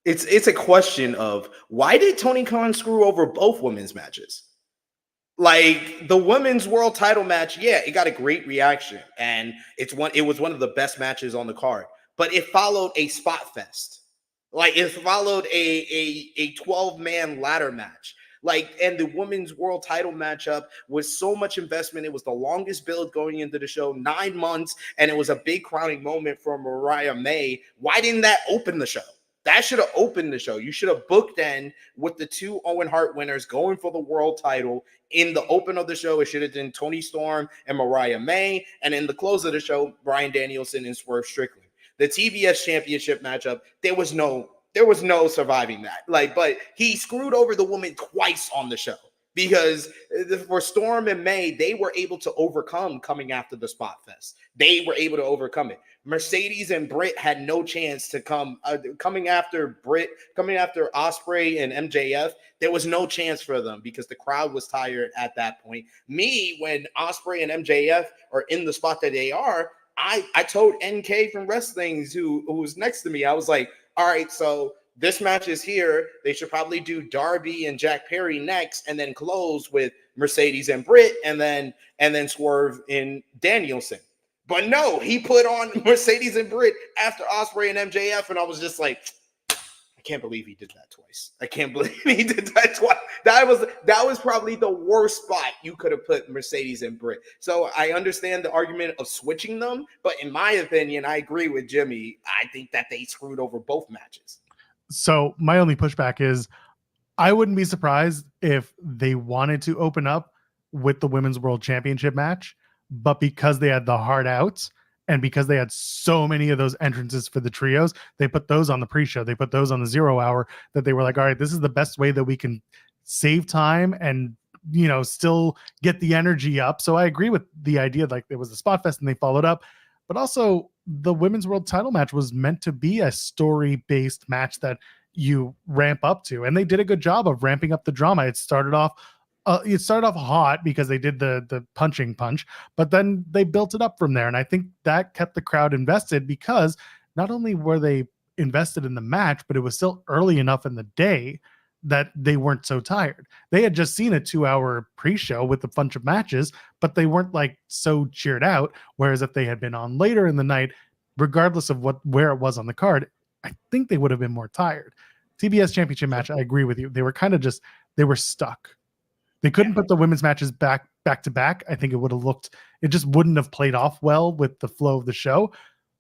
it's a question of, why did Tony Khan screw over both women's matches? Like, the women's world title match, yeah, it got a great reaction, and it was one of the best matches on the card. But it followed a spot fest. Like, it followed a 12-man ladder match. And the women's world title matchup was so much investment. It was the longest build going into the show, 9 months, and it was a big crowning moment for Mariah May. Why didn't that open the show? That should have opened the show. You should have booked in with the 2 Owen Hart winners going for the world title. In the open of the show, it should have been Toni Storm and Mariah May. And in the close of the show, Bryan Danielson and Swerve Strickland. The TBS championship matchup, there was no surviving that. But he screwed over the woman twice on the show. Because for Storm and May, they were able to overcome coming after the Spot Fest. They were able to overcome it. Mercedes and Britt had no chance to coming after Ospreay and MJF. There was no chance for them because the crowd was tired at that point. When Ospreay and MJF are in the spot that they are, I told NK from Wrestlings who was next to me, I was like, all right, so this match is here. They should probably do Darby and Jack Perry next, and then close with Mercedes and Britt, and then Swerve and Danielson. But no, he put on Mercedes and Britt after Ospreay and MJF, and I was just like, I can't believe he did that twice. I can't believe he did that twice. That was probably the worst spot you could have put Mercedes and Britt. So I understand the argument of switching them, but in my opinion, I agree with Jimmy. I think that they screwed over both matches. So my only pushback is I wouldn't be surprised if they wanted to open up with the Women's World Championship match, but because they had the hard outs and because they had so many of those entrances for the trios, they put those on the pre-show. They put those on the 0 hour that they were like, all right, this is the best way that we can save time and, still get the energy up. So I agree with the idea, it was the Spot Fest and they followed up, but also the Women's World title match was meant to be a story-based match that you ramp up to. And they did a good job of ramping up the drama. It started off hot because they did the punching punch, but then they built it up from there. And I think that kept the crowd invested because not only were they invested in the match, but it was still early enough in the day that they weren't so tired. They had just seen a 2-hour pre-show with a bunch of matches, but they weren't so cheered out. Whereas if they had been on later in the night, regardless of where it was on the card, I think they would have been more tired. TBS championship match, I agree with you. They were they were stuck. They couldn't put the women's matches back to back. I think it just wouldn't have played off well with the flow of the show.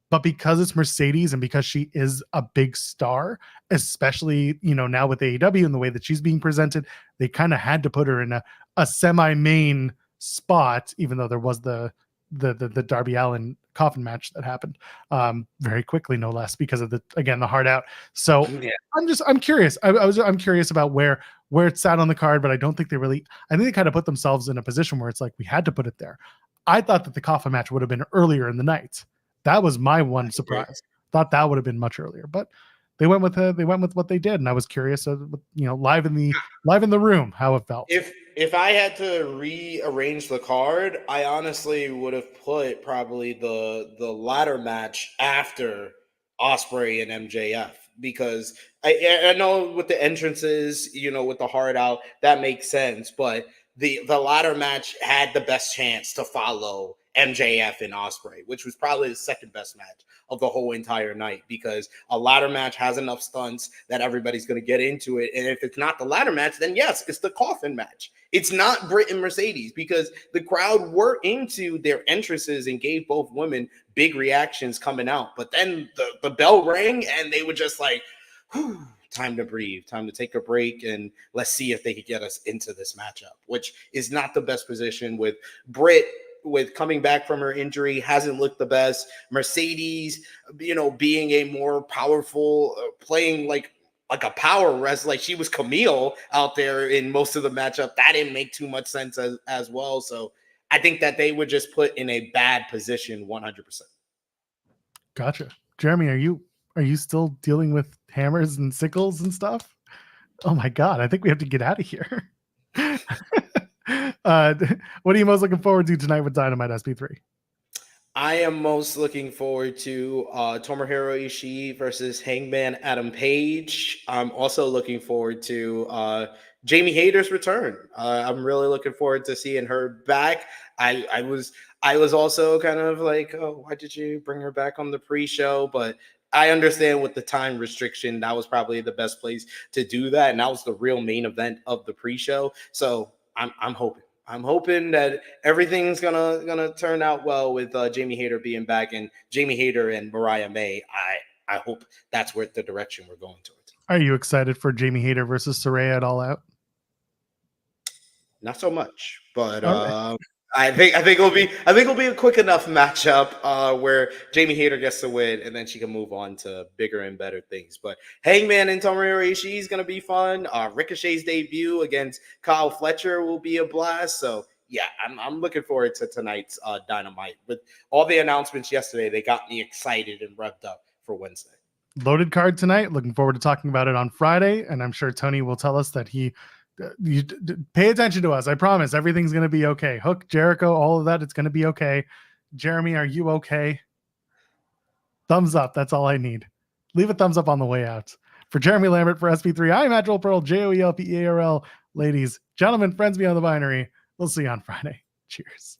But because it's Mercedes and because she is a big star, especially, now with AEW and the way that she's being presented, they kind of had to put her in a semi-main spot, even though there was the Darby Allin coffin match that happened very quickly, no less, because of the hard out. So yeah. I'm curious. I'm curious about where it sat on the card, but I don't think I think they kind of put themselves in a position where it's like, we had to put it there. I thought that the coffin match would have been earlier in the night. That was my one surprise. Thought that would have been much earlier, but they went with what they did, and I was curious, live in the room, how it felt. If I had to rearrange the card, I honestly would have put probably the ladder match after Ospreay and MJF, because I know with the entrances, with the hard out, that makes sense, but the ladder match had the best chance to follow MJF and Ospreay, which was probably the second best match of the whole entire night, because a ladder match has enough stunts that everybody's going to get into it. And if it's not the ladder match, then yes, it's the coffin match. It's not Britt and Mercedes, because the crowd were into their entrances and gave both women big reactions coming out. But then the bell rang and they were just like, whew, time to breathe, time to take a break, and let's see if they could get us into this matchup, which is not the best position, with Britt with coming back from her injury, hasn't looked the best. Mercedes, being a more powerful, playing like a power wrestler, like she was Camille out there in most of the matchup. That didn't make too much sense as well. So I think that they were just put in a bad position 100%. Gotcha. Jeremy, are you still dealing with hammers and sickles and stuff? Oh my God, I think we have to get out of here. What are you most looking forward to tonight with Dynamite SP3? I am most looking forward to Tomohiro Ishii versus Hangman Adam Page. I'm also looking forward to Jamie Hayter's return. I'm really looking forward to seeing her back. I was also kind of like, oh, why did you bring her back on the pre-show? But I understand with the time restriction, that was probably the best place to do that, and that was the real main event of the pre-show. So I'm hoping that everything's gonna turn out well with Jamie Hayter being back, and Jamie Hayter and Mariah May. I hope that's where the direction we're going towards. Are you excited for Jamie Hayter versus Saraya at All Out? Not so much, but All I think it'll be a quick enough matchup where Jamie Hayter gets to win, and then she can move on to bigger and better things. But Hangman and Tomohiro Ishii is going to be fun. Ricochet's debut against Kyle Fletcher will be a blast. So yeah, I'm looking forward to tonight's Dynamite. With all the announcements yesterday, they got me excited and revved up for Wednesday. Loaded card tonight. Looking forward to talking about it on Friday, and I'm sure Tony will tell us that he. You pay attention to us. I promise everything's going to be okay. Hook, Jericho, all of that. It's going to be okay. Jeremy, are you okay? Thumbs up. That's all I need. Leave a thumbs up on the way out. For Jeremy Lambert, for SP3, I'm at Joel Pearl, JOELPEARL. Ladies, gentlemen, friends beyond the binary. We'll see you on Friday. Cheers.